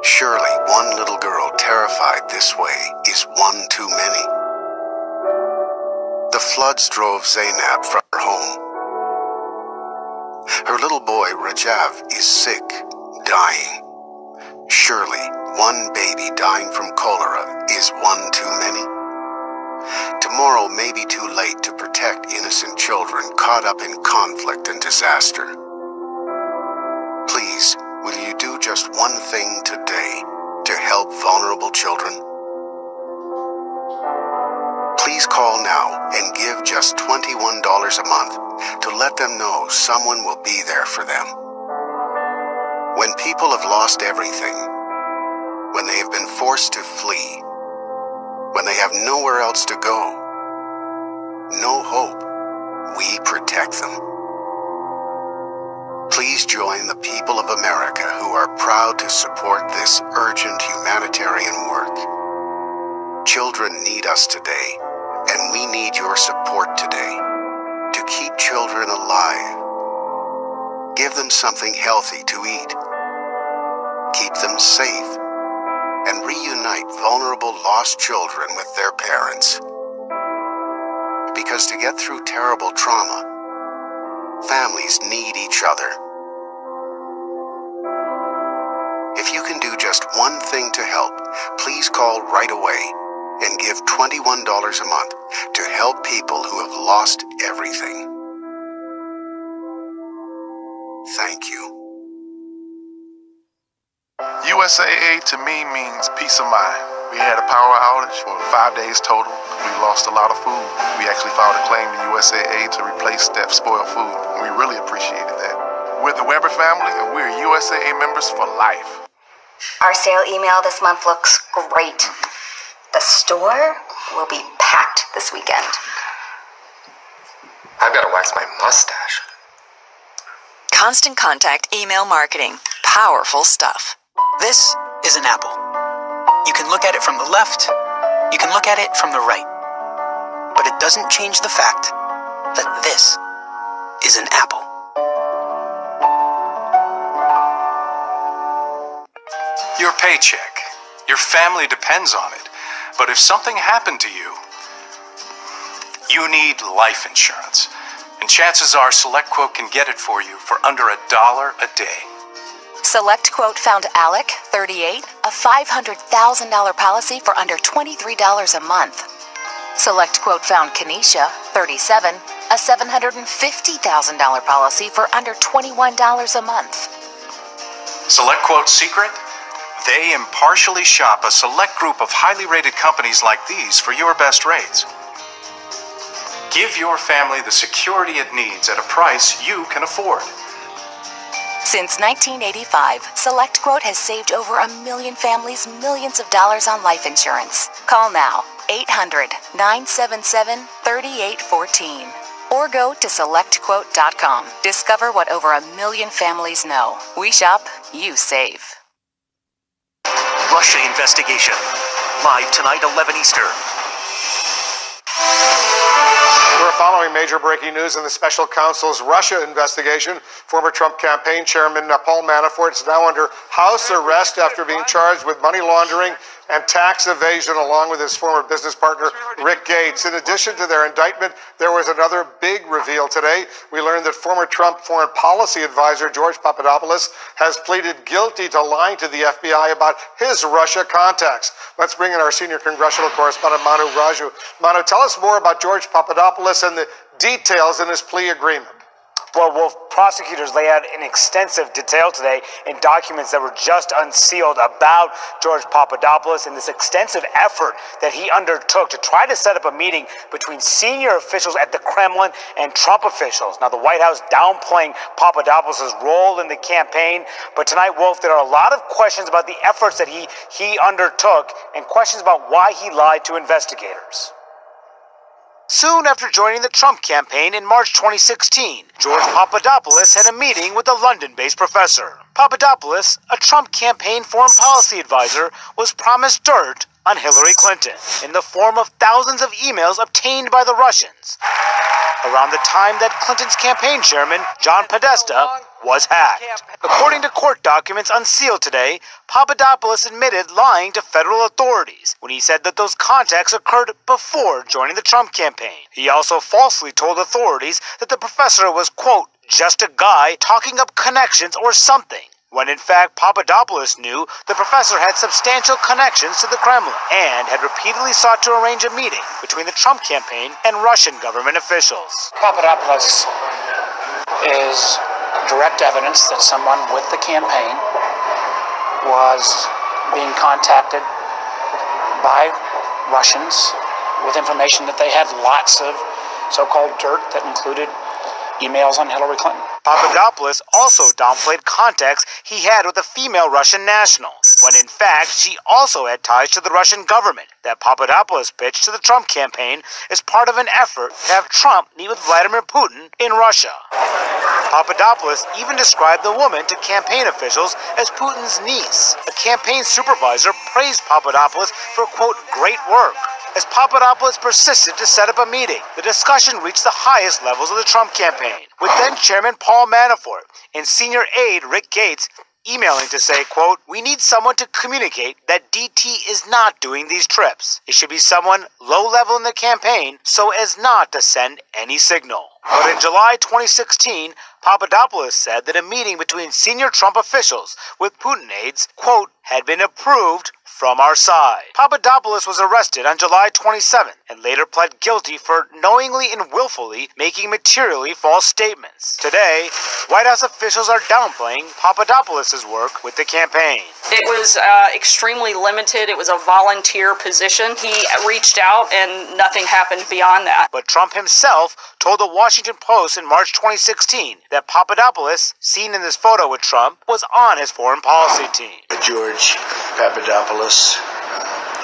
Surely one little girl terrified this way is one too many. The floods drove Zainab from her home. Her little boy, Rajav, is sick, dying. Surely one baby dying from cholera is one too many. Tomorrow may be too late to protect innocent children caught up in conflict and disaster. Please, will you do just one thing today to help vulnerable children? Please call now and give just $21 a month to let them know someone will be there for them. When people have lost everything, when they have been forced to flee, when they have nowhere else to go, no hope, we protect them. Please join the people of America who are proud to support this urgent humanitarian work. Children need us today, and we need your support today to keep children alive. Give them something healthy to eat. Keep them safe, and reunite vulnerable lost children with their parents. Because to get through terrible trauma, families need each other. If you can do just one thing to help, please call right away and give $21 a month to help people who have lost everything. Thank you. USAA to me means peace of mind. We had a power outage for 5 days total. We lost a lot of food. We actually filed a claim to USAA to replace that spoiled food. We really appreciated that. We're the Weber family, and we're USAA members for life. Our sale email this month looks great. The store will be packed this weekend. I've got to wax my mustache. Constant Contact email marketing. Powerful stuff. This is an apple. You can look at it from the left, you can look at it from the right. But it doesn't change the fact that this is an apple. Your paycheck. Your family depends on it. But if something happened to you, you need life insurance. And chances are SelectQuote can get it for you for under $1 a day. SelectQuote found Alec, 38, a $500,000 policy for under $23 a month. SelectQuote found Kenesha, 37, a $750,000 policy for under $21 a month. SelectQuote's secret? They impartially shop a select group of highly rated companies like these for your best rates. Give your family the security it needs at a price you can afford. Since 1985, SelectQuote has saved over 1 million families millions of dollars on life insurance. Call now, 800-977-3814. Or go to SelectQuote.com. Discover what over 1 million families know. We shop, you save. Russia Investigation. Live tonight, 11 Eastern. We're following major breaking news in the special counsel's Russia investigation. Former Trump campaign chairman Paul Manafort is now under house arrest after being charged with money laundering and tax evasion, along with his former business partner Rick Gates. In addition to their indictment, there was another big reveal today. We learned that former Trump foreign policy advisor George Papadopoulos has pleaded guilty to lying to the FBI about his Russia contacts. Let's bring in our senior congressional correspondent Manu Raju. Manu, tell us more about George Papadopoulos and the details in his plea agreement. Well, Wolf, prosecutors lay out in extensive detail today in documents that were just unsealed about George Papadopoulos and this extensive effort that he undertook to try to set up a meeting between senior officials at the Kremlin and Trump officials. Now, the White House downplaying Papadopoulos' role in the campaign, but tonight, Wolf, there are a lot of questions about the efforts that he undertook and questions about why he lied to investigators. Soon after joining the Trump campaign in March 2016, George Papadopoulos had a meeting with a London-based professor. Papadopoulos, a Trump campaign foreign policy advisor, was promised dirt on Hillary Clinton in the form of thousands of emails obtained by the Russians. Around the time that Clinton's campaign chairman, John Podesta, was hacked. According to court documents unsealed today, Papadopoulos admitted lying to federal authorities when he said that those contacts occurred before joining the Trump campaign. He also falsely told authorities that the professor was, quote, just a guy talking up connections or something, when in fact Papadopoulos knew the professor had substantial connections to the Kremlin and had repeatedly sought to arrange a meeting between the Trump campaign and Russian government officials. Papadopoulos is direct evidence that someone with the campaign was being contacted by Russians with information that they had lots of so-called dirt that included emails on Hillary Clinton. Papadopoulos also downplayed contacts he had with a female Russian national, when in fact she also had ties to the Russian government that Papadopoulos pitched to the Trump campaign as part of an effort to have Trump meet with Vladimir Putin in Russia. Papadopoulos even described the woman to campaign officials as Putin's niece. A campaign supervisor praised Papadopoulos for, quote, great work. As Papadopoulos persisted to set up a meeting, the discussion reached the highest levels of the Trump campaign, with then-Chairman Paul Manafort and senior aide Rick Gates emailing to say, quote, we need someone to communicate that DT is not doing these trips. It should be someone low-level in the campaign so as not to send any signal. But in July 2016, Papadopoulos said that a meeting between senior Trump officials with Putin aides, quote, had been approved from our side. Papadopoulos was arrested on July 27th and later pled guilty for knowingly and willfully making materially false statements. Today, White House officials are downplaying Papadopoulos' work with the campaign. It was extremely limited. It was a volunteer position. He reached out and nothing happened beyond that. But Trump himself told the Washington Post in March 2016 that Papadopoulos, seen in this photo with Trump, was on his foreign policy team. George Papadopoulos,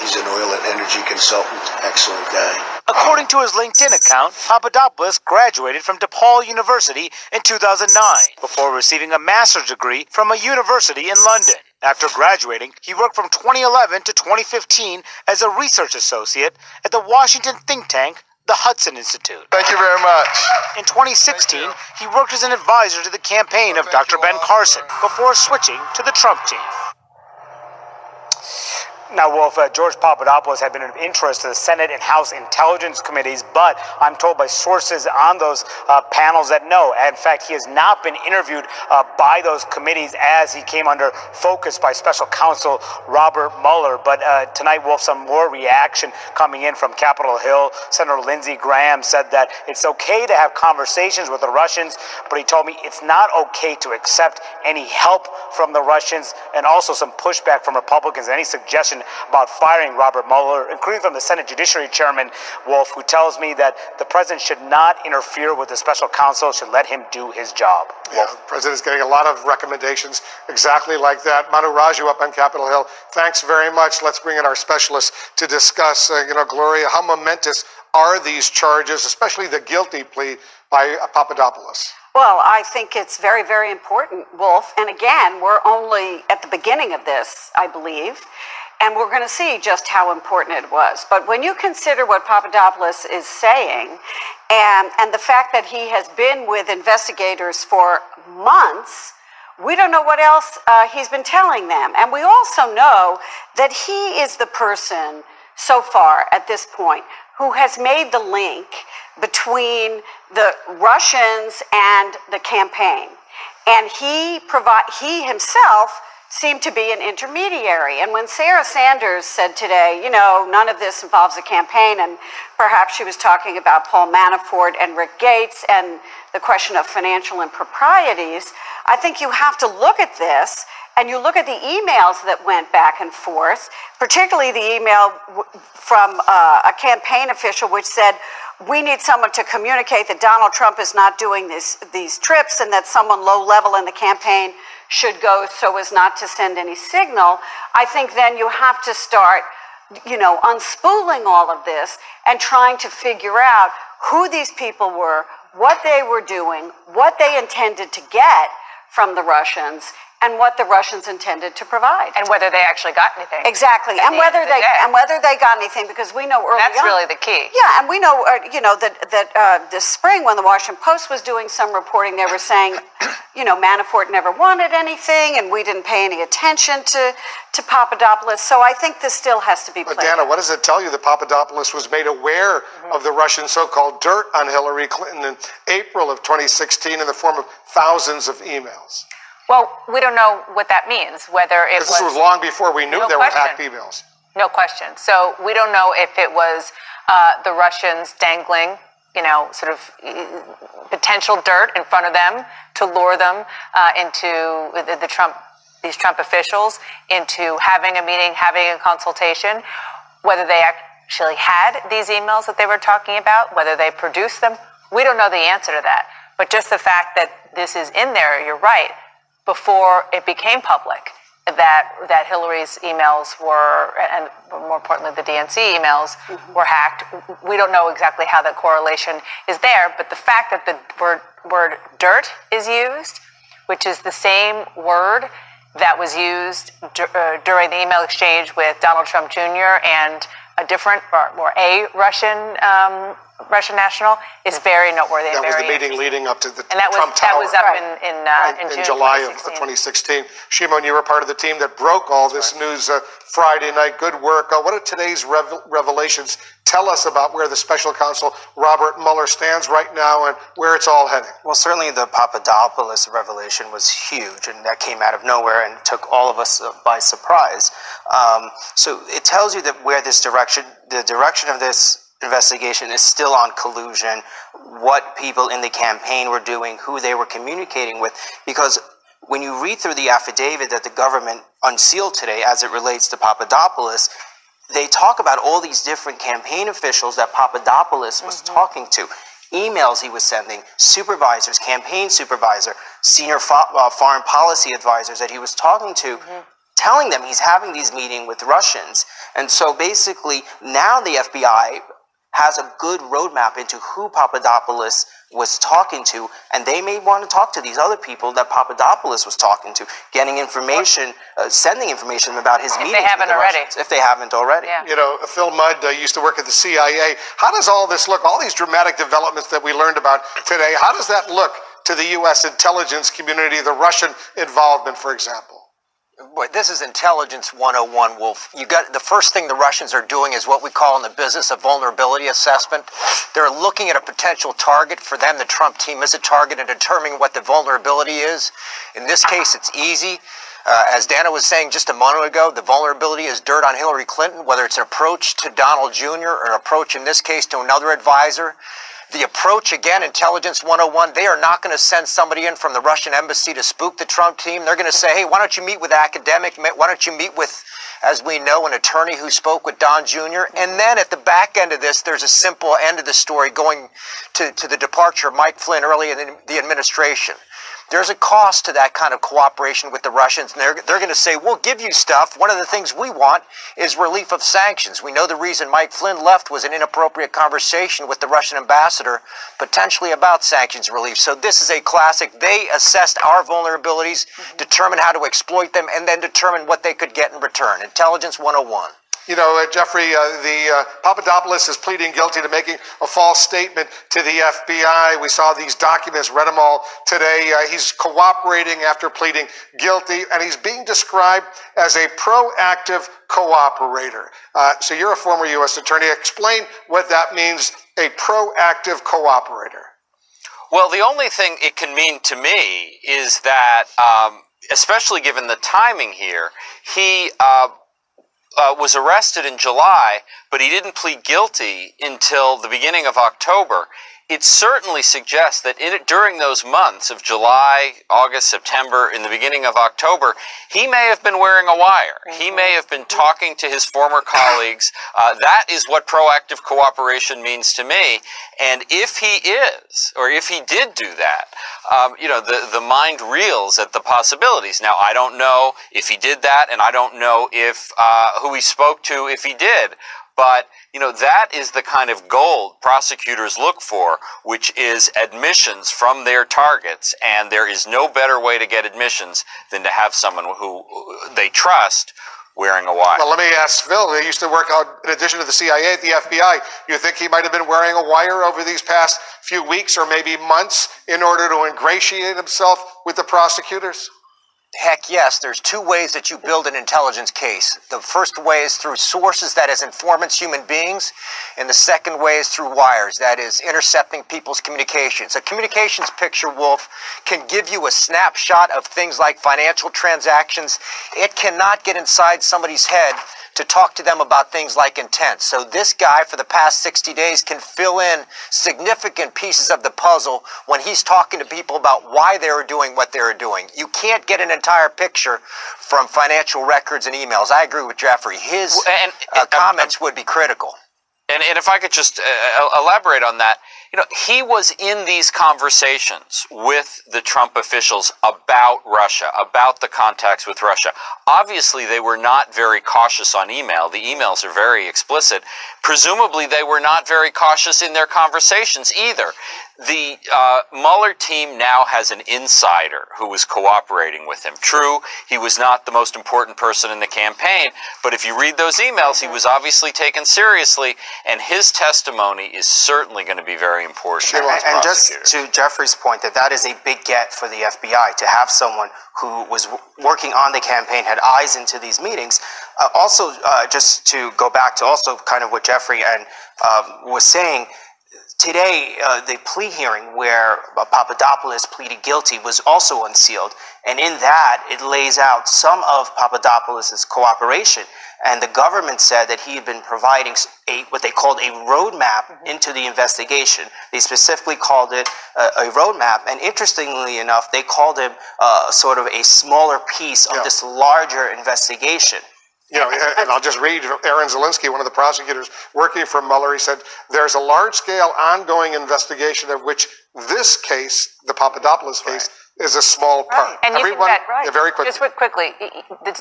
he's an oil and energy consultant, excellent guy. According to his LinkedIn account, Papadopoulos graduated from DePaul University in 2009 before receiving a master's degree from a university in London. After graduating, he worked from 2011 to 2015 as a research associate at the Washington think tank, the Hudson Institute. Thank you very much. In 2016, he worked as an advisor to the campaign of Dr. Ben Carson before switching to the Trump team. Now, Wolf, George Papadopoulos had been of interest to the Senate and House Intelligence Committees, but I'm told by sources on those panels that no. In fact, he has not been interviewed by those committees as he came under focus by Special Counsel Robert Mueller. But tonight, Wolf, some more reaction coming in from Capitol Hill. Senator Lindsey Graham said that it's okay to have conversations with the Russians, but he told me it's not okay to accept any help from the Russians, and also some pushback from Republicans, any suggestion about firing Robert Mueller, including from the Senate Judiciary Chairman, Wolf, who tells me that the president should not interfere with the special counsel, should let him do his job. Yeah, the president's getting a lot of recommendations exactly like that. Manu Raju up on Capitol Hill, thanks very much. Let's bring in our specialist to discuss, Gloria, how momentous are these charges, especially the guilty plea by Papadopoulos? Well, I think it's very, very important, Wolf. And again, we're only at the beginning of this, I believe. And we're going to see just how important it was. But when you consider what Papadopoulos is saying, and the fact that he has been with investigators for months, we don't know what else he's been telling them. And we also know that he is the person so far at this point who has made the link between the Russians and the campaign. And he himself seemed to be an intermediary. And when Sarah Sanders said today, none of this involves a campaign, and perhaps she was talking about Paul Manafort and Rick Gates and the question of financial improprieties, I think you have to look at this and you look at the emails that went back and forth, particularly the email from a campaign official which said, we need someone to communicate that Donald Trump is not doing these trips and that someone low level in the campaign should go so as not to send any signal. I think then you have to start, unspooling all of this and trying to figure out who these people were, what they were doing, what they intended to get from the Russians, and what the Russians intended to provide. And whether they actually got anything. Exactly. And whether they got anything, because we know early on. That's really the key. Yeah, and we know, that this spring when the Washington Post was doing some reporting, they were saying, Manafort never wanted anything, and we didn't pay any attention to Papadopoulos. So I think this still has to be played. But Dana, what does it tell you that Papadopoulos was made aware of the Russian so-called dirt on Hillary Clinton in April of 2016 in the form of thousands of emails? Well, we don't know what that means, whether it was... This was long before we knew there were hacked emails. No question. So we don't know if it was the Russians dangling, sort of potential dirt in front of them to lure them into these Trump officials into having a meeting, having a consultation, whether they actually had these emails that they were talking about, whether they produced them. We don't know the answer to that. But just the fact that this is in there, you're right, before it became public that Hillary's emails were, and more importantly, the DNC emails were hacked. We don't know exactly how that correlation is there, but the fact that the word dirt is used, which is the same word that was used during the email exchange with Donald Trump Jr. and a different or a Russian national, is very noteworthy. That and was very the meeting leading up to the and that Trump was, Tower. That was up in in July of 2016. Shimon, you were part of the team that broke all this news Friday night. Good work. What did today's revelations tell us about where the special counsel Robert Mueller stands right now and where it's all heading? Well, certainly the Papadopoulos revelation was huge, and that came out of nowhere and took all of us by surprise. So it tells you that where the direction of this investigation is still on collusion, what people in the campaign were doing, who they were communicating with, because when you read through the affidavit that the government unsealed today as it relates to Papadopoulos, they talk about all these different campaign officials that Papadopoulos was talking to, emails he was sending, supervisors, campaign supervisor, senior foreign policy advisors that he was talking to, telling them he's having these meetings with Russians. And so basically now the FBI has a good roadmap into who Papadopoulos was talking to, and they may want to talk to these other people that Papadopoulos was talking to, getting information, sending information about his meetings with the Russians, if they haven't already. Yeah. Phil Mudd used to work at the CIA. How does all this look? All these dramatic developments that we learned about today, how does that look to the U.S. intelligence community, the Russian involvement, for example? Boy, this is intelligence 101, Wolf. The first thing the Russians are doing is what we call in the business of vulnerability assessment. They're looking at a potential target. For them, the Trump team is a target and determining what the vulnerability is. In this case, it's easy. As Dana was saying just a moment ago, the vulnerability is dirt on Hillary Clinton, whether it's an approach to Donald Jr. or an approach, in this case, to another advisor. The approach, again, Intelligence 101, they are not going to send somebody in from the Russian embassy to spook the Trump team. They're going to say, hey, why don't you meet with an academic? Why don't you meet with, as we know, an attorney who spoke with Don Jr.? And then at the back end of this, there's a simple end of the story going to the departure of Mike Flynn early in the administration. There's a cost to that kind of cooperation with the Russians, and they're going to say, we'll give you stuff. One of the things we want is relief of sanctions. We know the reason Mike Flynn left was an inappropriate conversation with the Russian ambassador, potentially about sanctions relief. So this is a classic. They assessed our vulnerabilities, determined how to exploit them, and then determined what they could get in return. Intelligence 101. You know, Jeffrey, the Papadopoulos is pleading guilty to making a false statement to the FBI. We saw these documents, read them all today. He's cooperating after pleading guilty, and he's being described as a proactive cooperator. So you're a former U.S. attorney. Explain what that means, a proactive cooperator. Well, the only thing it can mean to me is that, especially given the timing here, he was arrested in July, but he didn't plead guilty until the beginning of October. It certainly suggests that during those months of July, August, September, in the beginning of October, he may have been wearing a wire. He may have been talking to his former colleagues. That is what proactive cooperation means to me. And if he is, or if he did do that, the mind reels at the possibilities. Now, I don't know if he did that, and I don't know if who he spoke to if he did. But, that is the kind of gold prosecutors look for, which is admissions from their targets. And there is no better way to get admissions than to have someone who they trust wearing a wire. Well, let me ask Phil. He used to work out, in addition to the CIA, at the FBI. You think he might have been wearing a wire over these past few weeks or maybe months in order to ingratiate himself with the prosecutors? Heck yes, there's two ways that you build an intelligence case. The first way is through sources, that is informants, human beings, and the second way is through wires, that is intercepting people's communications. A communications picture, Wolf, can give you a snapshot of things like financial transactions. It cannot get inside somebody's head to talk to them about things like intent. So this guy, for the past 60 days, can fill in significant pieces of the puzzle when he's talking to people about why they were doing what they were doing. You can't get an entire picture from financial records and emails. I agree with Jeffrey. His comments would be critical. And if I could just elaborate on that, he was in these conversations with the Trump officials about Russia, about the contacts with Russia. Obviously, they were not very cautious on email. The emails are very explicit. Presumably, they were not very cautious in their conversations either. The Mueller team now has an insider who was cooperating with him. True, he was not the most important person in the campaign, but if you read those emails, he was obviously taken seriously, and his testimony is certainly going to be very important. And just to Jeffrey's point, that is a big get for the FBI, to have someone who was working on the campaign, had eyes into these meetings. Also, just to go back to also kind of what Jeffrey was saying, today, the plea hearing where Papadopoulos pleaded guilty was also unsealed. And in that, it lays out some of Papadopoulos' cooperation. And the government said that he had been providing what they called a roadmap into the investigation. They specifically called it a roadmap. And interestingly enough, they called him sort of a smaller piece of this larger investigation. And I'll just read Aaron Zelinsky, one of the prosecutors working for Mueller. He said, there's a large-scale ongoing investigation of which this case, the Papadopoulos case, is a small part. And you can bet, very quickly. Just quickly,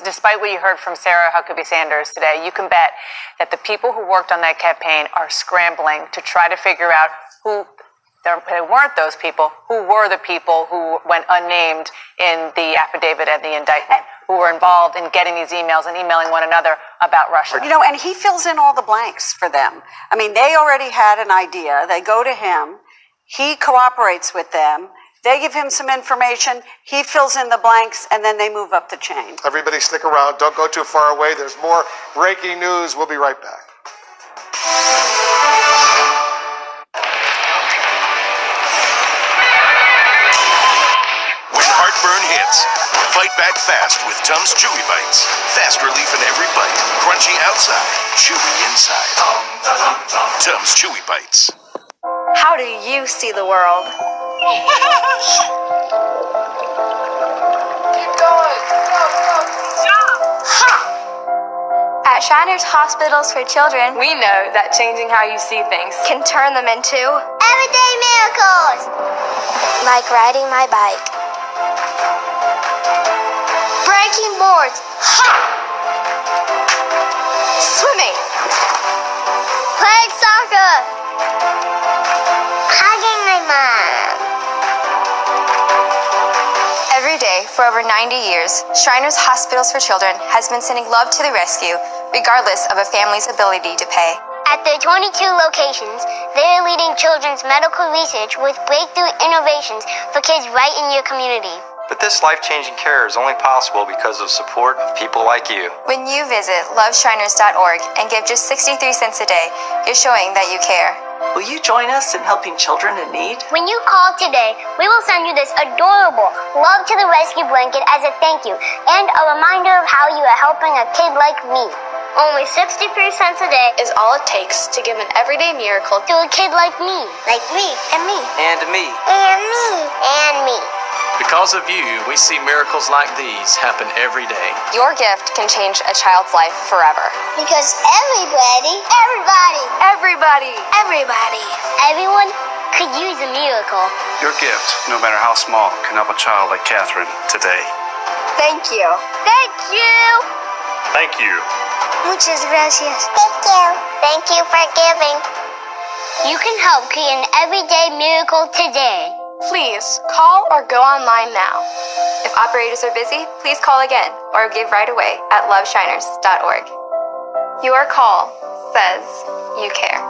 despite what you heard from Sarah Huckabee Sanders today, you can bet that the people who worked on that campaign are scrambling to try to figure out who. They weren't those people. Who were the people who went unnamed in the affidavit and the indictment, who were involved in getting these emails and emailing one another about Russia? And he fills in all the blanks for them. I mean, they already had an idea. They go to him. He cooperates with them. They give him some information. He fills in the blanks, and then they move up the chain. Everybody stick around. Don't go too far away. There's more breaking news. We'll be right back. Heartburn hits. Fight back fast with Tums Chewy Bites. Fast relief in every bite. Crunchy outside, chewy inside. Tums Chewy Bites. How do you see the world? Keep going. Go. Stop! At Shriners Hospitals for Children, we know that changing how you see things can turn them into everyday miracles. Like riding my bike. Breaking boards. Ha! Swimming. Playing soccer. Hugging my mom. Every day for over 90 years, Shriners Hospitals for Children has been sending love to the rescue, regardless of a family's ability to pay. At their 22 locations, they are leading children's medical research with breakthrough innovations for kids right in your community. But this life-changing care is only possible because of support of people like you. When you visit loveshriners.org and give just 63 cents a day, you're showing that you care. Will you join us in helping children in need? When you call today, we will send you this adorable Love to the Rescue blanket as a thank you and a reminder of how you are helping a kid like me. Only 63 cents a day is all it takes to give an everyday miracle to a kid like me. Like me. And me. And me. And me. And me. Because of you, we see miracles like these happen every day. Your gift can change a child's life forever. Because everybody everyone could use a miracle. Your gift, no matter how small, can help a child like Catherine today. Thank you. Thank you. Thank you. Muchas gracias. Thank you. Thank you for giving. You can help create an everyday miracle today. Please call or go online now. If operators are busy, please call again or give right away at loveshiners.org. Your call says you care.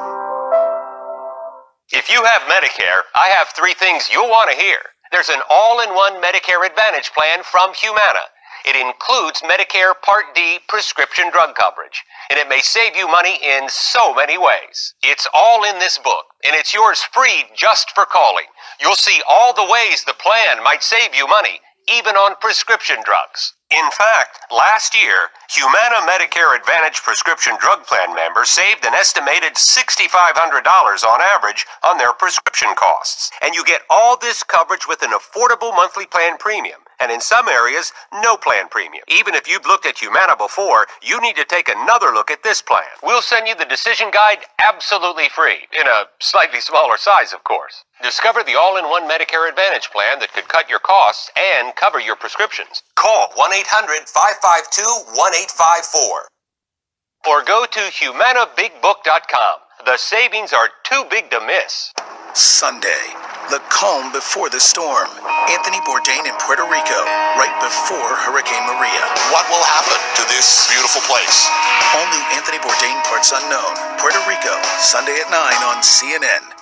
If you have Medicare, I have 3 things you'll want to hear. There's an all-in-one Medicare Advantage plan from Humana. It includes Medicare Part D prescription drug coverage, and it may save you money in so many ways. It's all in this book, and it's yours free just for calling. You'll see all the ways the plan might save you money, even on prescription drugs. In fact, last year, Humana Medicare Advantage prescription drug plan members saved an estimated $6,500 on average on their prescription costs. And you get all this coverage with an affordable monthly plan premium. And in some areas, no plan premium. Even if you've looked at Humana before, you need to take another look at this plan. We'll send you the decision guide absolutely free, in a slightly smaller size, of course. Discover the all-in-one Medicare Advantage plan that could cut your costs and cover your prescriptions. Call 1-800-552-1854. Or go to humanabigbook.com. The savings are too big to miss. Sunday, the calm before the storm. Anthony Bourdain in Puerto Rico, right before Hurricane Maria. What will happen to this beautiful place? All new Anthony Bourdain Parts Unknown, Puerto Rico, Sunday at 9 on CNN.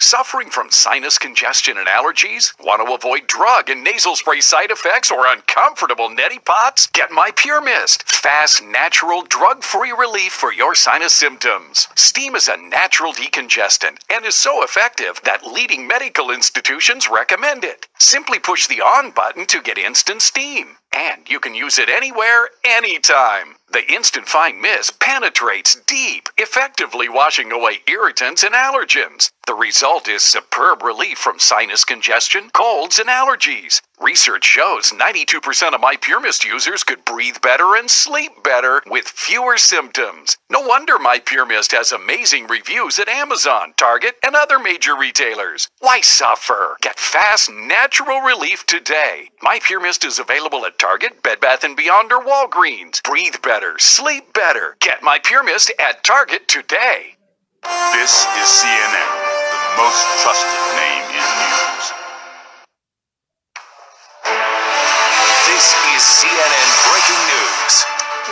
Suffering from sinus congestion and allergies? Want to avoid drug and nasal spray side effects or uncomfortable neti pots? Get My Pure Mist. Fast, natural, drug-free relief for your sinus symptoms. Steam is a natural decongestant and is so effective that leading medical institutions recommend it. Simply push the on button to get instant steam. And you can use it anywhere, anytime. The Instant Fine Mist penetrates deep, effectively washing away irritants and allergens. The result is superb relief from sinus congestion, colds, and allergies. Research shows 92% of My Pure Mist users could breathe better and sleep better with fewer symptoms. No wonder My Pure Mist has amazing reviews at Amazon, Target, and other major retailers. Why suffer? Get fast, natural relief today. My Pure Mist is available at Target, Bed Bath & Beyond, or Walgreens. Breathe better, sleep better. Get My Pure Mist at Target today. This is CNN, the most trusted name in news. This is CNN Breaking News.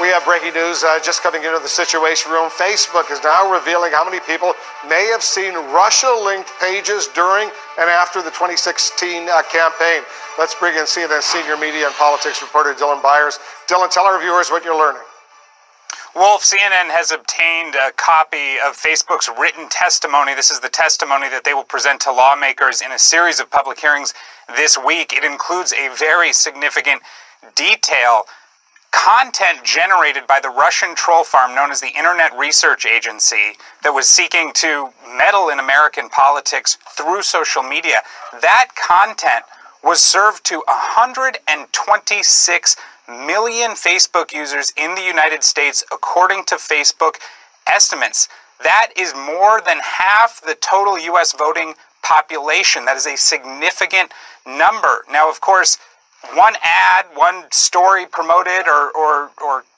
We have breaking news just coming into the Situation Room. Facebook is now revealing how many people may have seen Russia-linked pages during and after the 2016 campaign. Let's bring in CNN senior media and politics reporter Dylan Byers. Dylan, tell our viewers what you're learning. Wolf, CNN has obtained a copy of Facebook's written testimony. This is the testimony that they will present to lawmakers in a series of public hearings this week. It includes a very significant detail. Content generated by the Russian troll farm known as the Internet Research Agency that was seeking to meddle in American politics through social media. That content was served to 126 million Facebook users in the United States, according to Facebook estimates. That is more than half the total U.S. voting population. That is a significant number. Now, of course, one ad, one story promoted or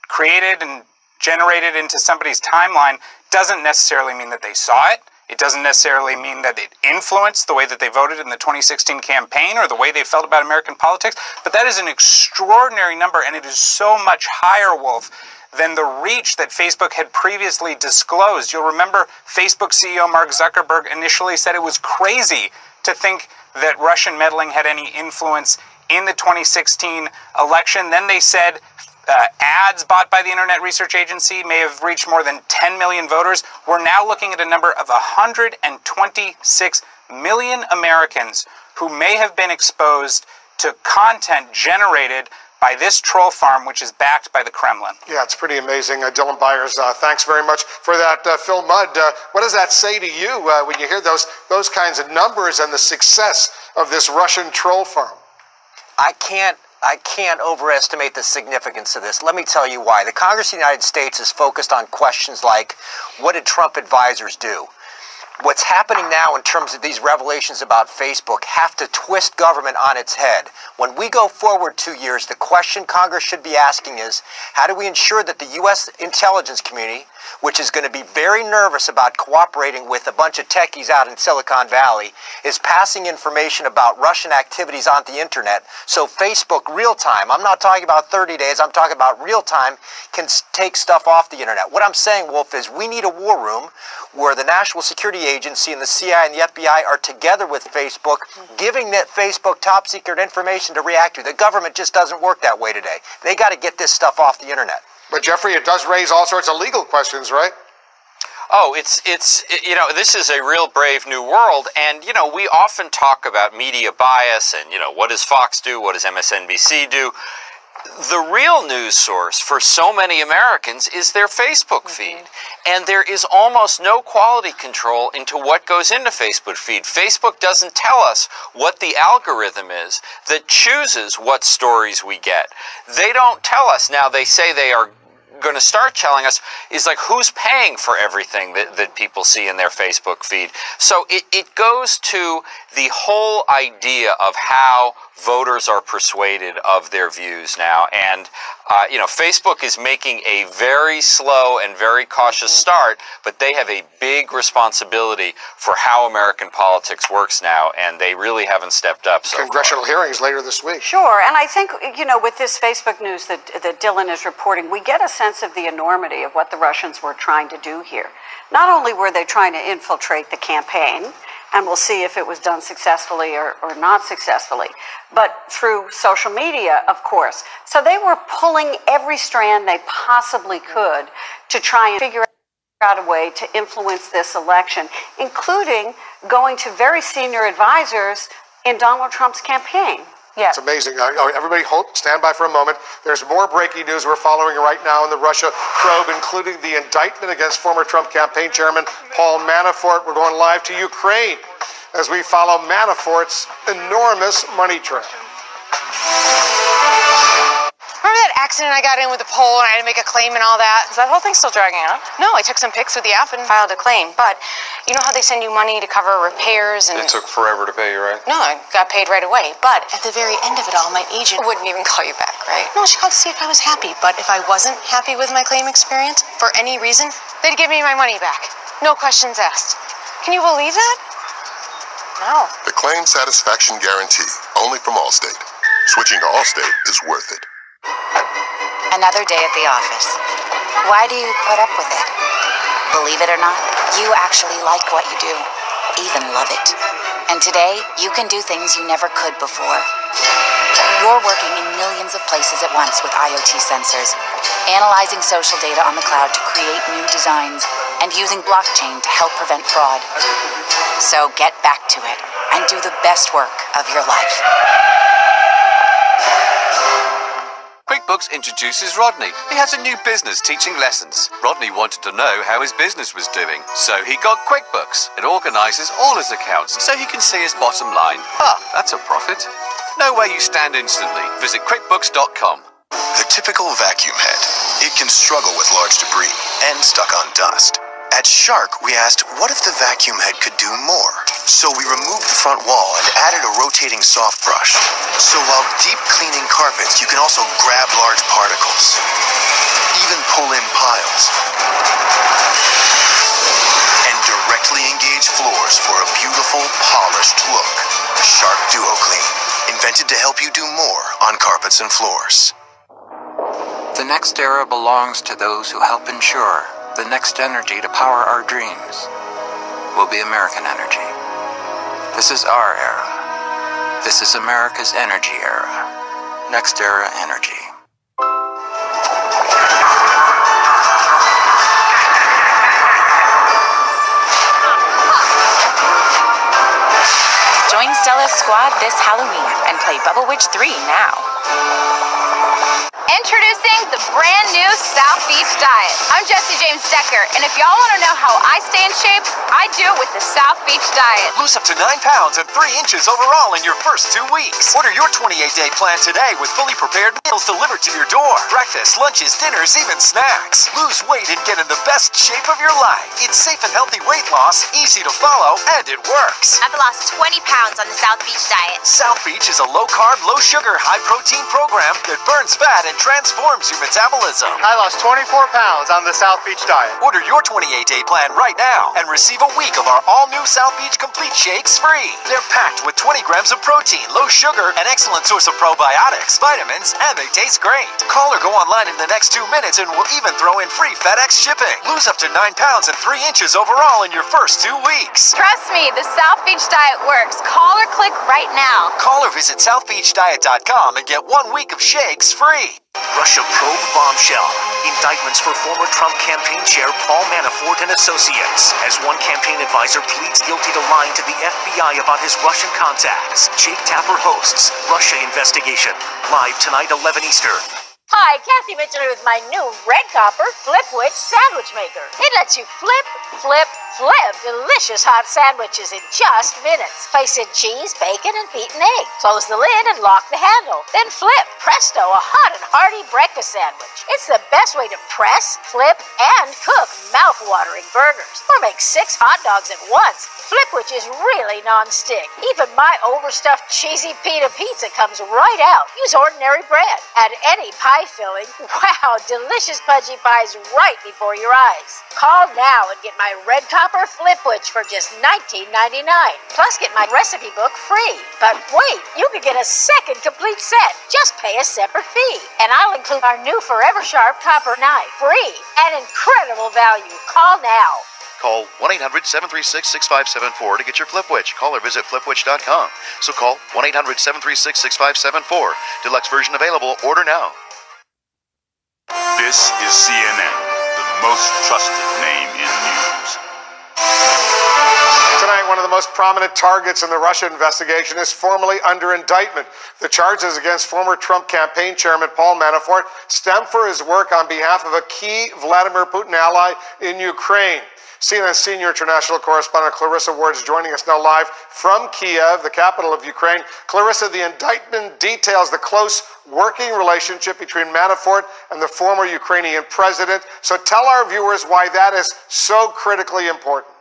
created and generated into somebody's timeline doesn't necessarily mean that they saw it. It doesn't necessarily mean that it influenced the way that they voted in the 2016 campaign or the way they felt about American politics. But that is an extraordinary number, and it is so much higher, Wolf, than the reach that Facebook had previously disclosed. You'll remember Facebook CEO Mark Zuckerberg initially said it was crazy to think that Russian meddling had any influence in the 2016 election. Then they said ads bought by the Internet Research Agency may have reached more than 10 million voters. We're now looking at a number of 126 million Americans who may have been exposed to content generated by this troll farm, which is backed by the Kremlin. Yeah, it's pretty amazing. Dylan Byers, thanks very much for that. Phil Mudd, what does that say to you when you hear those kinds of numbers and the success of this Russian troll farm? I can't overestimate the significance of this. Let me tell you why. The Congress of the United States is focused on questions like, what did Trump advisors do? what's happening now in terms of these revelations about Facebook have to twist government on its head. When we go forward 2 years, the question Congress should be asking is, how do we ensure that the U.S. intelligence community, which is going to be very nervous about cooperating with a bunch of techies out in Silicon Valley, is passing information about Russian activities on the internet so Facebook real-time, I'm not talking about 30 days, I'm talking about real-time, can take stuff off the internet. What I'm saying, Wolf, is we need a war room where the National Security Agency and the CIA and the FBI are together with Facebook, giving that Facebook top-secret information to react to. The government just doesn't work that way today. They got to get this stuff off the internet. But Jeffrey, it does raise all sorts of legal questions, right? Oh, it's this is a real brave new world, and we often talk about media bias and what does Fox do, what does MSNBC do. The real news source for so many Americans is their Facebook feed, and there is almost no quality control into what goes into Facebook feed. Facebook doesn't tell us what the algorithm is that chooses what stories we get. They don't tell us. Now, they say they are going to start telling us is like who's paying for everything that people see in their Facebook feed. So it goes to the whole idea of how voters are persuaded of their views now. And, Facebook is making a very slow and very cautious start, but they have a big responsibility for how American politics works now, and they really haven't stepped up so Congressional hearings later this week. Sure, and I think, with this Facebook news that Dylan is reporting, we get a sense of the enormity of what the Russians were trying to do here. Not only were they trying to infiltrate the campaign, and we'll see if it was done successfully or not successfully, but through social media, of course. So they were pulling every strand they possibly could to try and figure out a way to influence this election, including going to very senior advisors in Donald Trump's campaign. Yeah. It's amazing. Everybody stand by for a moment. There's more breaking news we're following right now in the Russia probe, including the indictment against former Trump campaign chairman Paul Manafort. We're going live to Ukraine as we follow Manafort's enormous money trail. Remember that accident I got in with the pole and I had to make a claim and all that? Is that whole thing still dragging out? No, I took some pics with the app and filed a claim. But you know how they send you money to cover repairs and... It took forever to pay you, right? No, I got paid right away. But at the very end of it all, my agent wouldn't even call you back, right? No, she called to see if I was happy. But if I wasn't happy with my claim experience, for any reason, they'd give me my money back. No questions asked. Can you believe that? No. The claim satisfaction guarantee, only from Allstate. Switching to Allstate is worth it. Another day at the office. Why do you put up with it? Believe it or not, you actually like what you do, even love it. And today, you can do things you never could before. You're working in millions of places at once with IoT sensors, analyzing social data on the cloud to create new designs, and using blockchain to help prevent fraud. So get back to it and do the best work of your life. QuickBooks introduces Rodney. He has a new business teaching lessons. Rodney wanted to know how his business was doing, so he got QuickBooks. It organizes all his accounts so he can see his bottom line. Ah, that's a profit. Know where you stand instantly. Visit QuickBooks.com. The typical vacuum head. It can struggle with large debris and stuck on dust. At Shark, we asked, what if the vacuum head could do more? So we removed the front wall and added a rotating soft brush. So while deep cleaning carpets, you can also grab large particles. Even pull in piles. And directly engage floors for a beautiful, polished look. Shark Duo Clean. Invented to help you do more on carpets and floors. The next era belongs to those who help ensure the next energy to power our dreams will be American energy. This is our era. This is America's energy era. Next era energy. Join Stella's squad this Halloween and play Bubble Witch 3 now. Introducing the brand new South Beach Diet. I'm Jesse James Decker, and if y'all want to know how I stay in shape, I do it with the South Beach Diet. Lose up to 9 pounds and 3 inches overall in your first 2 weeks. Order your 28-day plan today with fully prepared meals delivered to your door. Breakfast, lunches, dinners, even snacks. Lose weight and get in the best shape of your life. It's safe and healthy weight loss, easy to follow, and it works. I've lost 20 pounds on the South Beach Diet. South Beach is a low-carb, low-sugar, high-protein program that burns fat and transforms your metabolism. I lost 24 pounds on the South Beach Diet. Order your 28-day plan right now and receive a week of our all-new South Beach Complete Shakes free. They're packed with 20 grams of protein, low sugar, an excellent source of probiotics, vitamins, and they taste great. Call or go online in the next 2 minutes and we'll even throw in free FedEx shipping. Lose up to 9 pounds and 3 inches overall in your first 2 weeks. Trust me, the South Beach Diet works. Call or click right now. Call or visit southbeachdiet.com and get 1 week of shakes free. Russia probe bombshell. Indictments for former Trump campaign chair Paul Manafort and associates. As one campaign advisor pleads guilty to lying to the FBI about his Russian contacts. Jake Tapper hosts Russia Investigation. Live tonight, 11 Eastern. Hi, Kathy Mitchell with my new Red Copper Flipwich sandwich maker. It lets you flip, flip, flip delicious hot sandwiches in just minutes. Place in cheese, bacon, and beaten egg. Close the lid and lock the handle. Then flip. Presto, a hot and hearty breakfast sandwich. It's the best way to press, flip, and cook mouth-watering burgers. Or make 6 hot dogs at once. Flipwich is really non-stick. Even my overstuffed cheesy pita pizza comes right out. Use ordinary bread. Add any pie filling. Wow, delicious pudgy pies right before your eyes. Call now and get my Red Copper Flipwich for just $19.99. Plus get my recipe book free. But wait, you can get a second complete set. Just pay a separate fee. And I'll include our new Forever Sharp copper knife. Free. An incredible value. Call now. Call 1-800-736-6574 to get your Flipwich. Call or visit flipwich.com. So call 1-800-736-6574. Deluxe version available. Order now. This is CNN, the most trusted name in news. Tonight, one of the most prominent targets in the Russia investigation is formally under indictment. The charges against former Trump campaign chairman Paul Manafort stem from his work on behalf of a key Vladimir Putin ally in Ukraine. CNN senior international correspondent Clarissa Ward is joining us now live from Kiev, the capital of Ukraine. Clarissa, the indictment details the close working relationship between Manafort and the former Ukrainian president. So tell our viewers why that is so critically important.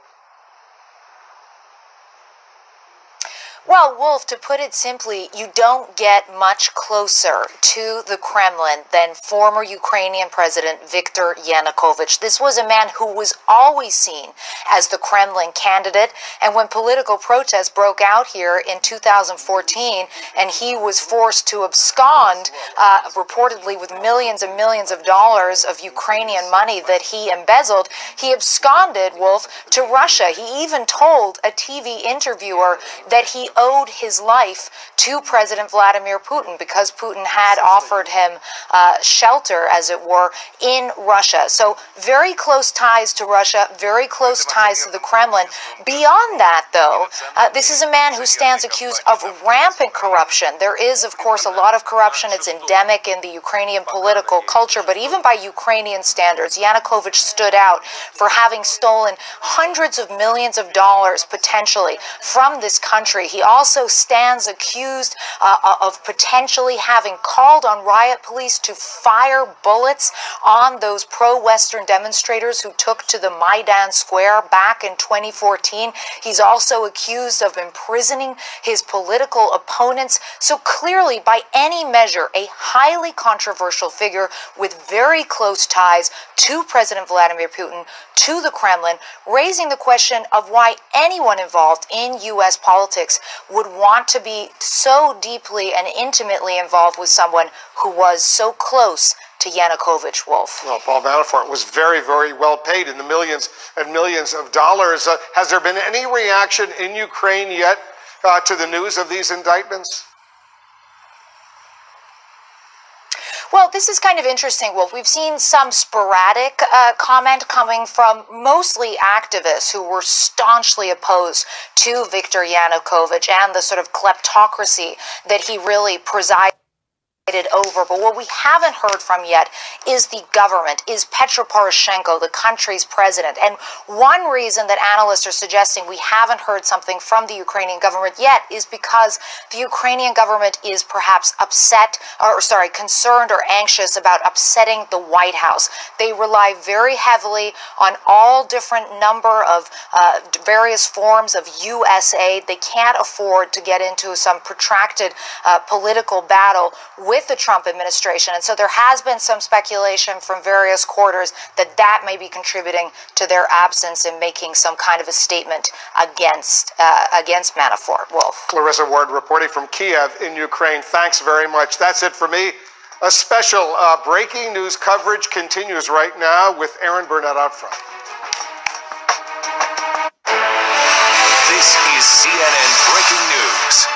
Well, Wolf, to put it simply, you don't get much closer to the Kremlin than former Ukrainian President Viktor Yanukovych. This was a man who was always seen as the Kremlin candidate, and when political protests broke out here in 2014 and he was forced to abscond, reportedly with millions and millions of dollars of Ukrainian money that he embezzled, he absconded, Wolf, to Russia. He even told a TV interviewer that he owed his life to President Vladimir Putin because Putin had offered him shelter, as it were, in Russia. So very close ties to Russia, very close ties to the Kremlin. Beyond that, though, this is a man who stands accused of rampant corruption. There is, of course, a lot of corruption. It's endemic in the Ukrainian political culture, but even by Ukrainian standards, Yanukovych stood out for having stolen hundreds of millions of dollars, potentially, from this country. He also stands accused of potentially having called on riot police to fire bullets on those pro-Western demonstrators who took to the Maidan Square back in 2014. He's also accused of imprisoning his political opponents. So clearly, by any measure, a highly controversial figure with very close ties to President Vladimir Putin, to the Kremlin, raising the question of why anyone involved in U.S. politics would want to be so deeply and intimately involved with someone who was so close to Yanukovych, Wolf. Well, Paul Manafort was very, very well paid in the millions and millions of dollars. Has there been any reaction in Ukraine yet to the news of these indictments? Well, this is kind of interesting, Wolf. We've seen some sporadic comment coming from mostly activists who were staunchly opposed to Viktor Yanukovych and the sort of kleptocracy that he really presided presided over. But what we haven't heard from yet is the government, is Petro Poroshenko, the country's president. And one reason that analysts are suggesting we haven't heard something from the Ukrainian government yet is because the Ukrainian government is perhaps concerned or anxious about upsetting the White House. They rely very heavily on all different number of various forms of U.S. aid. They can't afford to get into some protracted political battle with the Trump administration. And so there has been some speculation from various quarters that that may be contributing to their absence in making some kind of a statement against Manafort. Wolf. Clarissa Ward reporting from Kiev in Ukraine. Thanks very much. That's it for me. A special breaking news coverage continues right now with Aaron Burnett out front. This is CNN Breaking News.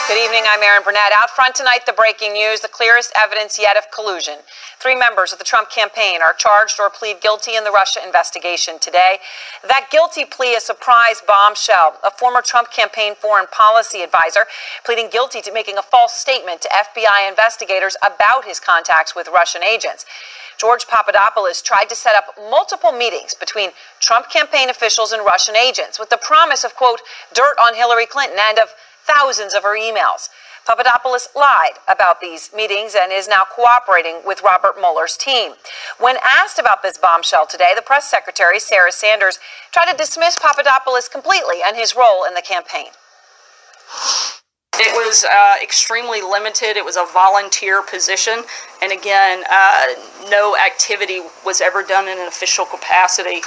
Good evening, I'm Aaron Burnett. Out front tonight, the breaking news, the clearest evidence yet of collusion. 3 members of the Trump campaign are charged or plead guilty in the Russia investigation today. That guilty plea, a surprise bombshell. A former Trump campaign foreign policy advisor pleading guilty to making a false statement to FBI investigators about his contacts with Russian agents. George Papadopoulos tried to set up multiple meetings between Trump campaign officials and Russian agents with the promise of, quote, dirt on Hillary Clinton and of thousands of her emails. Papadopoulos lied about these meetings and is now cooperating with Robert Mueller's team. When asked about this bombshell today, the press secretary, Sarah Sanders, tried to dismiss Papadopoulos completely and his role in the campaign. It was extremely limited. It was a volunteer position. And again, no activity was ever done in an official capacity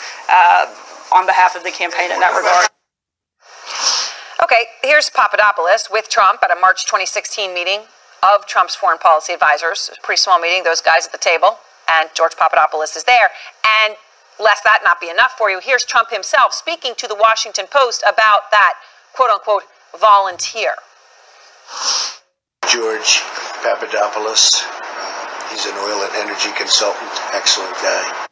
on behalf of the campaign in that regard. Okay, here's Papadopoulos with Trump at a March 2016 meeting of Trump's foreign policy advisors. A pretty small meeting, those guys at the table, and George Papadopoulos is there. And lest that not be enough for you, here's Trump himself speaking to the Washington Post about that, quote-unquote, volunteer. George Papadopoulos, he's an oil and energy consultant, excellent guy.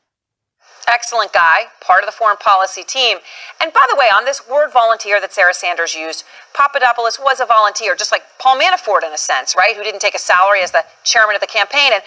Excellent guy, part of the foreign policy team. And by the way, on this word volunteer that Sarah Sanders used, Papadopoulos was a volunteer, just like Paul Manafort in a sense, right? Who didn't take a salary as the chairman of the campaign, and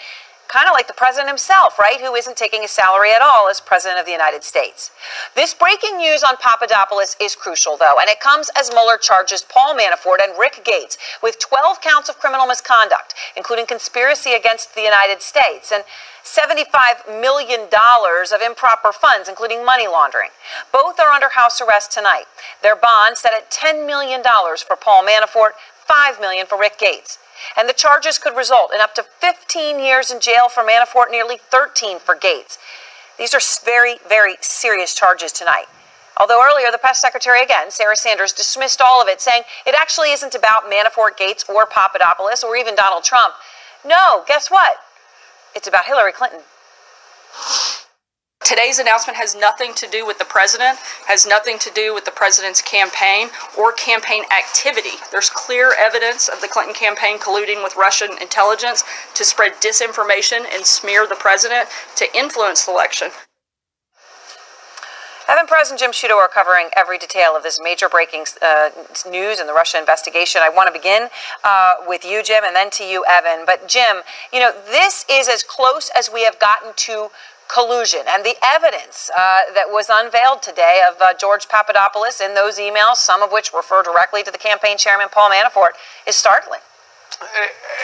kind of like the president himself, right? Who isn't taking a salary at all as president of the United States. This breaking news on Papadopoulos is crucial, though, and it comes as Mueller charges Paul Manafort and Rick Gates with 12 counts of criminal misconduct, including conspiracy against the United States, and $75 million of improper funds, including money laundering. Both are under house arrest tonight. Their bond set at $10 million for Paul Manafort, $5 million for Rick Gates. And the charges could result in up to 15 years in jail for Manafort, nearly 13 for Gates. These are very, very serious charges tonight. Although earlier, the press secretary, again, Sarah Sanders, dismissed all of it, saying it actually isn't about Manafort, Gates, or Papadopoulos, or even Donald Trump. No, guess what? It's about Hillary Clinton. Today's announcement has nothing to do with the president, has nothing to do with the president's campaign or campaign activity. There's clear evidence of the Clinton campaign colluding with Russian intelligence to spread disinformation and smear the president to influence the election. Evan Perez and Jim Sciutto are covering every detail of this major breaking news in the Russia investigation. I want to begin with you, Jim, and then to you, Evan. But Jim, you know, this is as close as we have gotten to collusion, and the evidence that was unveiled today of George Papadopoulos in those emails, some of which refer directly to the campaign chairman Paul Manafort, is startling.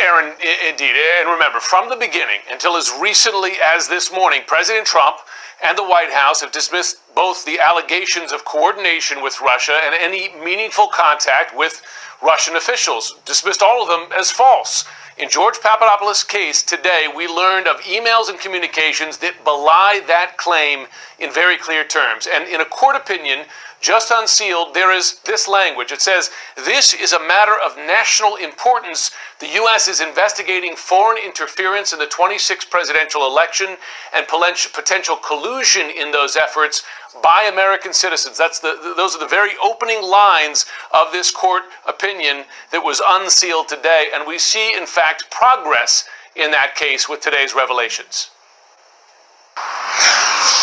Aaron, indeed. And remember, from the beginning until as recently as this morning, President Trump and the White House have dismissed both the allegations of coordination with Russia and any meaningful contact with Russian officials, dismissed all of them as false. In George Papadopoulos' case today, we learned of emails and communications that belie that claim in very clear terms. And in a court opinion, just unsealed, there is this language. It says, "This is a matter of national importance. The U.S. is investigating foreign interference in the 26th presidential election and potential collusion in those efforts by American citizens." Those are the very opening lines of this court opinion that was unsealed today. And we see, in fact, progress in that case with today's revelations.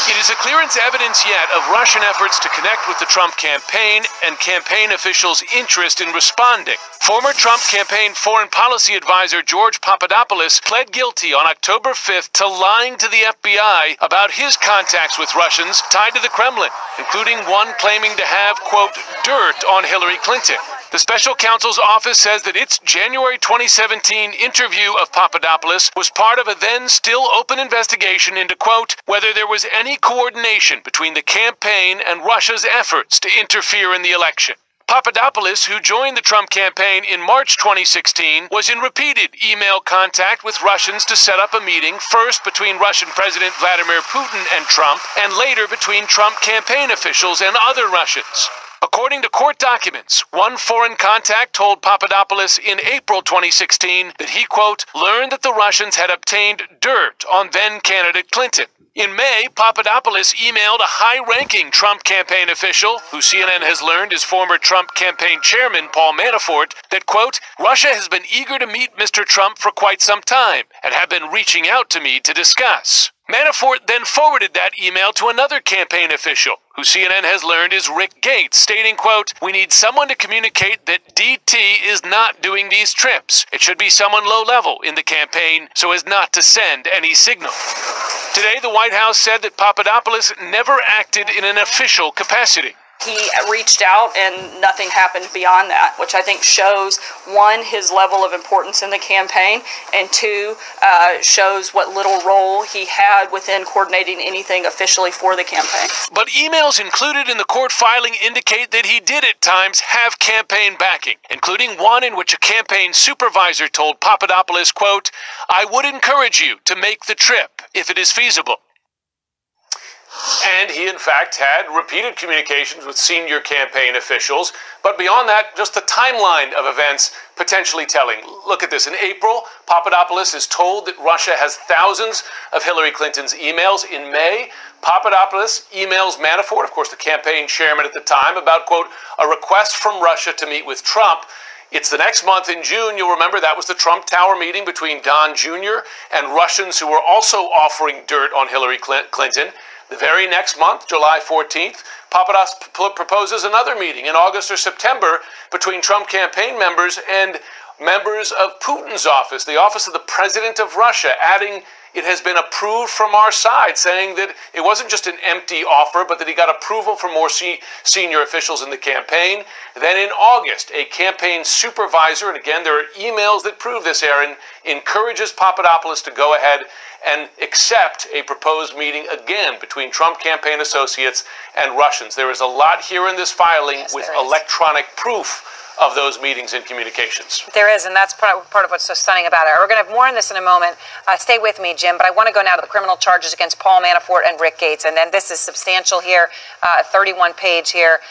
It is the clearest evidence yet of Russian efforts to connect with the Trump campaign and campaign officials' interest in responding. Former Trump campaign foreign policy advisor George Papadopoulos pled guilty on October 5th to lying to the FBI about his contacts with Russians tied to the Kremlin, including one claiming to have, quote, dirt on Hillary Clinton. The special counsel's office says that its January 2017 interview of Papadopoulos was part of a then still open investigation into, quote, whether there was any coordination between the campaign and Russia's efforts to interfere in the election. Papadopoulos, who joined the Trump campaign in March 2016, was in repeated email contact with Russians to set up a meeting, first between Russian President Vladimir Putin and Trump, and later between Trump campaign officials and other Russians. According to court documents, one foreign contact told Papadopoulos in April 2016 that he, quote, learned that the Russians had obtained dirt on then-candidate Clinton. In May, Papadopoulos emailed a high-ranking Trump campaign official, who CNN has learned is former Trump campaign chairman Paul Manafort, that, quote, Russia has been eager to meet Mr. Trump for quite some time and have been reaching out to me to discuss. Manafort then forwarded that email to another campaign official, who CNN has learned is Rick Gates, stating, quote, we need someone to communicate that DT is not doing these trips. It should be someone low-level in the campaign so as not to send any signal. Today, the White House said that Papadopoulos never acted in an official capacity. He reached out and nothing happened beyond that, which I think shows, one, his level of importance in the campaign, and two, shows what little role he had within coordinating anything officially for the campaign. But emails included in the court filing indicate that he did at times have campaign backing, including one in which a campaign supervisor told Papadopoulos, quote, I would encourage you to make the trip if it is feasible. And he, in fact, had repeated communications with senior campaign officials. But beyond that, just the timeline of events potentially telling. Look at this. In April, Papadopoulos is told that Russia has thousands of Hillary Clinton's emails. In May, Papadopoulos emails Manafort, of course, the campaign chairman at the time, about, quote, a request from Russia to meet with Trump. It's the next month in June. You'll remember that was the Trump Tower meeting between Don Jr. and Russians who were also offering dirt on Hillary Clinton. The very next month, July 14th, Papadopoulos proposes another meeting in August or September between Trump campaign members and members of Putin's office, the office of the President of Russia, adding it has been approved from our side, saying that it wasn't just an empty offer, but that he got approval from more senior officials in the campaign. Then in August, a campaign supervisor, and again, there are emails that prove this, Aaron, encourages Papadopoulos to go ahead and accept a proposed meeting again between Trump campaign associates and Russians. There is a lot here in this filing with electronic proof of those meetings and communications. There is, and that's part of what's so stunning about it. We're going to have more on this in a moment. Stay with me, Jim, but I want to go now to the criminal charges against Paul Manafort and Rick Gates. And then this is substantial here, 31-page here,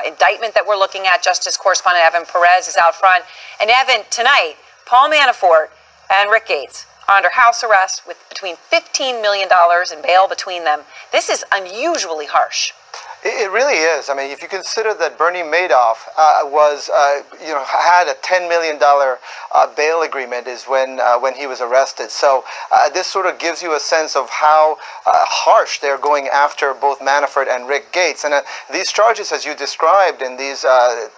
indictment that we're looking at. Justice correspondent Evan Perez is out front. And Evan, tonight, Paul Manafort and Rick Gates are under house arrest with between $15 million in bail between them. This is unusually harsh. It really is. I mean, if you consider that Bernie Madoff had a $10 million bail agreement is when he was arrested. So this sort of gives you a sense of how harsh they're going after both Manafort and Rick Gates. And these charges, as you described in these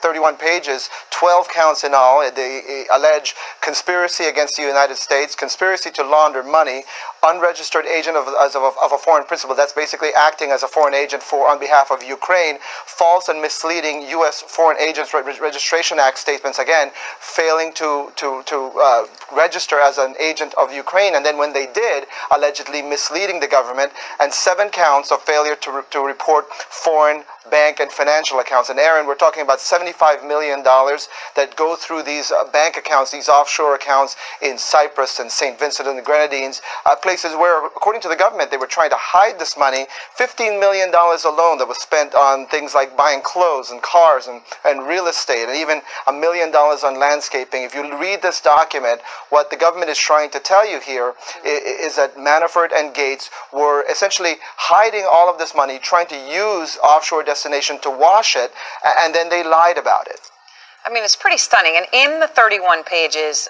31 pages, 12 counts in all. They allege conspiracy against the United States, conspiracy to launder money, unregistered agent of a foreign principal. That's basically acting as a foreign agent on behalf of Ukraine, false and misleading U.S. Foreign Agents Registration Act statements, again, failing to register as an agent of Ukraine, and then when they did, allegedly misleading the government, and 7 counts of failure to report foreign bank and financial accounts. And Aaron, we're talking about $75 million that go through these bank accounts, these offshore accounts in Cyprus and St. Vincent and the Grenadines, places where, according to the government, they were trying to hide this money. $15 million alone that was spent on things like buying clothes and cars and real estate, and even $1 million on landscaping. If you read this document, what the government is trying to tell you here is that Manafort and Gates were essentially hiding all of this money, trying to use offshore destination to wash it, and then they lied about it. I mean, it's pretty stunning. And in the 31 pages,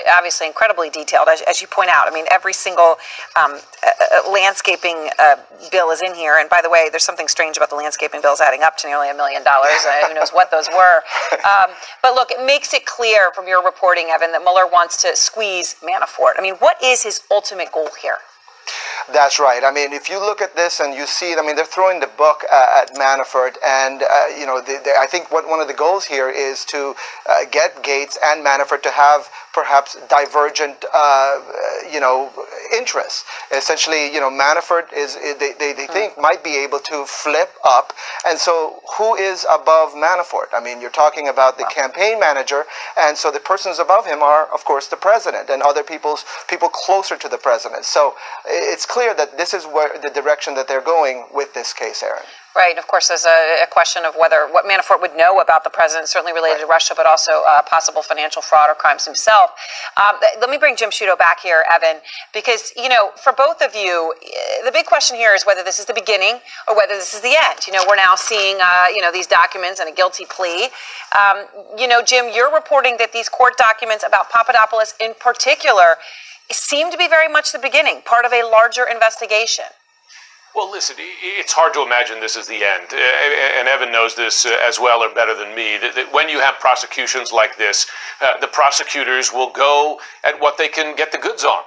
obviously incredibly detailed, as you point out. I mean, every single landscaping bill is in here. And by the way, there's something strange about the landscaping bills adding up to nearly $1 million. Who knows what those were. But look, it makes it clear from your reporting, Evan, that Mueller wants to squeeze Manafort. I mean, what is his ultimate goal here? That's right. I mean, if you look at this and you see, I mean, they're throwing the book at Manafort, and I think one of the goals here is to get Gates and Manafort to have perhaps divergent, interests. Essentially, Manafort they think might be able to flip up, and so who is above Manafort? I mean, you're talking about the campaign manager, and so the persons above him are, of course, the president and other people closer to the president. So it's clear that this is where the direction that they're going with this case, Aaron. Right, and of course there's a question of what Manafort would know about the president, certainly related to Russia, but also possible financial fraud or crimes himself. Let me bring Jim Sciutto back here, Evan, because, for both of you, the big question here is whether this is the beginning or whether this is the end. We're now seeing, these documents and a guilty plea. Jim, you're reporting that these court documents about Papadopoulos in particular seem to be very much the beginning, part of a larger investigation. Well, listen, it's hard to imagine this is the end, and Evan knows this as well or better than me, that when you have prosecutions like this, the prosecutors will go at what they can get the goods on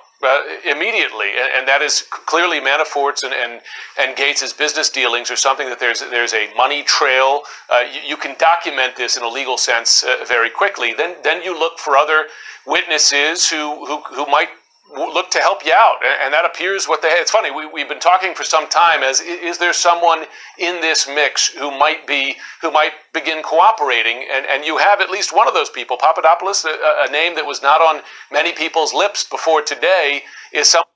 immediately, and that is clearly Manafort's and Gates' business dealings or something that there's a money trail. You can document this in a legal sense very quickly. Then you look for other witnesses who might look to help you out, and that appears what they had. It's funny, we've been talking for some time as, is there someone in this mix who might begin cooperating, and you have at least one of those people. Papadopoulos, a name that was not on many people's lips before today, is someone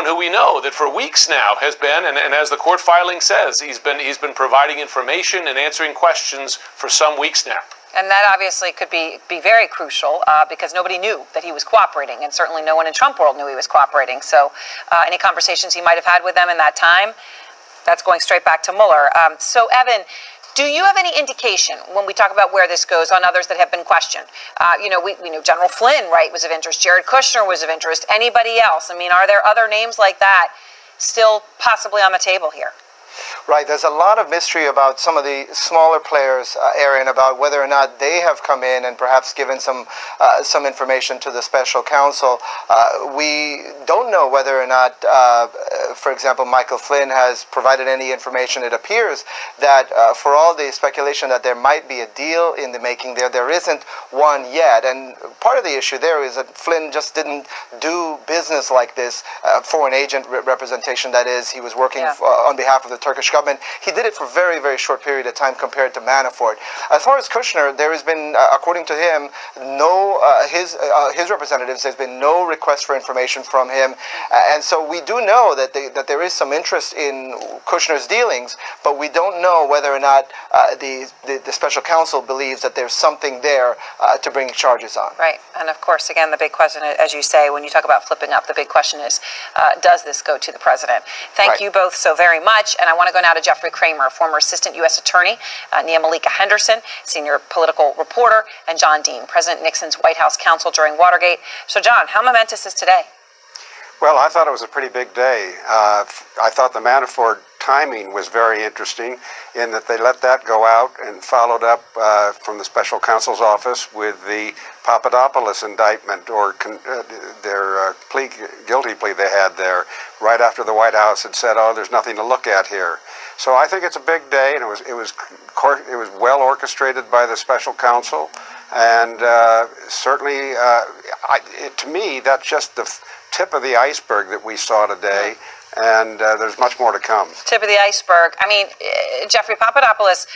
who we know that for weeks now has been, and as the court filing says, he's been providing information and answering questions for some weeks now. And that obviously could be very crucial because nobody knew that he was cooperating, and certainly no one in Trump world knew he was cooperating. So any conversations he might have had with them in that time, that's going straight back to Mueller. So Evan, do you have any indication when we talk about where this goes on others that have been questioned? We know General Flynn, right, was of interest. Jared Kushner was of interest. Anybody else? I mean, are there other names like that still possibly on the table here? Right, there's a lot of mystery about some of the smaller players, Aaron, about whether or not they have come in and perhaps given some information to the special counsel. We don't know whether or not, for example, Michael Flynn has provided any information. It appears that for all the speculation that there might be a deal in the making there isn't one yet. And part of the issue there is that Flynn just didn't do business like this, foreign agent representation, that is. He was working on behalf of the Turkish government. He did it for a very, very short period of time compared to Manafort. As far as Kushner, there has been, according to him, his representatives, there's been no request for information from him. And so we do know that there is some interest in Kushner's dealings, but we don't know whether or not the special counsel believes that there's something there to bring charges on. Right. And of course, again, the big question, as you say, when you talk about flipping up, the big question is, does this go to the president? Thank you both so very much. And I want to go now to Jeffrey Kramer, former assistant U.S. attorney, Nia Malika Henderson, senior political reporter, and John Dean, President Nixon's White House counsel during Watergate. So, John, how momentous is today? Well, I thought it was a pretty big day. I thought the Manafort timing was very interesting in that they let that go out and followed up from the special counsel's office with the Papadopoulos indictment, or their guilty plea they had there right after the White House had said, "Oh, there's nothing to look at here." So I think it's a big day, and it was well orchestrated by the special counsel, and certainly, to me, that's just the tip of the iceberg that we saw today. And there's much more to come. Tip of the iceberg. I mean, Jeffrey Papadopoulos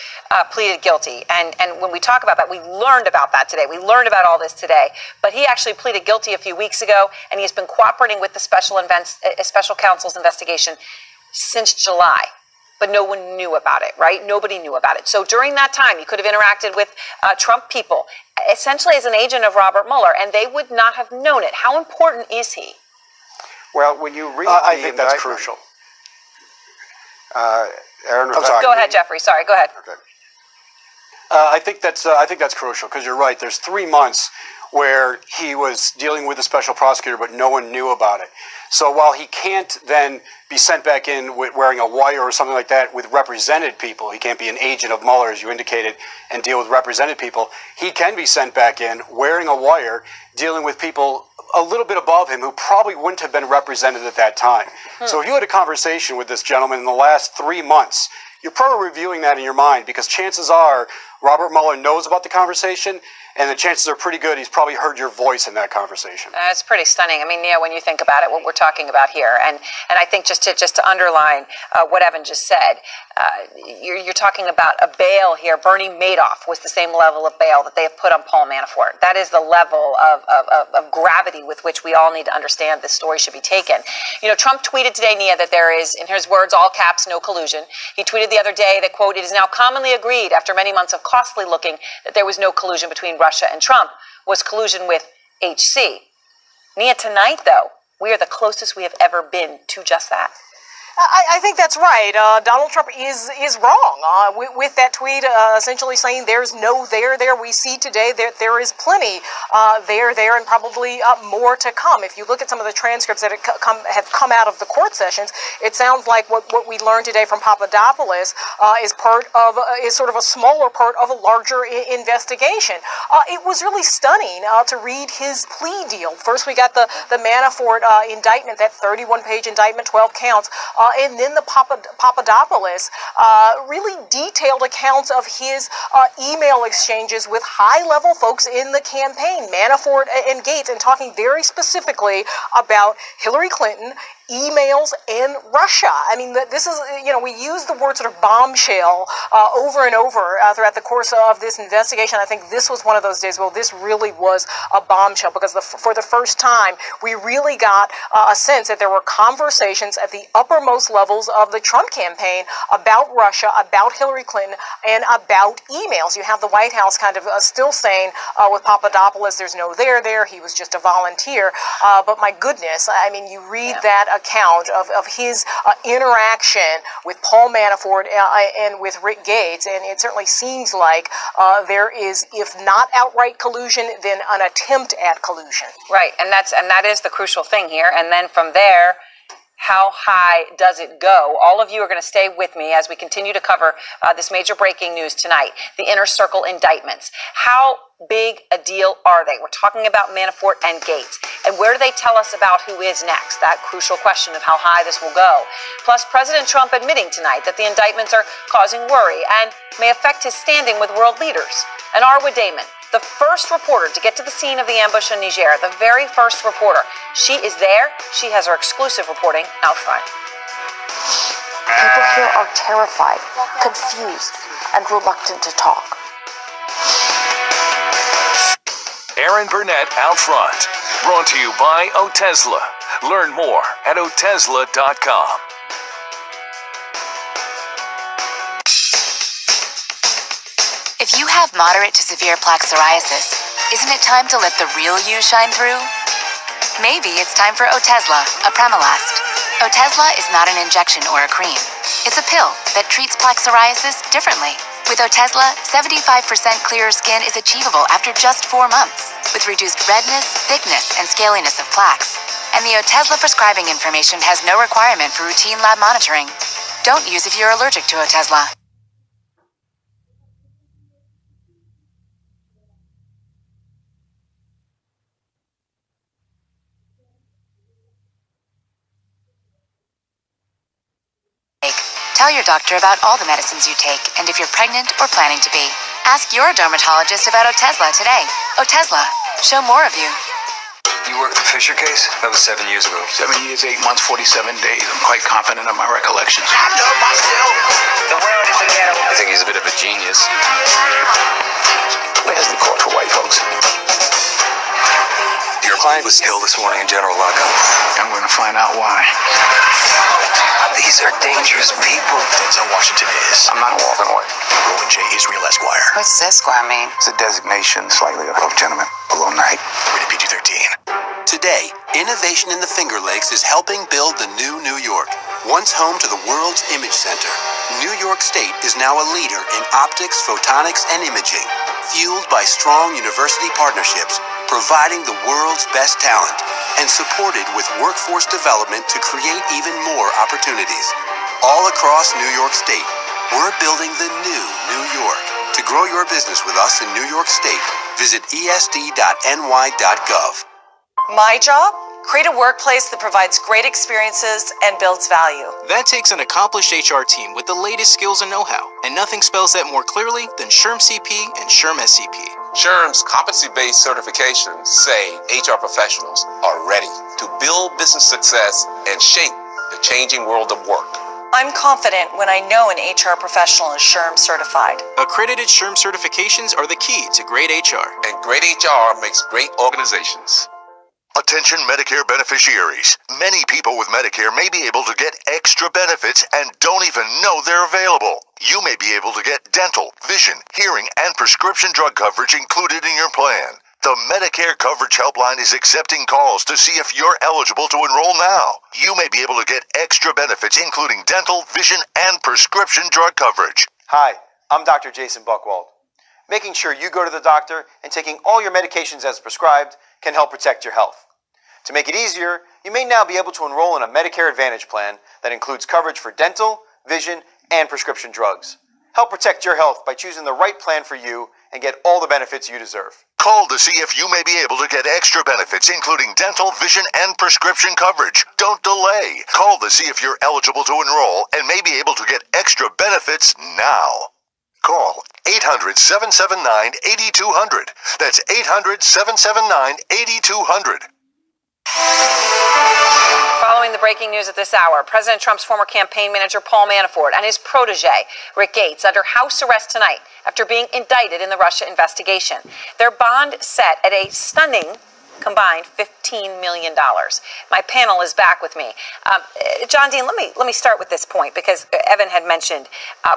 pleaded guilty. And when we talk about that, we learned about that today. We learned about all this today. But he actually pleaded guilty a few weeks ago, and he's been cooperating with the special counsel's investigation since July. But no one knew about it, right? Nobody knew about it. So during that time, he could have interacted with Trump people, essentially as an agent of Robert Mueller, and they would not have known it. How important is he? Well, when you read I think that's crucial. Aaron, Go ahead, Jeffrey. Sorry, go ahead. Okay. I think that's crucial because you're right. There's 3 months where he was dealing with a special prosecutor, but no one knew about it. So while he can't then be sent back in with wearing a wire or something like that with represented people, he can't be an agent of Mueller, as you indicated, and deal with represented people. He can be sent back in wearing a wire, dealing with people a little bit above him who probably wouldn't have been represented at that time. So if you had a conversation with this gentleman in the last 3 months, you're probably reviewing that in your mind because chances are Robert Mueller knows about the conversation, and the chances are pretty good he's probably heard your voice in that conversation. It's pretty stunning. I mean, Nia, when you think about it, what we're talking about here, and I think just to underline what Evan just said, you're talking about a bail here. Bernie Madoff was the same level of bail that they have put on Paul Manafort. That is the level of gravity with which we all need to understand this story should be taken. You know, Trump tweeted today, Nia, that there is, in his words, all caps, no collusion. He tweeted the other day that, quote, it is now commonly agreed after many months of costly looking that there was no collusion between Russia and Trump, was collusion with HC. Nia, tonight, though, we are the closest we have ever been to just that. I think that's right. Donald Trump is wrong with that tweet, essentially saying there's no there. We see today that there is plenty there, and probably more to come. If you look at some of the transcripts that have come out of the court sessions, it sounds like what we learned today from Papadopoulos is sort of a smaller part of a larger investigation. It was really stunning to read his plea deal. First, we got the Manafort indictment, that 31-page indictment, 12 counts. And then the Papadopoulos really detailed accounts of his email exchanges with high-level folks in the campaign, Manafort and Gates, and talking very specifically about Hillary Clinton, emails, and Russia. I mean, this is, we use the word sort of bombshell over and over throughout the course of this investigation. I think this was one of those days, well, this really was a bombshell because for the first time, we really got a sense that there were conversations at the uppermost levels of the Trump campaign about Russia, about Hillary Clinton, and about emails. You have the White House kind of still saying with Papadopoulos, there's no there, he was just a volunteer. But my goodness, I mean, you read that account of his interaction with Paul Manafort and with Rick Gates, and it certainly seems like there is, if not outright collusion, then an attempt at collusion. Right, and that is the crucial thing here. And then from there, how high does it go? All of you are going to stay with me as we continue to cover this major breaking news tonight, the Inner Circle indictments. How big a deal are they? We're talking about Manafort and Gates. And where do they tell us about who is next? That crucial question of how high this will go. Plus, President Trump admitting tonight that the indictments are causing worry and may affect his standing with world leaders. And Arwa Damon, the first reporter to get to the scene of the ambush in Niger, the very first reporter. She is there. She has her exclusive reporting out front. People here are terrified, confused, and reluctant to talk. Erin Burnett out front. Brought to you by Otezla. Learn more at Otezla.com. If you have moderate to severe plaque psoriasis, isn't it time to let the real you shine through? Maybe it's time for Otezla, Apremilast. Otezla is not an injection or a cream. It's a pill that treats plaque psoriasis differently. With Otezla, 75% clearer skin is achievable after just 4 months, with reduced redness, thickness, and scaliness of plaques. And the Otezla prescribing information has no requirement for routine lab monitoring. Don't use if you're allergic to Otezla. Tell your doctor about all the medicines you take and if you're pregnant or planning to be. Ask your dermatologist about Otezla today. Otezla, show more of you. You worked the Fisher case? That was 7 years ago. 7 years, 8 months, 47 days. I'm quite confident of my recollections. I love myself. The world is a ghetto. I think he's a bit of a genius. Where's the court for white folks? Your client was killed this morning in general lockup. I'm going to find out why. These are dangerous people. Denzel Washington is. I'm not walking away. Rowan J. Israel Esquire. What's Esquire mean? It's a designation slightly above gentleman, below knight. Rated PG-13. Today, innovation in the Finger Lakes is helping build the new New York. Once home to the world's image center, New York State is now a leader in optics, photonics, and imaging, fueled by strong university partnerships, providing the world's best talent, and supported with workforce development to create even more opportunities. All across New York State, we're building the new New York. To grow your business with us in New York State, visit esd.ny.gov. My job? Create a workplace that provides great experiences and builds value. That takes an accomplished HR team with the latest skills and know-how, and nothing spells that more clearly than SHRM CP and SHRM SCP. SHRM's competency-based certifications say HR professionals are ready to build business success and shape the changing world of work. I'm confident when I know an HR professional is SHRM certified. Accredited SHRM certifications are the key to great HR. And great HR makes great organizations. Attention Medicare beneficiaries. Many people with Medicare may be able to get extra benefits and don't even know they're available. You may be able to get dental, vision, hearing, and prescription drug coverage included in your plan. The Medicare Coverage Helpline is accepting calls to see if you're eligible to enroll now. You may be able to get extra benefits including dental, vision, and prescription drug coverage. Hi, I'm Dr. Jason Buchwald. Making sure you go to the doctor and taking all your medications as prescribed can help protect your health. To make it easier, you may now be able to enroll in a Medicare Advantage plan that includes coverage for dental, vision, and prescription drugs. Help protect your health by choosing the right plan for you and get all the benefits you deserve. Call to see if you may be able to get extra benefits, including dental, vision, and prescription coverage. Don't delay. Call to see if you're eligible to enroll and may be able to get extra benefits now. Call 800-779-8200. That's 800-779-8200. Following the breaking news at this hour, President Trump's former campaign manager Paul Manafort and his protege Rick Gates under house arrest tonight after being indicted in the Russia investigation. Their bond set at a stunning combined $15 million. My panel is back with me. John Dean, let me start with this point because Evan had mentioned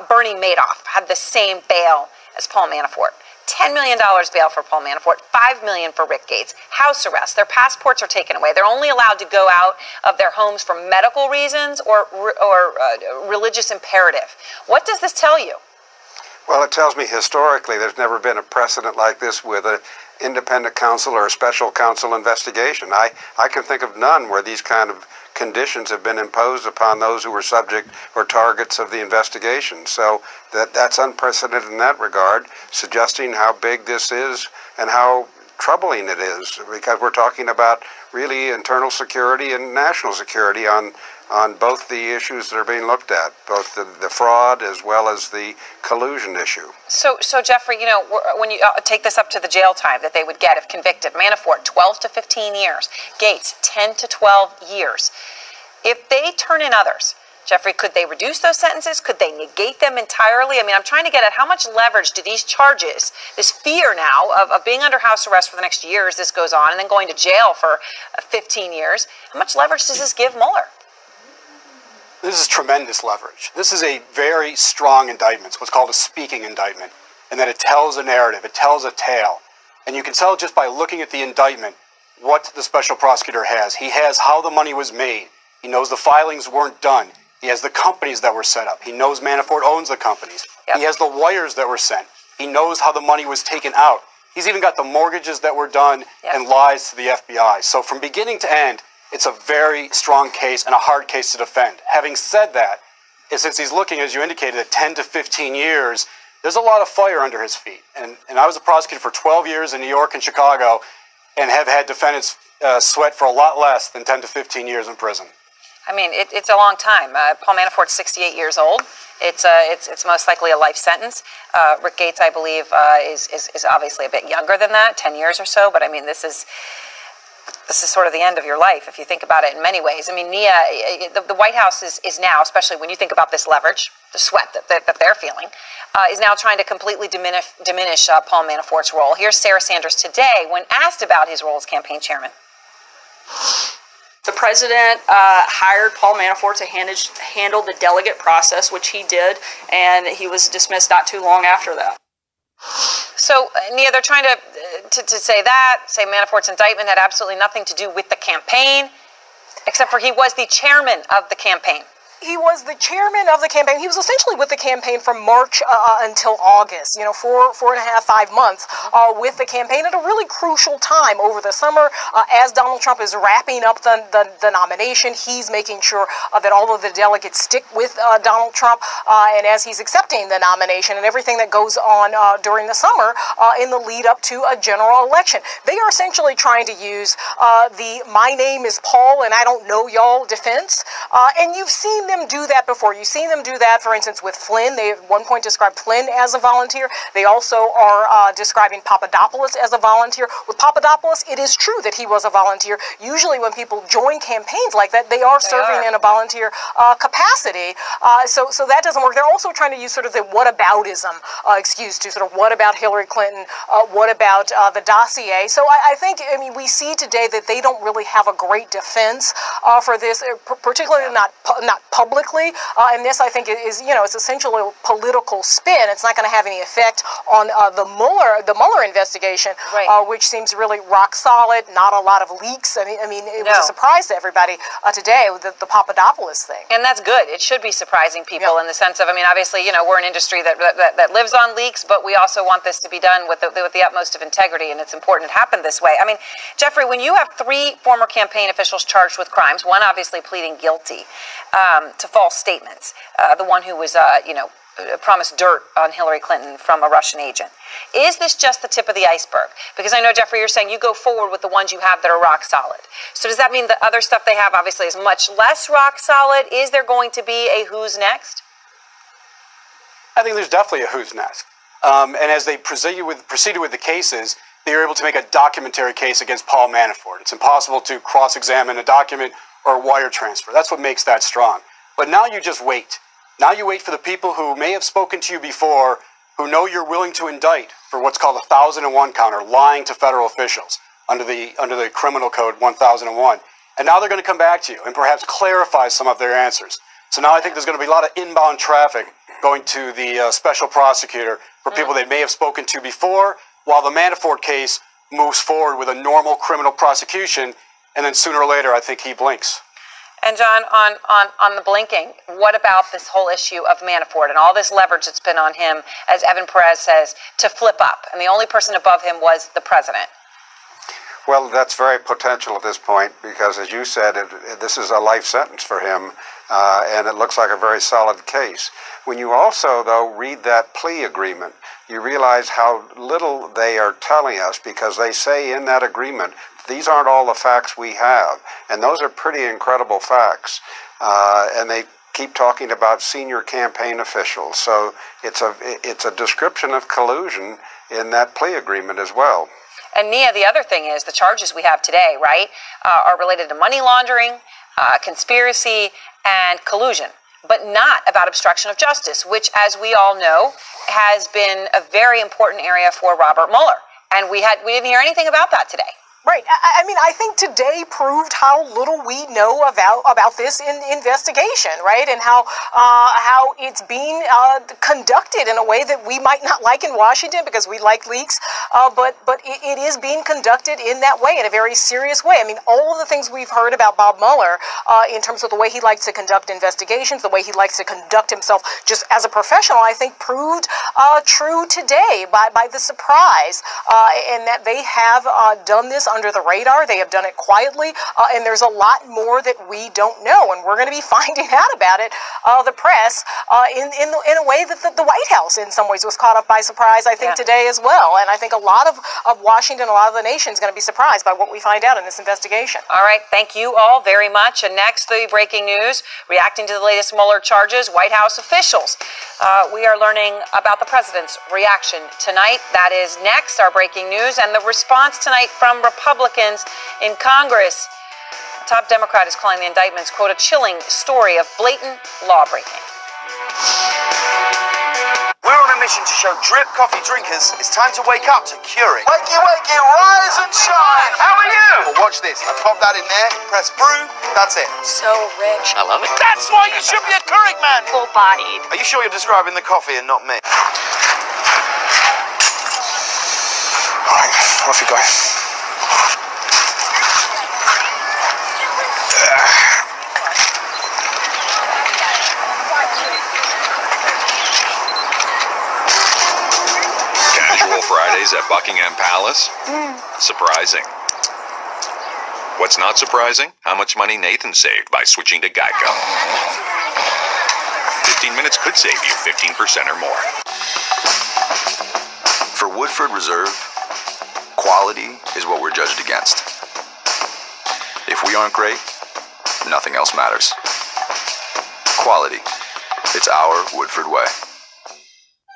Bernie Madoff had the same bail as Paul Manafort. $10 million bail for Paul Manafort, $5 million for Rick Gates. House arrest. Their passports are taken away. They're only allowed to go out of their homes for medical reasons or religious imperative. What does this tell you? Well, it tells me historically there's never been a precedent like this with an independent counsel or a special counsel investigation. I can think of none where these kind of conditions have been imposed upon those who were subject or targets of the investigation. So that's unprecedented in that regard, suggesting how big this is and how troubling it is, because we're talking about really internal security and national security on both the issues that are being looked at, both the fraud as well as the collusion issue. So Jeffrey, you know, when you take this up to the jail time that they would get if convicted, Manafort, 12 to 15 years, Gates, 10 to 12 years. If they turn in others, Jeffrey, could they reduce those sentences? Could they negate them entirely? I mean, I'm trying to get at how much leverage do these charges, this fear now of being under house arrest for the next year as this goes on and then going to jail for 15 years, how much leverage does this give Mueller? This is tremendous leverage. This is a very strong indictment. It's what's called a speaking indictment, and that it tells a narrative, it tells a tale. And you can tell just by looking at the indictment what the special prosecutor has. He has how the money was made. He knows the filings weren't done. He has the companies that were set up. He knows Manafort owns the companies. Yep. He has the wires that were sent. He knows how the money was taken out. He's even got the mortgages that were done and lies to the FBI. So from beginning to end, it's a very strong case and a hard case to defend. Having said that, since he's looking, as you indicated, at 10 to 15 years, there's a lot of fire under his feet. And I was a prosecutor for 12 years in New York and Chicago and have had defendants sweat for a lot less than 10 to 15 years in prison. I mean, it's a long time. Paul Manafort's 68 years old. It's most likely a life sentence. Rick Gates, I believe, is obviously a bit younger than that, 10 years or so. But I mean, this is sort of the end of your life if you think about it in many ways. I mean, Nia, the White House is now, especially when you think about this leverage, the sweat that they're feeling, is now trying to completely diminish Paul Manafort's role. Here's Sarah Sanders today when asked about his role as campaign chairman. The president hired Paul Manafort to handle the delegate process, which he did, and he was dismissed not too long after that. So, Nia, they're trying to say Manafort's indictment had absolutely nothing to do with the campaign, except for he was the chairman of the campaign. he was the chairman of the campaign. He was essentially with the campaign from March until August, 4.5 months with the campaign at a really crucial time over the summer. As Donald Trump is wrapping up the nomination, he's making sure that all of the delegates stick with Donald Trump, and as he's accepting the nomination and everything that goes on during the summer in the lead up to a general election. They are essentially trying to use the "my name is Paul and I don't know y'all" defense, and you've seen them do that before. You've seen them do that, for instance, with Flynn. They at one point described Flynn as a volunteer. They also are describing Papadopoulos as a volunteer. With Papadopoulos, it is true that he was a volunteer. Usually when people join campaigns like that, they are serving in a volunteer capacity. So that doesn't work. They're also trying to use sort of the whataboutism excuse to sort of what about Hillary Clinton, what about the dossier. So I think, we see today that they don't really have a great defense for this, particularly not publicly. And this, I think, is it's essentially a political spin. It's not going to have any effect on the Mueller investigation, which seems really rock solid. Not a lot of leaks. I mean, it was a surprise to everybody today with the Papadopoulos thing. And that's good. It should be surprising people in the sense of, obviously, we're an industry that lives on leaks, but we also want this to be done with the utmost of integrity, and it's important it happened this way. Jeffrey, when you have 3 former campaign officials charged with crimes, one obviously pleading guilty to false statements, the one who was, promised dirt on Hillary Clinton from a Russian agent. Is this just the tip of the iceberg? Because I know, Jeffrey, you're saying you go forward with the ones you have that are rock solid. So does that mean the other stuff they have obviously is much less rock solid? Is there going to be a who's next? I think there's definitely a who's next. And as they proceeded with the cases, they were able to make a documentary case against Paul Manafort. It's impossible to cross-examine a document or a wire transfer. That's what makes that strong. But now you just wait. Now you wait for the people who may have spoken to you before, who know you're willing to indict for what's called 1001 count, or lying to federal officials under the criminal code 1001. And now they're going to come back to you and perhaps clarify some of their answers. So now I think there's going to be a lot of inbound traffic going to the special prosecutor for people they may have spoken to before, while the Manafort case moves forward with a normal criminal prosecution, and then sooner or later I think he blinks. And John, on the blinking, what about this whole issue of Manafort and all this leverage that's been on him, as Evan Perez says, to flip up? And the only person above him was the president. Well, that's very potential at this point because, as you said, this is a life sentence for him, and it looks like a very solid case. When you also, though, read that plea agreement, you realize how little they are telling us, because they say in that agreement, these aren't all the facts we have, and those are pretty incredible facts. And they keep talking about senior campaign officials, so it's a description of collusion in that plea agreement as well. And Nia, the other thing is the charges we have today, right, are related to money laundering, conspiracy, and collusion, but not about obstruction of justice, which, as we all know, has been a very important area for Robert Mueller. And we didn't hear anything about that today. Right. I think today proved how little we know about this investigation, right? And how it's being conducted in a way that we might not like in Washington because we like leaks, but it is being conducted in that way, in a very serious way. All of the things we've heard about Bob Mueller in terms of the way he likes to conduct investigations, the way he likes to conduct himself just as a professional, I think proved true today by the surprise, and that they have done this under the radar. They have done it quietly, and there's a lot more that we don't know, and we're going to be finding out about it, the press, in a way that the White House in some ways was caught up by surprise, I think, today as well. And I think a lot of Washington, a lot of the nation is going to be surprised by what we find out in this investigation. All right, thank you all very much. And next, the breaking news, reacting to the latest Mueller charges, White House officials. We are learning about the president's reaction tonight. That is next, our breaking news, and the response tonight from Republicans in Congress. The top Democrat is calling the indictments, quote, a chilling story of blatant lawbreaking. We're on a mission to show drip coffee drinkers it's time to wake up to Keurig. Wakey, wakey, rise and shine. How are you? Well, watch this. I pop that in there, press brew, that's it. So rich. I love it. That's why you should be a Keurig man. Full-bodied. Are you sure you're describing the coffee and not me? All right, off you go. is at Buckingham Palace? Surprising. What's not surprising? How much money Nathan saved by switching to Geico. 15 minutes could save you 15% or more. For Woodford Reserve, quality is what we're judged against. If we aren't great, nothing else matters. Quality. It's our Woodford way.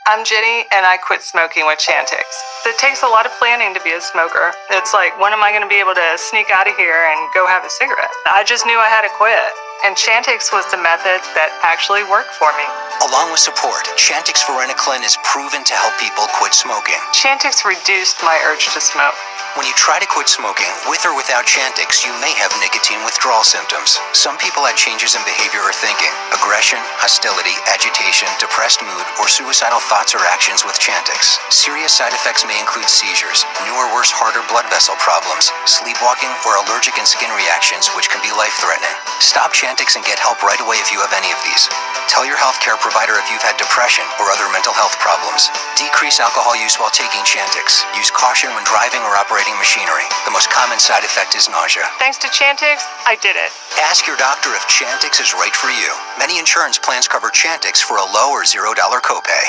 I'm Jenny, and I quit smoking with Chantix. It takes a lot of planning to be a smoker. It's like, when am I going to be able to sneak out of here and go have a cigarette? I just knew I had to quit, and Chantix was the method that actually worked for me. Along with support, Chantix Varenicline is proven to help people quit smoking. Chantix reduced my urge to smoke. When you try to quit smoking, with or without Chantix, you may have nicotine withdrawal symptoms. Some people had changes in behavior or thinking, aggression, hostility, agitation, depressed mood, or suicidal thoughts or actions with Chantix. Serious side effects may include seizures, new or worse heart or blood vessel problems, sleepwalking, or allergic and skin reactions, which can be life-threatening. Stop Chantix and get help right away if you have any of these. Tell your healthcare provider if you've had depression or other mental health problems. Decrease alcohol use while taking Chantix. Use caution when driving or operating machinery. The most common side effect is nausea. Thanks to Chantix, I did it. Ask your doctor if Chantix is right for you. Many insurance plans cover Chantix for a low or $0 copay.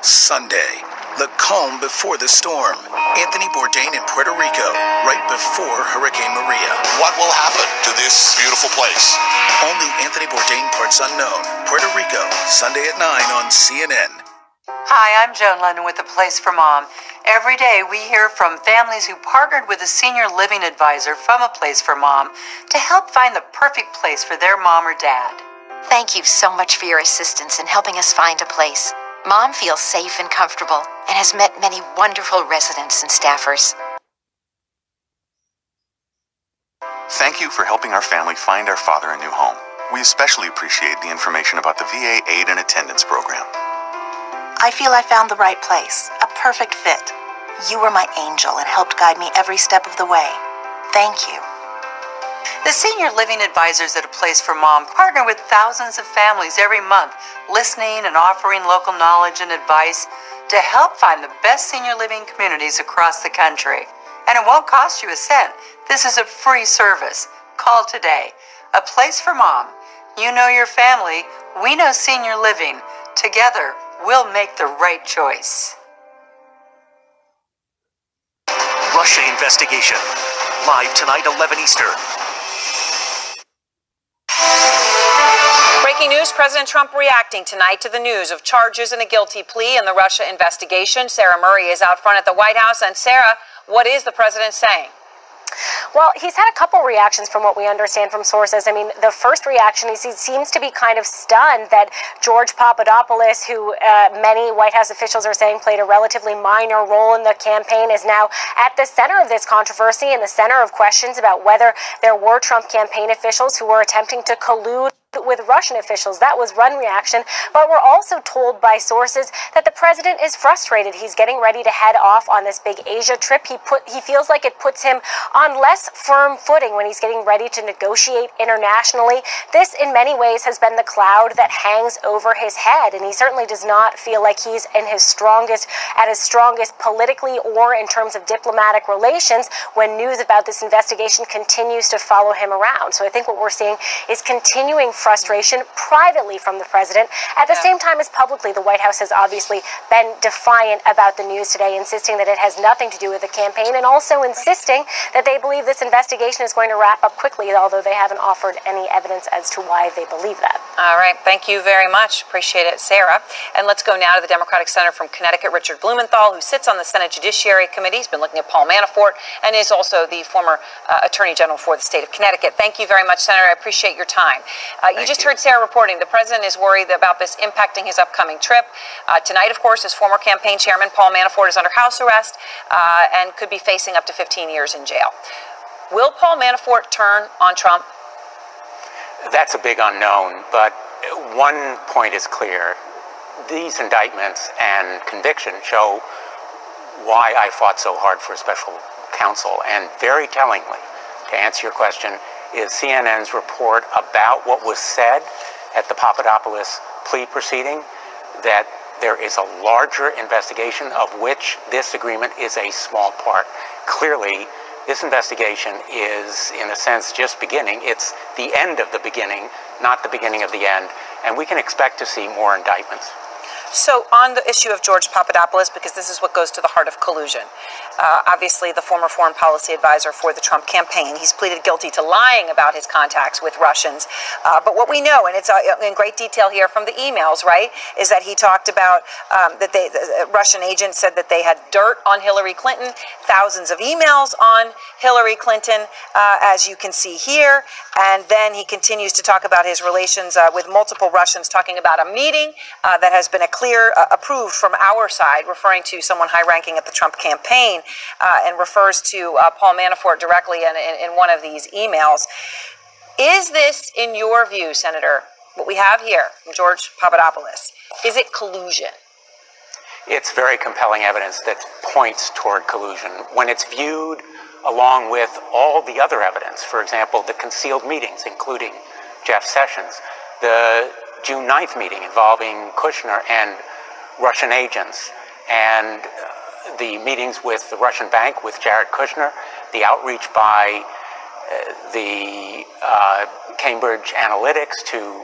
Sunday, the calm before the storm. Anthony Bourdain in Puerto Rico, right before Hurricane Maria. What will happen to this beautiful place? Only Anthony Bourdain parts unknown. Puerto Rico, Sunday at 9 on CNN. Hi, I'm Joan London with A Place for Mom. Every day we hear from families who partnered with a senior living advisor from A Place for Mom to help find the perfect place for their mom or dad. Thank you so much for your assistance in helping us find a place. Mom feels safe and comfortable and has met many wonderful residents and staffers. Thank you for helping our family find our father a new home. We especially appreciate the information about the VA Aid and Attendance Program. I feel I found the right place, a perfect fit. You were my angel and helped guide me every step of the way. Thank you. The senior living advisors at A Place for Mom partner with thousands of families every month, listening and offering local knowledge and advice to help find the best senior living communities across the country. And it won't cost you a cent. This is a free service. Call today. A Place for Mom. You know your family. We know senior living. Together, we'll make the right choice. Russia investigation. Live tonight, 11 Eastern. Breaking news, President Trump reacting tonight to the news of charges and a guilty plea in the Russia investigation. Sarah Murray is out front at the White House. And Sarah, what is the president saying? Well, he's had a couple reactions from what we understand from sources. I mean, the first reaction is he seems to be kind of stunned that George Papadopoulos, who many White House officials are saying played a relatively minor role in the campaign, is now at the center of this controversy and the center of questions about whether there were Trump campaign officials who were attempting to collude with Russian officials. That was one reaction. But we're also told by sources that the president is frustrated. He's getting ready to head off on this big Asia trip. He feels like it puts him on less firm footing when he's getting ready to negotiate internationally. This, in many ways, has been the cloud that hangs over his head, and he certainly does not feel like he's at his strongest politically or in terms of diplomatic relations when news about this investigation continues to follow him around. So I think what we're seeing is continuing frustration privately from the president. At the same time as publicly, the White House has obviously been defiant about the news today, insisting that it has nothing to do with the campaign and also insisting that they believe this investigation is going to wrap up quickly, although they haven't offered any evidence as to why they believe that. All right. Thank you very much. Appreciate it, Sarah. And let's go now to the Democratic Senator from Connecticut, Richard Blumenthal, who sits on the Senate Judiciary Committee. He's been looking at Paul Manafort and is also the former Attorney General for the state of Connecticut. Thank you very much, Senator. I appreciate your time. You just heard Sarah reporting the president is worried about this impacting his upcoming trip. Tonight, of course, his former campaign chairman, Paul Manafort, is under house arrest and could be facing up to 15 years in jail. Will Paul Manafort turn on Trump? That's a big unknown, but one point is clear. These indictments and conviction show why I fought so hard for a special counsel. And very tellingly, to answer your question, is CNN's report about what was said at the Papadopoulos plea proceeding, that there is a larger investigation of which this agreement is a small part. Clearly, this investigation is, in a sense, just beginning. It's the end of the beginning, not the beginning of the end, and we can expect to see more indictments. So on the issue of George Papadopoulos, because this is what goes to the heart of collusion, obviously the former foreign policy advisor for the Trump campaign, he's pleaded guilty to lying about his contacts with Russians. But what we know, and it's in great detail here from the emails, right, is that he talked about that the Russian agents said that they had dirt on Hillary Clinton, thousands of emails on Hillary Clinton, as you can see here. And then he continues to talk about his relations with multiple Russians, talking about a meeting that has been approved from our side, referring to someone high-ranking at the Trump campaign, and refers to Paul Manafort directly in one of these emails. Is this, in your view, Senator, what we have here from George Papadopoulos, is it collusion? It's very compelling evidence that points toward collusion. When it's viewed along with all the other evidence, for example, the concealed meetings, including Jeff Sessions, the June 9th meeting involving Kushner and Russian agents, and the meetings with the Russian bank with Jared Kushner, the outreach by the Cambridge Analytics to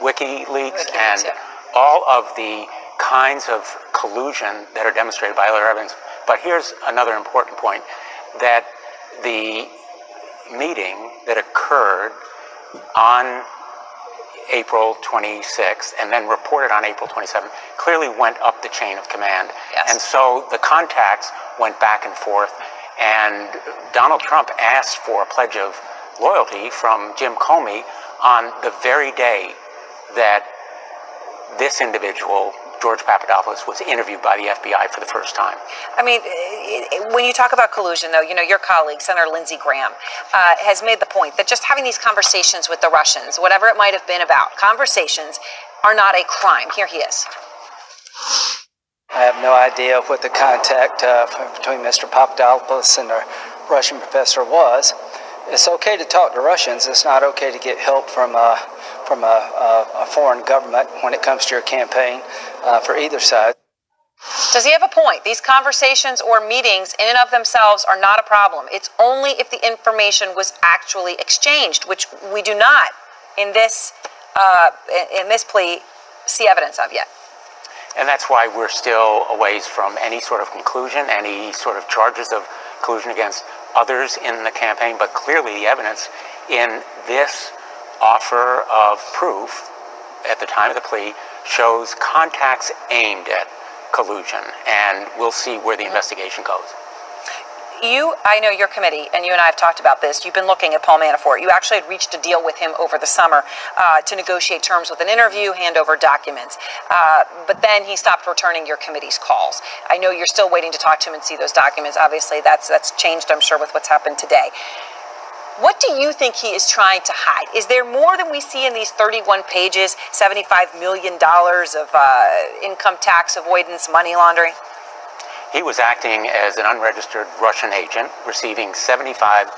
WikiLeaks, and all of the kinds of collusion that are demonstrated by other evidence. But here's another important point, that the meeting that occurred on April 26th and then reported on April 27th clearly went up the chain of command. Yes. And so the contacts went back and forth, and Donald Trump asked for a pledge of loyalty from Jim Comey on the very day that this individual, George Papadopoulos, was interviewed by the FBI for the first time. I mean, when you talk about collusion, though, you know, your colleague, Senator Lindsey Graham, has made the point that just having these conversations with the Russians, whatever it might have been about, conversations are not a crime. Here he is. I have no idea what the contact between Mr. Papadopoulos and the Russian professor was. It's okay to talk to Russians. It's not okay to get help from a foreign government when it comes to your campaign for either side. Does he have a point? These conversations or meetings in and of themselves are not a problem. It's only if the information was actually exchanged, which we do not in this plea see evidence of yet. And that's why we're still a ways from any sort of conclusion, any sort of charges of collusion against others in the campaign. But clearly the evidence in this offer of proof at the time of the plea shows contacts aimed at collusion, and we'll see where the investigation goes. I know your committee, and you and I have talked about this. You've been looking at Paul Manafort. You actually had reached a deal with him over the summer to negotiate terms with an interview, hand over documents. But then he stopped returning your committee's calls. I know you're still waiting to talk to him and see those documents. Obviously, that's changed, I'm sure, with what's happened today. What do you think he is trying to hide? Is there more than we see in these 31 pages, $75 million of income tax avoidance, money laundering? He was acting as an unregistered Russian agent, receiving $75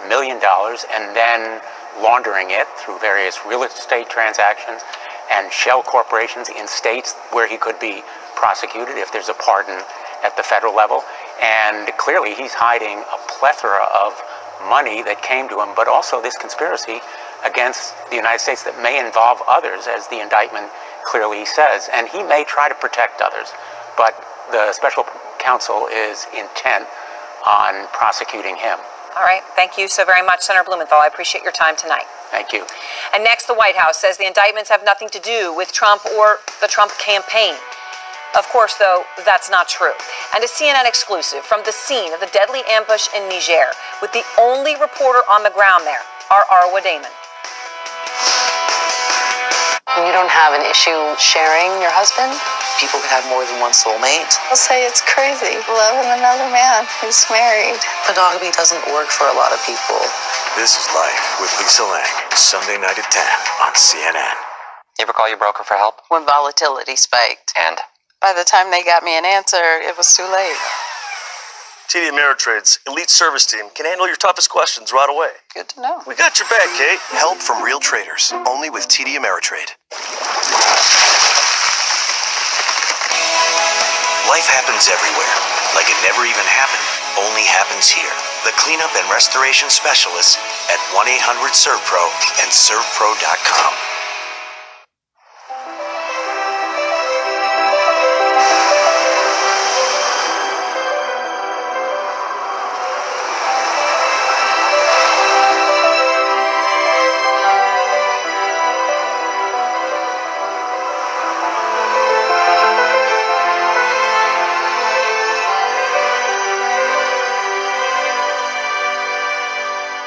million and then laundering it through various real estate transactions and shell corporations in states where he could be prosecuted if there's a pardon at the federal level. And clearly he's hiding a plethora of money that came to him, but also this conspiracy against the United States that may involve others, as the indictment clearly says. And he may try to protect others, but the special counsel is intent on prosecuting him. All right. Thank you so very much, Senator Blumenthal. I appreciate your time tonight. Thank you. And next, the White House says the indictments have nothing to do with Trump or the Trump campaign. Of course, though, that's not true. And a CNN exclusive from the scene of the deadly ambush in Niger, with the only reporter on the ground there, our Arwa Damon. You don't have an issue sharing your husband? People can have more than one soulmate. I'll say it's crazy, loving another man who's married. Monogamy doesn't work for a lot of people. This is Life with Lisa Lang, Sunday night at 10 on CNN. You ever call your broker for help? When volatility spiked. And? By the time they got me an answer, it was too late. TD Ameritrade's elite service team can handle your toughest questions right away. Good to know. We got your back, Kate. Help from real traders, only with TD Ameritrade. Life happens everywhere, like it never even happened, only happens here. The cleanup and restoration specialists at 1-800-SERVPRO and ServPro.com.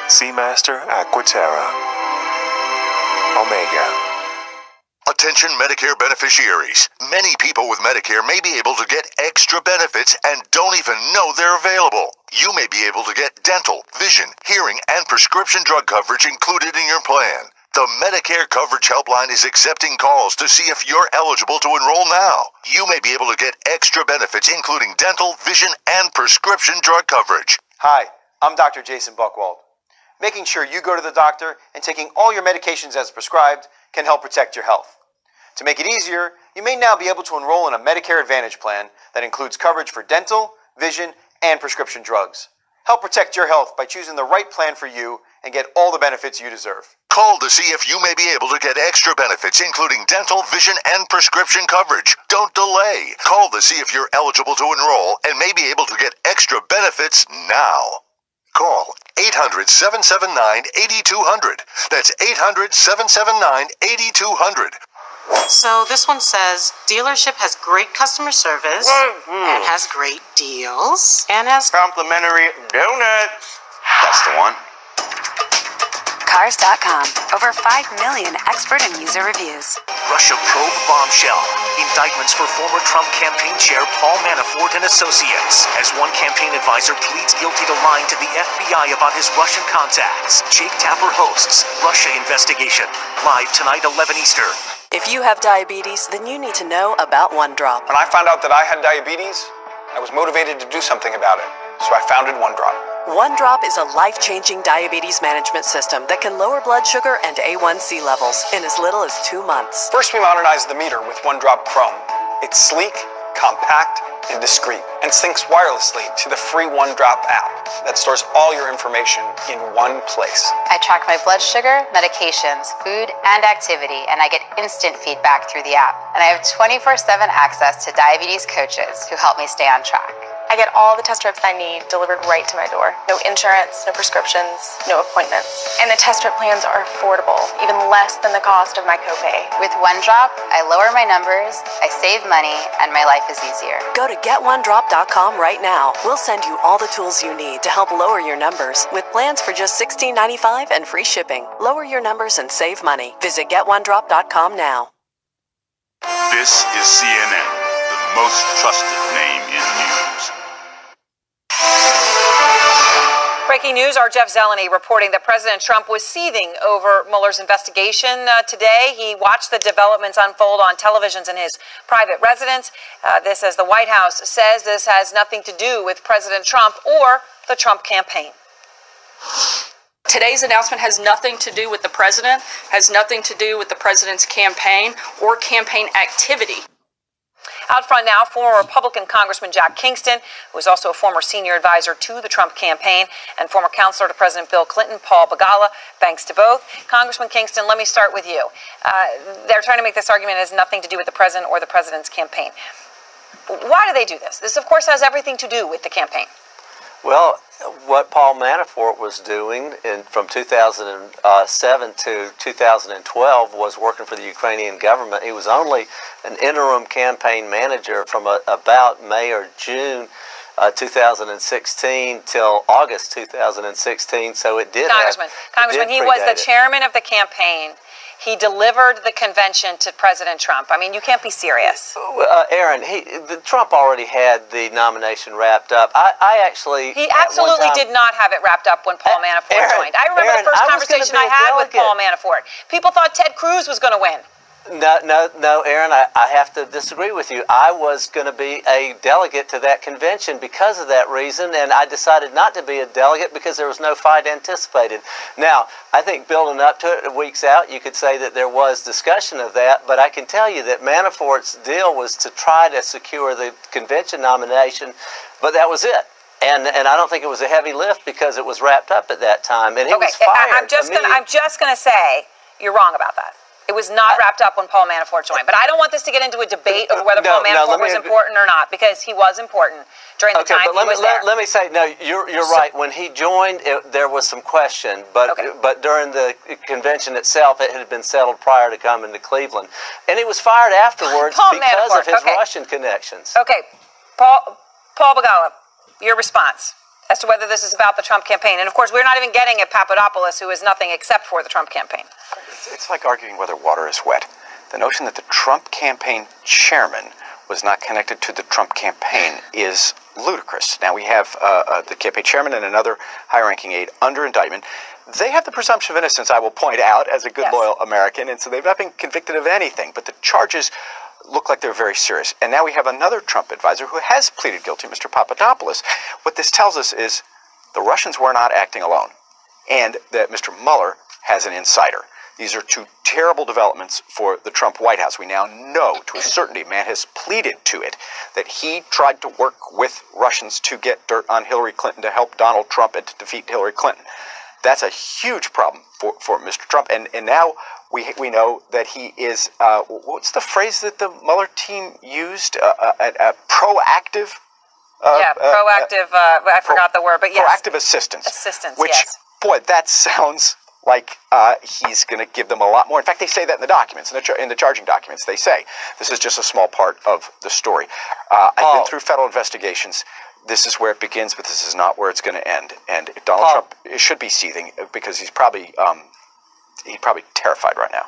Seamaster Aquaterra. Omega. Attention Medicare beneficiaries. Many people with Medicare may be able to get extra benefits and don't even know they're available. You may be able to get dental, vision, hearing, and prescription drug coverage included in your plan. The Medicare Coverage Helpline is accepting calls to see if you're eligible to enroll now. You may be able to get extra benefits including dental, vision, and prescription drug coverage. Hi, I'm Dr. Jason Buchwald. Making sure you go to the doctor and taking all your medications as prescribed can help protect your health. To make it easier, you may now be able to enroll in a Medicare Advantage plan that includes coverage for dental, vision, and prescription drugs. Help protect your health by choosing the right plan for you and get all the benefits you deserve. Call to see if you may be able to get extra benefits including dental, vision, and prescription coverage. Don't delay. Call to see if you're eligible to enroll and may be able to get extra benefits now. Call 800-779-8200. That's 800-779-8200. So this one says, dealership has great customer service and has great deals and has complimentary donuts. That's the one. Cars.com. Over 5 million expert and user reviews. Russia probe bombshell. Indictments for former Trump campaign chair Paul Manafort and associates. As one campaign advisor pleads guilty to lying to the FBI about his Russian contacts. Jake Tapper hosts Russia Investigation. Live tonight, 11 Eastern. If you have diabetes, then you need to know about OneDrop. When I found out that I had diabetes, I was motivated to do something about it. So I founded OneDrop. OneDrop is a life-changing diabetes management system that can lower blood sugar and A1C levels in as little as 2 months. First, we modernized the meter with OneDrop Chrome. It's sleek, compact, and discreet, and syncs wirelessly to the free OneDrop app that stores all your information in one place. I track my blood sugar, medications, food, and activity, and I get instant feedback through the app. And I have 24/7 access to diabetes coaches who help me stay on track. I get all the test strips I need delivered right to my door. No insurance, no prescriptions, no appointments. And the test strip plans are affordable, even less than the cost of my copay. With OneDrop, I lower my numbers, I save money, and my life is easier. Go to GetOneDrop.com right now. We'll send you all the tools you need to help lower your numbers with plans for just $16.95 and free shipping. Lower your numbers and save money. Visit GetOneDrop.com now. This is CNN, the most trusted name in news. Breaking news, our Jeff Zeleny reporting that President Trump was seething over Mueller's investigation today. He watched the developments unfold on televisions in his private residence. This, as the White House says, this has nothing to do with President Trump or the Trump campaign. Today's announcement has nothing to do with the president, has nothing to do with the president's campaign or campaign activity. Out front now, former Republican Congressman Jack Kingston, who is also a former senior advisor to the Trump campaign, and former counselor to President Bill Clinton, Paul Begala. Thanks to both. Congressman Kingston, let me start with you. They're trying to make this argument has nothing to do with the president or the president's campaign. Why do they do this? This, of course, has everything to do with the campaign. Well, what Paul Manafort was doing from 2007 to 2012 was working for the Ukrainian government. He was only an interim campaign manager from about May or June 2016 till August 2016, so it did Congressman, he was the chairman of the campaign. He delivered the convention to President Trump. I mean, you can't be serious. Aaron, Trump already had the nomination wrapped up. I actually... He absolutely did not have it wrapped up when Paul Manafort joined. I remember the first conversation I had with Paul Manafort. People thought Ted Cruz was going to win. No, Aaron, I have to disagree with you. I was going to be a delegate to that convention because of that reason, and I decided not to be a delegate because there was no fight anticipated. Now, I think building up to it weeks out, you could say that there was discussion of that, but I can tell you that Manafort's deal was to try to secure the convention nomination, but that was it. And I don't think it was a heavy lift because it was wrapped up at that time, and he was fired. I'm just gonna say you're wrong about that. It was not wrapped up when Paul Manafort joined. But I don't want this to get into a debate over whether Paul Manafort was important or not, because he was important during the time he was there. Let me say, no, you're right. When he joined, there was some question, but during the convention itself, it had been settled prior to coming to Cleveland. And he was fired afterwards because of his Russian connections. Okay, Paul Begala, your response as to whether this is about the Trump campaign. And, of course, we're not even getting at Papadopoulos, who is nothing except for the Trump campaign. It's like arguing whether water is wet. The notion that the Trump campaign chairman was not connected to the Trump campaign is ludicrous. Now, we have the campaign chairman and another high-ranking aide under indictment. They have the presumption of innocence, I will point out, as a good, loyal American, and so they've not been convicted of anything. But the charges look like they're very serious. And now we have another Trump advisor who has pleaded guilty, Mr. Papadopoulos. What this tells us is the Russians were not acting alone, and that Mr. Mueller has an insider. These are two terrible developments for the Trump White House. We now know to a certainty, man has pleaded to it, that he tried to work with Russians to get dirt on Hillary Clinton to help Donald Trump and to defeat Hillary Clinton. That's a huge problem for Mr. Trump. And now we know that he is, what's the phrase that the Mueller team used? Proactive? Proactive, I forgot the word, but yes. Proactive assistance. Which, yes. Boy, that sounds like he's going to give them a lot more. In fact, they say that in the documents, in the charging documents. They say this is just a small part of the story. I've been through federal investigations. This is where it begins, but this is not where it's going to end. And Donald Trump should be seething because he's probably terrified right now.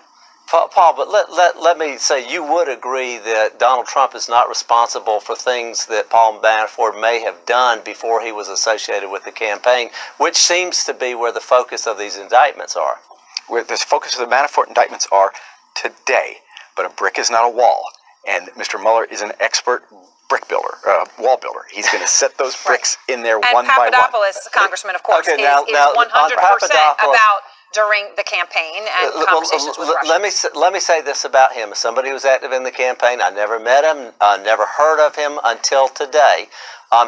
Paul, but let me say, you would agree that Donald Trump is not responsible for things that Paul Manafort may have done before he was associated with the campaign, which seems to be where the focus of these indictments are. Where the focus of the Manafort indictments are today, but a brick is not a wall. And Mr. Mueller is an expert brick builder, wall builder. He's going to set those bricks in there one by one. And Papadopoulos, Congressman, of course, is 100% about during the campaign and conversations with Russia. Let me say this about him. As somebody who's active in the campaign, I never met him, never heard of him until today.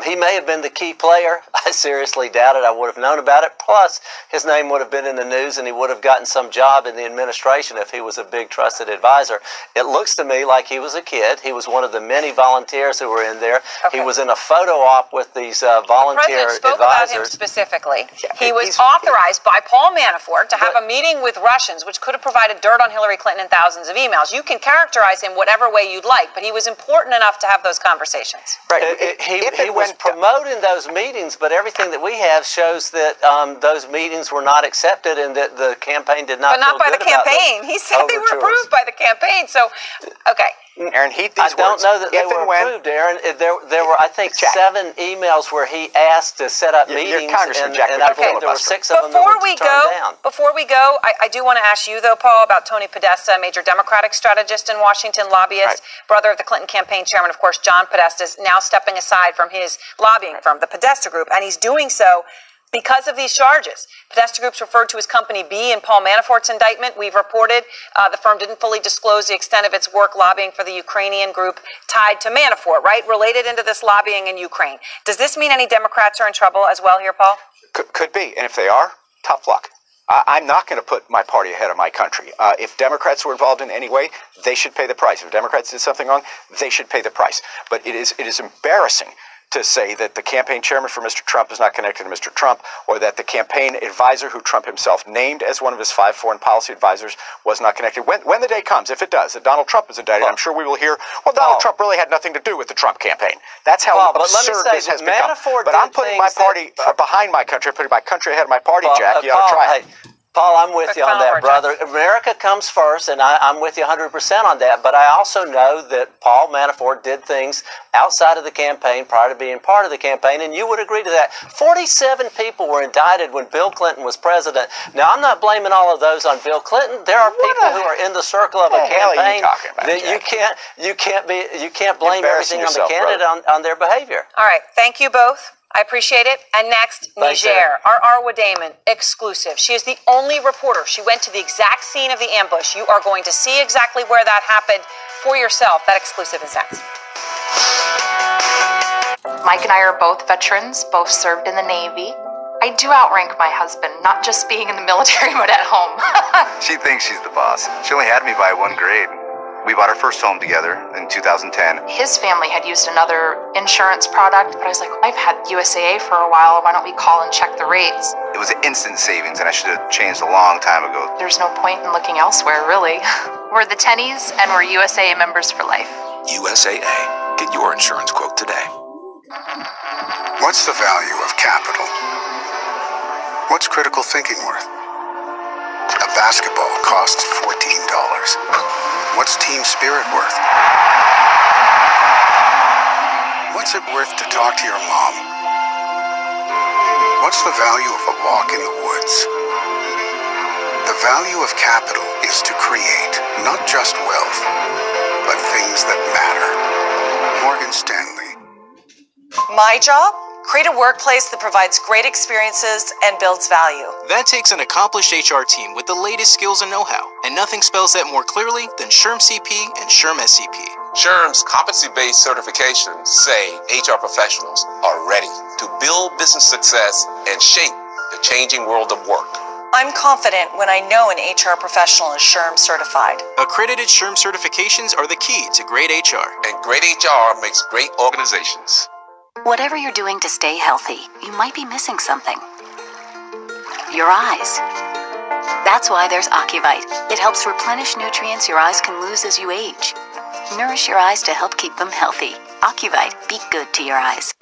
He may have been the key player. I seriously doubt it. I would have known about it. Plus, his name would have been in the news, and he would have gotten some job in the administration if he was a big trusted advisor. It looks to me like he was a kid. He was one of the many volunteers who were in there. He was in a photo op with these volunteer advisors. The president spoke about him specifically. He was authorized by Paul Manafort to have a meeting with Russians, which could have provided dirt on Hillary Clinton and thousands of emails. You can characterize him whatever way you'd like, but he was important enough to have those conversations. Right. He was promoting those meetings, but everything that we have shows that those meetings were not accepted and that the campaign did not. But not by the campaign. He said they were approved by the campaign. So, okay. Aaron, heed these words. I don't know that they were approved, Aaron. There were, I think, 7 emails where he asked to set up meetings, and I believe there were 6 of them that were turned down. Before we go, I do want to ask you, though, Paul, about Tony Podesta, a major Democratic strategist in Washington, lobbyist, brother of the Clinton campaign chairman, of course, John Podesta, is now stepping aside from his lobbying firm, the Podesta Group, and he's doing so because of these charges. Podesta Group's referred to as Company B in Paul Manafort's indictment. We've reported the firm didn't fully disclose the extent of its work lobbying for the Ukrainian group tied to Manafort, right? Related into this lobbying in Ukraine. Does this mean any Democrats are in trouble as well here, Paul? Could be. And if they are, tough luck. I'm not going to put my party ahead of my country. If Democrats were involved in any way, they should pay the price. If Democrats did something wrong, they should pay the price. But it is embarrassing to say that the campaign chairman for Mr. Trump is not connected to Mr. Trump, or that the campaign advisor who Trump himself named as one of his 5 foreign policy advisors was not connected. When the day comes, if it does, that Donald Trump is indicted, I'm sure we will hear, well, Donald Trump really had nothing to do with the Trump campaign. That's how absurd this has become. But I'm putting my party behind my country. I'm putting my country ahead of my party, Jack. You ought to try it. Paul, I'm with you on that, brother. America comes first, and I'm with you 100% on that. But I also know that Paul Manafort did things outside of the campaign prior to being part of the campaign, and you would agree to that. 47 people were indicted when Bill Clinton was president. Now, I'm not blaming all of those on Bill Clinton. There are people who are in the circle of a campaign that you can't blame everything on the candidate on their behavior. All right, thank you both. I appreciate it. And next, Thanks, Niger, Aaron. our Arwa Damon, exclusive. She is the only reporter. She went to the exact scene of the ambush. You are going to see exactly where that happened for yourself. That exclusive is next. Mike and I are both veterans, both served in the Navy. I do outrank my husband, not just being in the military, but at home. She thinks she's the boss. She only had me by 1 grade. We bought our first home together in 2010. His family had used another insurance product, but I was like, I've had USAA for a while. Why don't we call and check the rates? It was instant savings, and I should have changed a long time ago. There's no point in looking elsewhere, really. We're the Tennies, and we're USAA members for life. USAA. Get your insurance quote today. What's the value of capital? What's critical thinking worth? A basketball costs $14. What's team spirit worth? What's it worth to talk to your mom? What's the value of a walk in the woods? The value of capital is to create not just wealth, but things that matter. Morgan Stanley. My job? Create a workplace that provides great experiences and builds value. That takes an accomplished HR team with the latest skills and know-how, and nothing spells that more clearly than SHRM CP and SHRM SCP. SHRM's competency-based certifications say HR professionals are ready to build business success and shape the changing world of work. I'm confident when I know an HR professional is SHRM certified. Accredited SHRM certifications are the key to great HR. And great HR makes great organizations. Whatever you're doing to stay healthy, you might be missing something. Your eyes. That's why there's Ocuvite. It helps replenish nutrients your eyes can lose as you age. Nourish your eyes to help keep them healthy. Ocuvite. Be good to your eyes.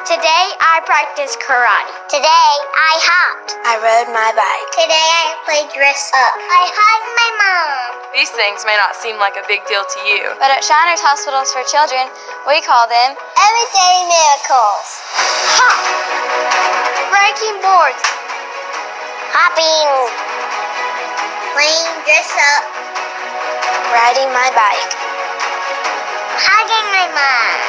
Today I practiced karate. Today I hopped. I rode my bike. Today I played dress up. I hugged my mom. These things may not seem like a big deal to you, But at Shriners Hospitals for Children, we call them everyday miracles. Hop! Breaking boards. Hopping. Playing dress up. Riding my bike. Hugging my mom.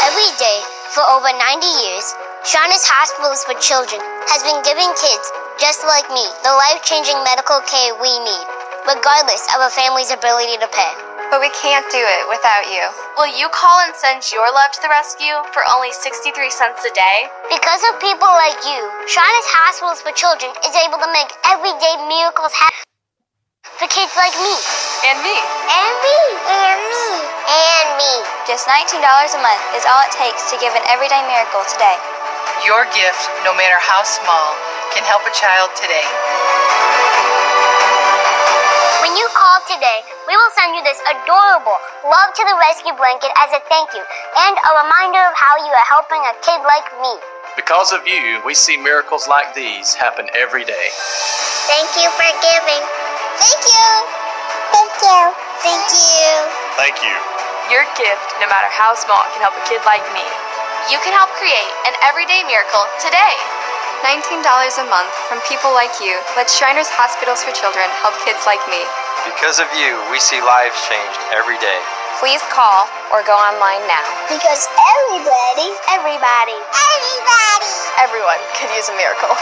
Every day, for over 90 years, Shriners Hospitals for Children has been giving kids just like me the life-changing medical care we need, regardless of a family's ability to pay. but we can't do it without you. Will you call and send your love to the rescue for only 63 cents a day? Because of people like you, Shriners Hospitals for Children is able to make everyday miracles happen for kids like me. And me. And me. And me. And me. Just $19 a month is all it takes to give an everyday miracle today. Your gift, no matter how small, can help a child today. When you call today, we will send you this adorable Love to the Rescue blanket as a thank you and a reminder of how you are helping a kid like me. Because of you, we see miracles like these happen every day. Thank you for giving. Thank you. Thank you. Thank you. Thank you. Your gift, no matter how small, can help a kid like me. You can help create an everyday miracle today. $19 a month from people like you lets Shriners Hospitals for Children help kids like me. Because of you, we see lives changed every day. Please call or go online now. Because everybody, everyone could use a miracle.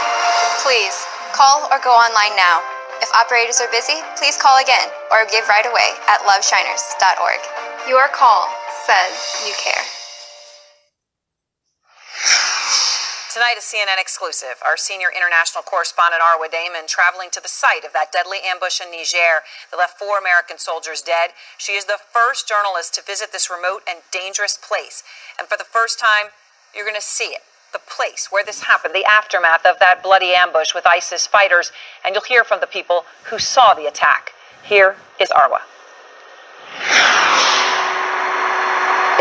Please, call or go online now. If operators are busy, please call again or give right away at loveshiners.org. Your call says you care. Tonight, a CNN exclusive. Our senior international correspondent, Arwa Damon, traveling to the site of that deadly ambush in Niger that left 4 American soldiers dead. She is the first journalist to visit this remote and dangerous place. And for the first time, you're going to see it. The place where this happened, the aftermath of that bloody ambush with ISIS fighters. And you'll hear from the people who saw the attack. Here is Arwa.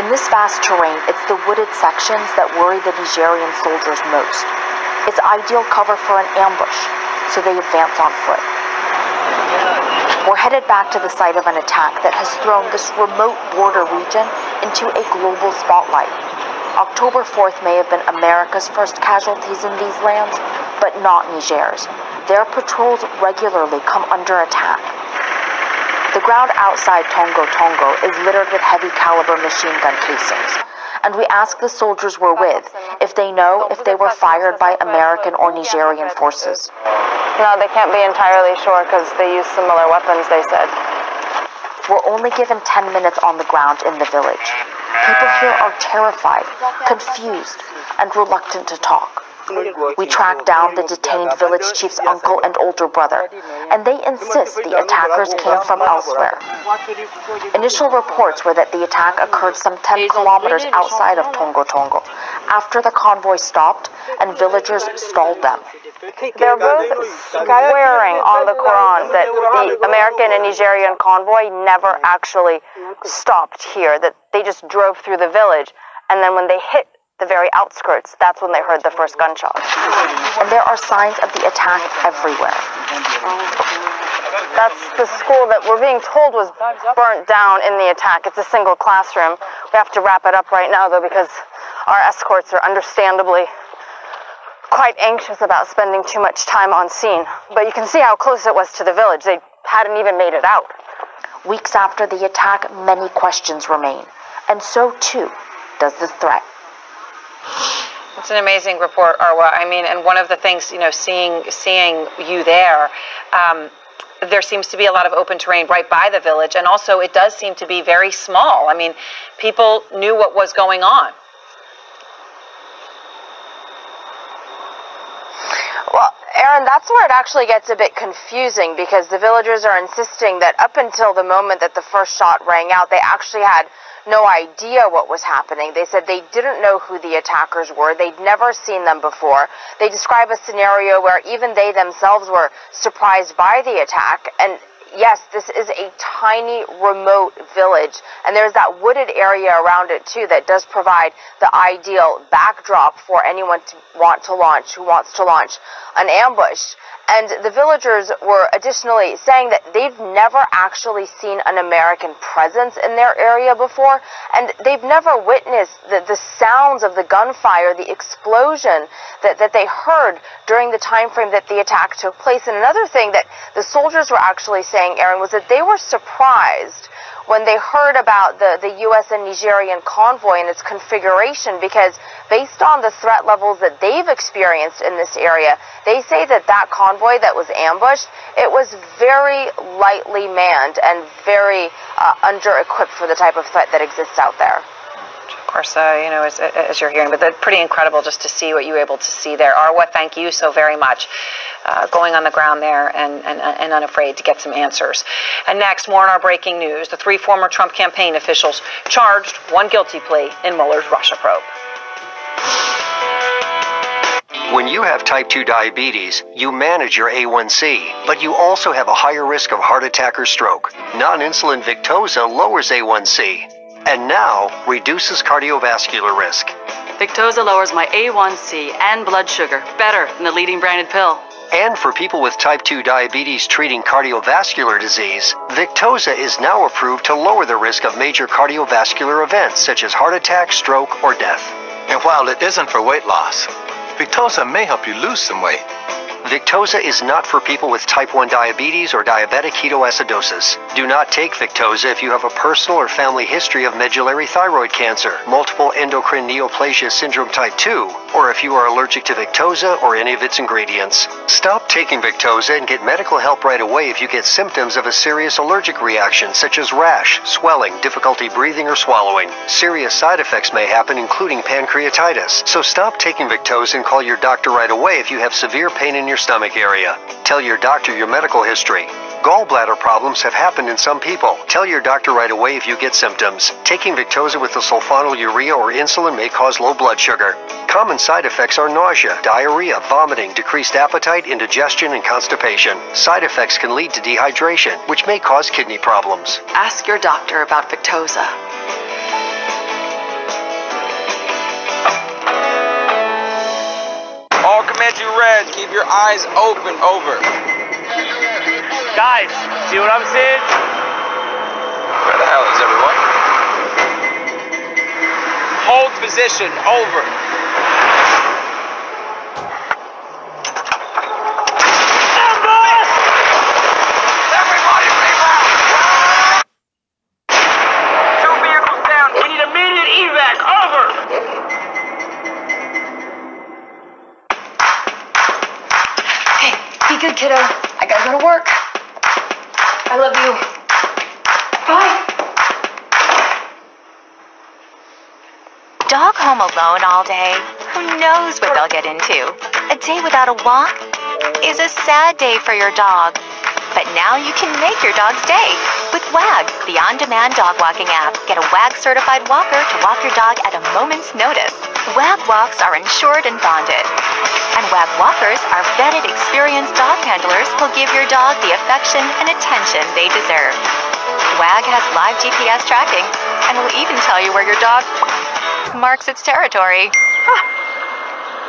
In this vast terrain, it's the wooded sections that worry the Nigerian soldiers most. It's ideal cover for an ambush. so they advance on foot. We're headed back to the site of an attack that has thrown this remote border region into a global spotlight. October 4th may have been America's first casualties in these lands, but not Niger's. Their patrols regularly come under attack. The ground outside Tongo Tongo is littered with heavy caliber machine gun casings, and we ask the soldiers we're with if they know if they were fired by American or Nigerian forces. No, they can't be entirely sure because they use similar weapons, they said. We're only given 10 minutes on the ground in the village. People here are terrified, confused, and reluctant to talk. We track down the detained village chief's uncle and older brother, and they insist the attackers came from elsewhere. Initial reports were that the attack occurred some 10 kilometers outside of Tongo Tongo, after the convoy stopped and villagers stalled them. They're both swearing on the Quran that the American and Nigerian convoy never actually stopped here, that they just drove through the village, and then when they hit the very outskirts, that's when they heard the first gunshots. And there are signs of the attack everywhere. That's the school that we're being told was burnt down in the attack. It's a single classroom. We have to wrap it up right now, though, because our escorts are understandably quite anxious about spending too much time on scene. But you can see how close it was to the village. They hadn't even made it out. Weeks after the attack, many questions remain. And so, too, does the threat. It's an amazing report, Arwa. I mean, and one of the things, seeing you there, there seems to be a lot of open terrain right by the village, and also it does seem to be very small. I mean, people knew what was going on. Well, Aaron, that's where it actually gets a bit confusing, because the villagers are insisting that up until the moment that the first shot rang out, they actually had no idea what was happening. They said they didn't know who the attackers were. They'd never seen them before. They describe a scenario where even they themselves were surprised by the attack. And yes, this is a tiny, remote village, and there's that wooded area around it too that does provide the ideal backdrop for anyone who wants to launch an ambush. And the villagers were additionally saying that they've never actually seen an American presence in their area before, and they've never witnessed the sounds of the gunfire, the explosion that they heard during the time frame that the attack took place. And another thing that the soldiers were actually saying, Aaron, was that they were surprised when they heard about the U.S. and Nigerian convoy and its configuration, because based on the threat levels that they've experienced in this area, they say that convoy that was ambushed, it was very lightly manned and very under-equipped for the type of threat that exists out there. Of course, as you're hearing, but that's pretty incredible just to see what you were able to see there. Arwa, thank you so very much. Going on the ground there and unafraid to get some answers. And next, more on our breaking news. The 3 former Trump campaign officials charged, 1 guilty plea in Mueller's Russia probe. When you have type 2 diabetes, you manage your A1C, but you also have a higher risk of heart attack or stroke. Non-insulin Victoza lowers A1C, and now reduces cardiovascular risk. Victoza lowers my A1C and blood sugar better than the leading branded pill. And for people with type 2 diabetes treating cardiovascular disease, Victoza is now approved to lower the risk of major cardiovascular events such as heart attack, stroke, or death. And while it isn't for weight loss, Victoza may help you lose some weight. Victoza is not for people with type 1 diabetes or diabetic ketoacidosis. Do not take Victoza if you have a personal or family history of medullary thyroid cancer, multiple endocrine neoplasia syndrome type 2, or if you are allergic to Victoza or any of its ingredients. Stop taking Victoza and get medical help right away if you get symptoms of a serious allergic reaction such as rash, swelling, difficulty breathing or swallowing. Serious side effects may happen, including pancreatitis. So stop taking Victoza and call your doctor right away if you have severe pain in your stomach area. Tell your doctor your medical history. Gallbladder problems have happened in some people. Tell your doctor right away if you get symptoms. Taking Victoza with the sulfonylurea or insulin may cause low blood sugar. Common side effects are nausea, diarrhea, vomiting, decreased appetite, indigestion, and constipation. Side effects can lead to dehydration, which may cause kidney problems. Ask your doctor about Victoza. All command you red. Keep your eyes open. Over. Guys, see what I'm seeing? Where the hell is everyone? Hold position. Over. Everybody reroute! 2 vehicles down. We need immediate evac. Over. Hey, be good, kiddo. I gotta go to work. I love you. Bye. Dog home alone all day? Who knows what they'll get into? A day without a walk is a sad day for your dog. But now you can make your dog's day with WAG, the on-demand dog walking app. Get a WAG-certified walker to walk your dog at a moment's notice. WAG walks are insured and bonded. And WAG walkers are vetted, experienced dog handlers who'll give your dog the affection and attention they deserve. WAG has live GPS tracking and will even tell you where your dog marks its territory.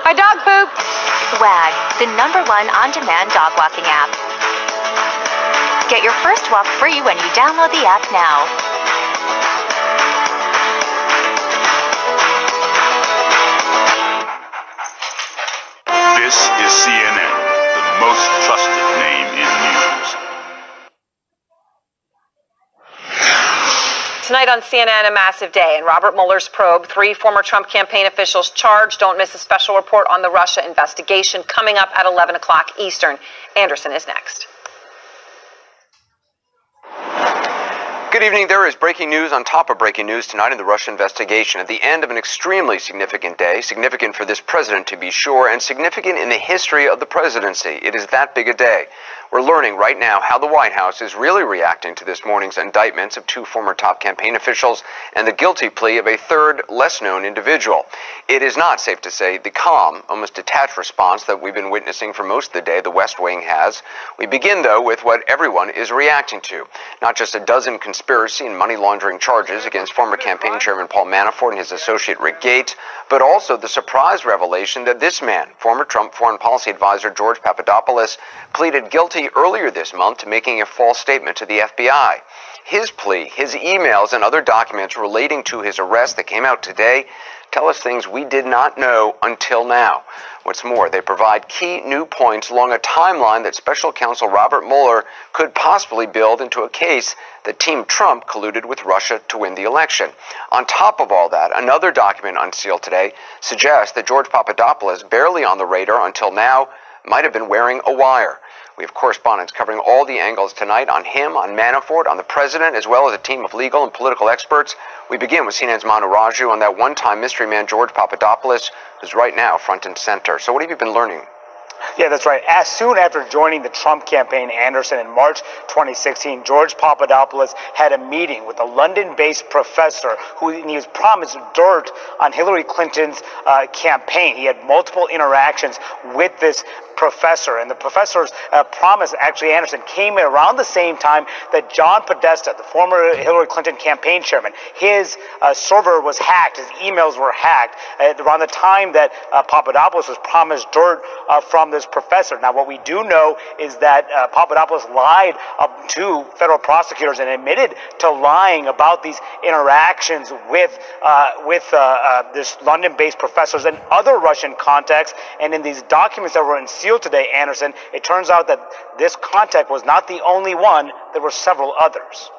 My dog pooped. WAG, the #1 on-demand dog walking app. Get your first walk free when you download the app now. This is CNN, the most trusted name in news. Tonight on CNN, a massive day. In Robert Mueller's probe, 3 former Trump campaign officials charged. Don't miss a special report on the Russia investigation coming up at 11 o'clock Eastern. Anderson is next. Good evening. There is breaking news on top of breaking news tonight in the Russia investigation. At the end of an extremely significant day, significant for this president to be sure, and significant in the history of the presidency. It is that big a day. We're learning right now how the White House is really reacting to this morning's indictments of 2 former top campaign officials and the guilty plea of a third, less-known individual. It is not safe to say the calm, almost detached response that we've been witnessing for most of the day the West Wing has. We begin, though, with what everyone is reacting to. Not just a dozen conspiracy and money laundering charges against former campaign chairman Paul Manafort and his associate Rick Gates, but also the surprise revelation that this man, former Trump foreign policy advisor George Papadopoulos, pleaded guilty earlier this month to making a false statement to the FBI. His plea, his emails, and other documents relating to his arrest that came out today tell us things we did not know until now. What's more, they provide key new points along a timeline that Special Counsel Robert Mueller could possibly build into a case that Team Trump colluded with Russia to win the election. On top of all that, another document unsealed today suggests that George Papadopoulos, barely on the radar until now, might have been wearing a wire. We have correspondents covering all the angles tonight on him, on Manafort, on the president, as well as a team of legal and political experts. We begin with CNN's Manu Raju on that one-time mystery man George Papadopoulos, who's right now front and center. So what have you been learning? Yeah, that's right. As soon after joining the Trump campaign, Anderson, in March 2016, George Papadopoulos had a meeting with a London-based professor who he was promised dirt on Hillary Clinton's campaign. He had multiple interactions with this professor, and the professor's promise, actually, Anderson, came around the same time that John Podesta, the former Hillary Clinton campaign chairman, his server was hacked, his emails were hacked, around the time that Papadopoulos was promised dirt from this professor. Now, what we do know is that Papadopoulos lied to federal prosecutors and admitted to lying about these interactions with this London-based professors and other Russian contacts. And in these documents that were unsealed today, Anderson, it turns out that this contact was not the only one. There were several others.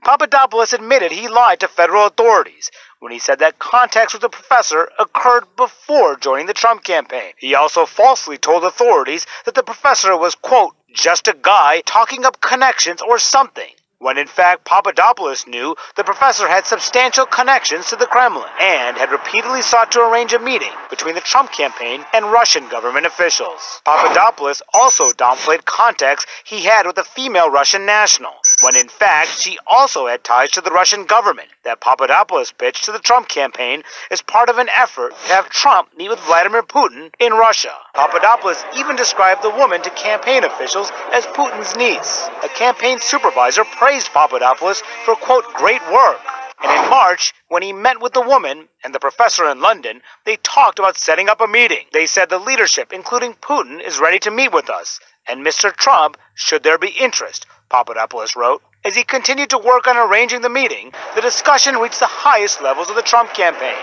Papadopoulos admitted he lied to federal authorities when he said that contacts with the professor occurred before joining the Trump campaign. He also falsely told authorities that the professor was, quote, just a guy talking up connections or something, when in fact Papadopoulos knew the professor had substantial connections to the Kremlin and had repeatedly sought to arrange a meeting between the Trump campaign and Russian government officials. Papadopoulos also downplayed contacts he had with a female Russian national, when in fact she also had ties to the Russian government that Papadopoulos pitched to the Trump campaign as part of an effort to have Trump meet with Vladimir Putin in Russia. Papadopoulos even described the woman to campaign officials as Putin's niece. A campaign supervisor praised Papadopoulos for, quote, great work. And in March, when he met with the woman and the professor in London, they talked about setting up a meeting. They said the leadership, including Putin, is ready to meet with us, and Mr. Trump, should there be interest, Papadopoulos wrote. As he continued to work on arranging the meeting, the discussion reached the highest levels of the Trump campaign,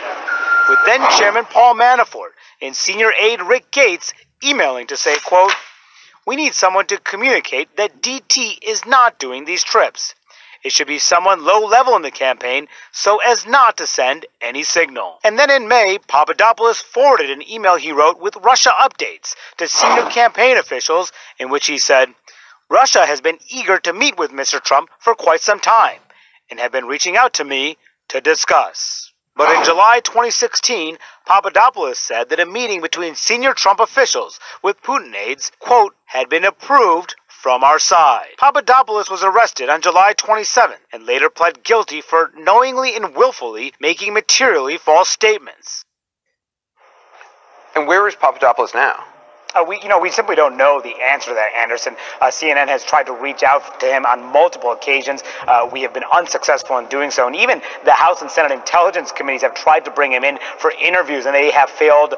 with then-Chairman Paul Manafort and senior aide Rick Gates emailing to say, quote, "We need someone to communicate that DT is not doing these trips. It should be someone low-level in the campaign so as not to send any signal." And then in May, Papadopoulos forwarded an email he wrote with Russia updates to senior campaign officials in which he said, "Russia has been eager to meet with Mr. Trump for quite some time and have been reaching out to me to discuss." But in July 2016, Papadopoulos said that a meeting between senior Trump officials with Putin aides, quote, had been approved from our side. Papadopoulos was arrested on July 27 and later pled guilty for knowingly and willfully making materially false statements. And where is Papadopoulos now? We simply don't know the answer to that, Anderson. CNN has tried to reach out to him on multiple occasions. We have been unsuccessful in doing so. And even the House and Senate Intelligence Committees have tried to bring him in for interviews, and they have failed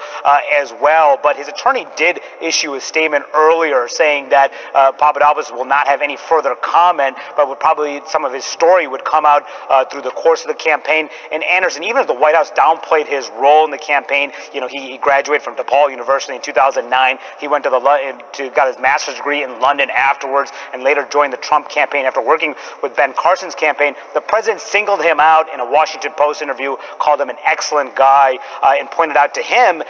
as well. But his attorney did issue a statement earlier saying that Papadopoulos will not have any further comment, but would probably some of his story would come out through the course of the campaign. And Anderson, even if the White House downplayed his role in the campaign, he graduated from DePaul University in 2009. He went got his master's degree in London afterwards and later joined the Trump campaign after working with Ben Carson's campaign. The president singled him out in a Washington Post interview, called him an excellent guy, and pointed out to him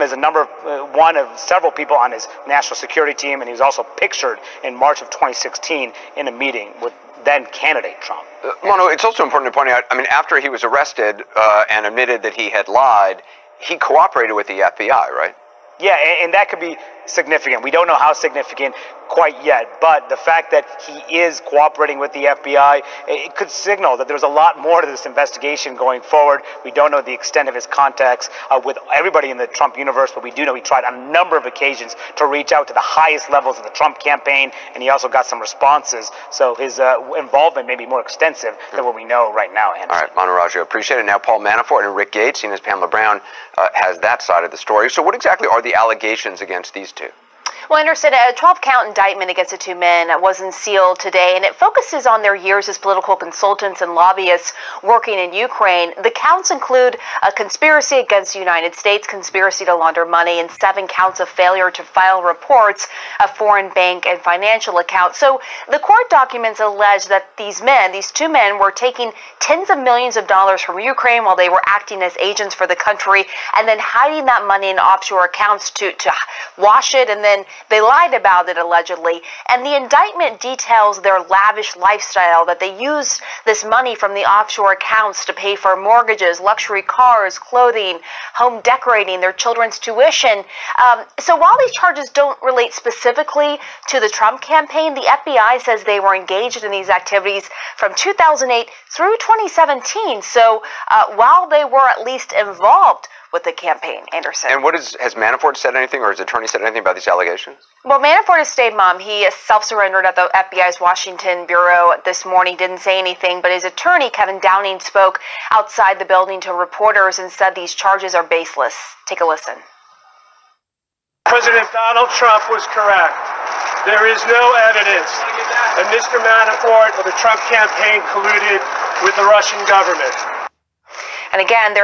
as a number one of several people on his national security team, and he was also pictured in March of 2016 in a meeting with then-candidate Trump. Mono, it's also important to point out, after he was arrested and admitted that he had lied, he cooperated with the FBI, right? Yeah, and that could be significant. We don't know how significant quite yet, but the fact that he is cooperating with the FBI, it could signal that there's a lot more to this investigation going forward. We don't know the extent of his contacts with everybody in the Trump universe, but we do know he tried on a number of occasions to reach out to the highest levels of the Trump campaign, and he also got some responses. So his involvement may be more extensive than what we know right now, Anderson. All right, Monteragio, appreciate it. Now, Paul Manafort and Rick Gates, seen as Pamela Brown, has that side of the story. So what exactly are the allegations against these two? Well, Anderson, a 12-count indictment against the two men was unsealed today, and it focuses on their years as political consultants and lobbyists working in Ukraine. The counts include a conspiracy against the United States, conspiracy to launder money, and 7 counts of failure to file reports of foreign bank and financial accounts. So the court documents allege that these two men, were taking tens of millions of dollars from Ukraine while they were acting as agents for the country, and then hiding that money in offshore accounts to wash it, and then they lied about it, allegedly. And the indictment details their lavish lifestyle, that they used this money from the offshore accounts to pay for mortgages, luxury cars, clothing, home decorating, their children's tuition. So while these charges don't relate specifically to the Trump campaign, the FBI says they were engaged in these activities from 2008 through 2017. So while they were at least involved with the campaign, Anderson. And has Manafort said anything, or his attorney said anything about these allegations? Well, Manafort has stayed mum. He self-surrendered at the FBI's Washington bureau this morning, didn't say anything, but his attorney, Kevin Downing, spoke outside the building to reporters and said these charges are baseless. Take a listen. President Donald Trump was correct. There is no evidence that Mr. Manafort or the Trump campaign colluded with the Russian government. And again,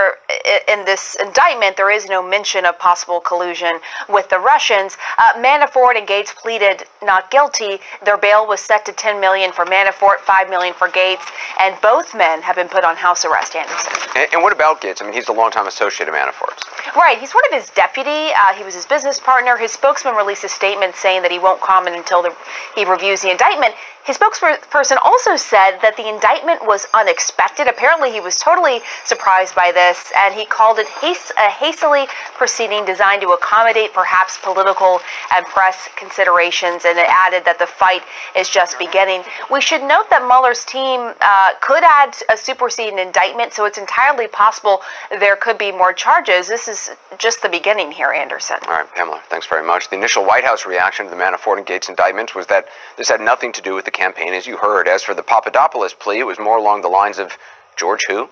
in this indictment, there is no mention of possible collusion with the Russians. Manafort and Gates pleaded not guilty. Their bail was set to $10 million for Manafort, $5 million for Gates, and both men have been put on house arrest, Anderson. And what about Gates? He's a longtime associate of Manafort's. Right. He's sort of his deputy. He was his business partner. His spokesman released a statement saying that he won't comment until he reviews the indictment. His spokesperson also said that the indictment was unexpected. Apparently, he was totally surprised by this, and he called it a hastily proceeding designed to accommodate perhaps political and press considerations, and it added that the fight is just beginning. We should note that Mueller's team could add a superseding indictment, so it's entirely possible there could be more charges. This is just the beginning here, Anderson. All right, Pamela, thanks very much. The initial White House reaction to the Manafort and Gates indictments was that this had nothing to do with the campaign, as you heard. As for the Papadopoulos plea, it was more along the lines of George who?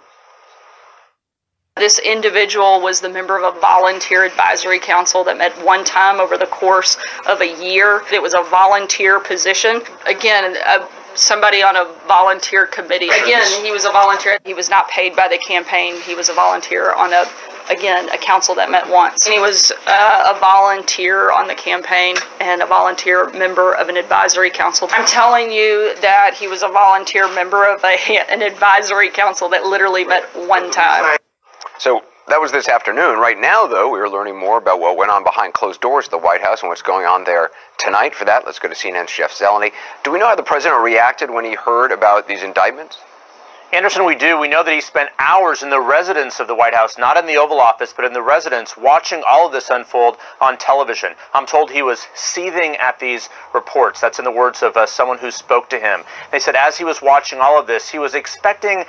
This individual was the member of a volunteer advisory council that met one time over the course of a year. It was a volunteer position. Again, somebody on a volunteer committee. Again, he was a volunteer. He was not paid by the campaign. He was a volunteer on a council that met once. And he was a volunteer on the campaign and a volunteer member of an advisory council. I'm telling you that he was a volunteer member of an advisory council that literally met one time. So that was this afternoon. Right now, though, we are learning more about what went on behind closed doors at the White House and what's going on there tonight. For that, let's go to CNN's Jeff Zeleny. Do we know how the president reacted when he heard about these indictments? Anderson, we do. We know that he spent hours in the residence of the White House, not in the Oval Office, but in the residence, watching all of this unfold on television. I'm told he was seething at these reports. That's in the words of someone who spoke to him. They said as he was watching all of this, he was expecting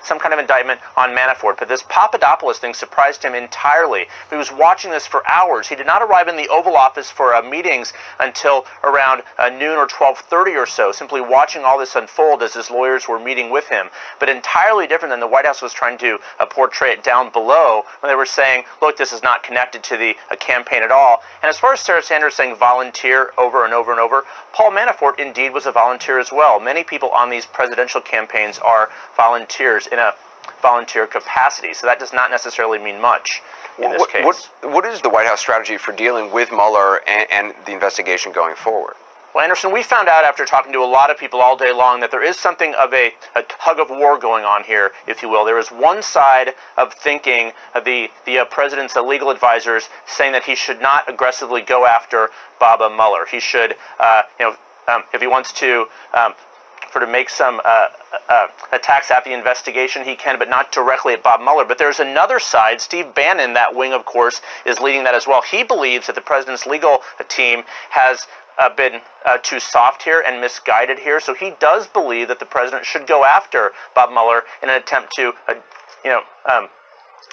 some kind of indictment on Manafort, but this Papadopoulos thing surprised him entirely. He was watching this for hours. He did not arrive in the Oval Office for meetings until around noon or 12:30 or so, simply watching all this unfold as his lawyers were meeting with him. But entirely different than the White House was trying to portray it down below when they were saying, look, this is not connected to the campaign at all. And as far as Sarah Sanders saying volunteer over and over and over, Paul Manafort indeed was a volunteer as well. Many people on these presidential campaigns are volunteers in a volunteer capacity, so that does not necessarily mean much in this case. What is the White House strategy for dealing with Mueller and the investigation going forward? Well, Anderson, we found out after talking to a lot of people all day long that there is something of a tug of war going on here, if you will. There is one side of thinking, the president's legal advisors saying that he should not aggressively go after Bob Mueller. He should, if he wants to sort of make some attacks at the investigation, he can, but not directly at Bob Mueller. But there's another side. Steve Bannon, that wing, of course, is leading that as well. He believes that the president's legal team has been too soft here and misguided here. So he does believe that the president should go after Bob Mueller in an attempt to,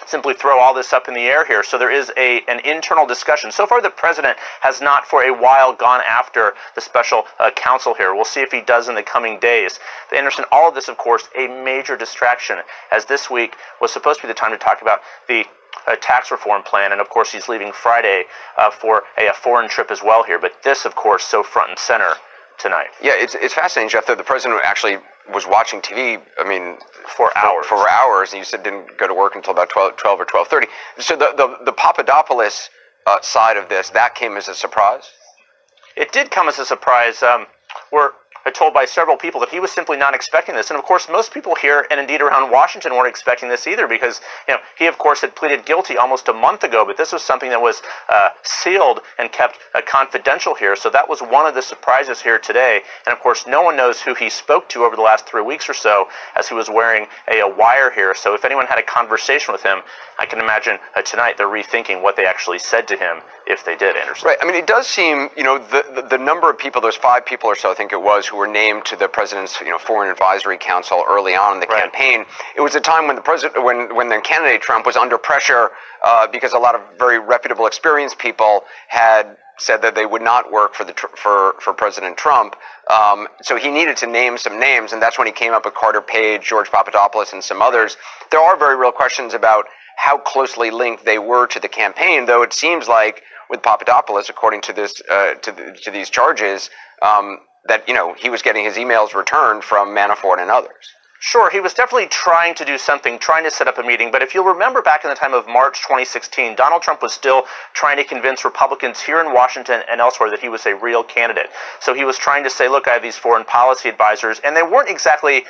simply throw all this up in the air here. So there is an internal discussion. So far, the president has not for a while gone after the special counsel here. We'll see if he does in the coming days. But Anderson, all of this, of course, a major distraction, as this week was supposed to be the time to talk about the tax reform plan, and of course he's leaving Friday for a foreign trip as well here. But this, of course, so front and center tonight. Yeah, it's fascinating, Jeff, that the president actually was watching TV, for hours, and you said didn't go to work until about 12 or 12:30. So the Papadopoulos side of this, that came as a surprise? It did come as a surprise. We're told by several people that he was simply not expecting this. And of course, most people here and indeed around Washington weren't expecting this either, because he of course had pleaded guilty almost a month ago, but this was something that was sealed and kept confidential here. So that was one of the surprises here today. And of course, no one knows who he spoke to over the last 3 weeks or so, as he was wearing a wire here. So if anyone had a conversation with him, I can imagine tonight they're rethinking what they actually said to him, if they did, Anderson. Right. It does seem, the number of people, there's 5 people or so, I think it was, who were named to the president's, Foreign Advisory Council early on in the campaign. It was a time when the president, when the candidate Trump was under pressure because a lot of very reputable, experienced people had said that they would not work for President Trump. So he needed to name some names, and that's when he came up with Carter Page, George Papadopoulos, and some others. There are very real questions about how closely linked they were to the campaign, though it seems like with Papadopoulos, according to this to these charges, that he was getting his emails returned from Manafort and others. Sure, he was definitely trying to do something, trying to set up a meeting. But if you'll remember back in the time of March 2016, Donald Trump was still trying to convince Republicans here in Washington and elsewhere that he was a real candidate. So he was trying to say, look, I have these foreign policy advisors, and they weren't exactly,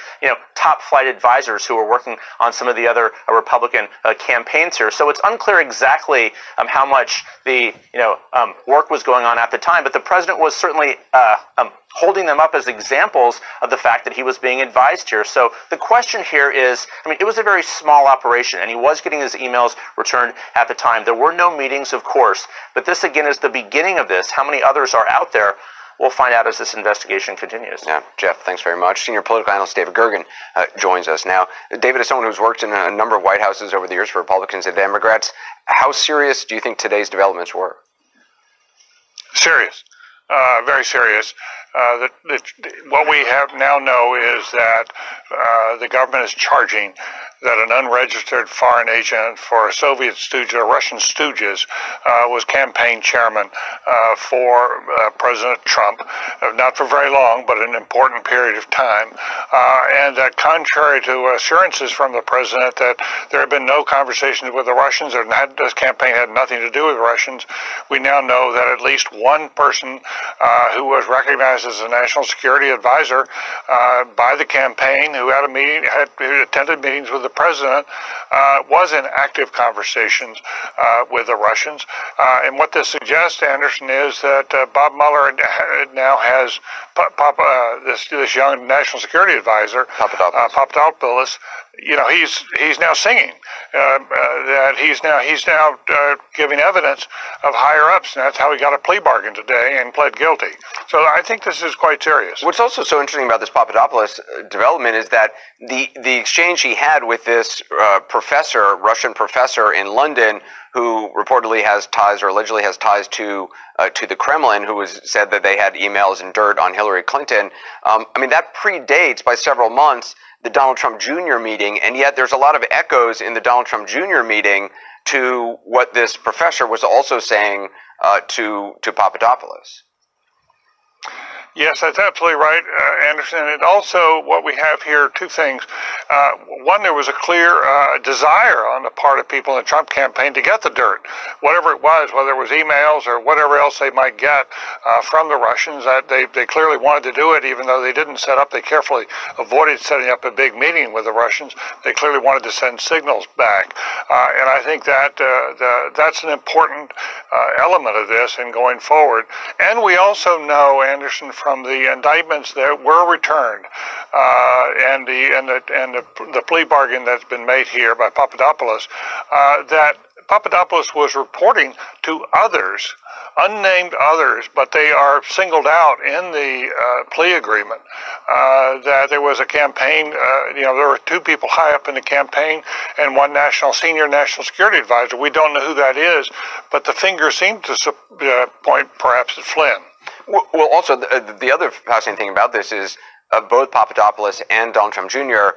top flight advisors who were working on some of the other Republican campaigns here. So it's unclear exactly how much the, work was going on at the time. But the president was certainly holding them up as examples of the fact that he was being advised here. So the question here is, it was a very small operation, and he was getting his emails returned at the time. There were no meetings, of course, but this again is the beginning of this. How many others are out there? We'll find out as this investigation continues. Yeah, Jeff, thanks very much. Senior political analyst David Gergen joins us now. David is someone who's worked in a number of White Houses over the years for Republicans and Democrats. How serious do you think today's developments were? Serious. Very serious. What we have now know is that the government is charging that an unregistered foreign agent for a Soviet stooge or Russian stooges was campaign chairman for President Trump, not for very long, but an important period of time. And that contrary to assurances from the president that there had been no conversations with the Russians, or this campaign had nothing to do with the Russians, we now know that at least one person who was recognized as a national security advisor by the campaign, who had a meeting, who attended meetings with the president, was in active conversations with the Russians. And what this suggests, Anderson, is that Bob Mueller now has this young national security advisor, Papadopoulos. He's now singing that he's now giving evidence of higher ups, and that's how he got a plea bargain today and pled guilty. So I think this is quite serious. What's also so interesting about this Papadopoulos development is that the exchange he had with this Russian professor in London, who reportedly has ties, or allegedly has ties to the Kremlin, who said that they had emails and dirt on Hillary Clinton. That predates by several months the Donald Trump Jr. meeting, and yet there's a lot of echoes in the Donald Trump Jr. meeting to what this professor was also saying to Papadopoulos. Yes, that's absolutely right, Anderson. And also what we have here, two things. One, there was a clear desire on the part of people in the Trump campaign to get the dirt, whatever it was, whether it was emails or whatever else they might get from the Russians. That they clearly wanted to do it, even though they didn't they carefully avoided setting up a big meeting with the Russians. They clearly wanted to send signals back. And I think that that's an important element of this in going forward. And we also know, Anderson, from the indictments that were returned and the plea bargain that's been made here by Papadopoulos, that Papadopoulos was reporting to others, unnamed others, but they are singled out in the plea agreement, that there was a campaign, there were two people high up in the campaign and one senior national security advisor. We don't know who that is, but the finger seemed to point perhaps at Flynn. Well, also, the other fascinating thing about this is both Papadopoulos and Donald Trump Jr.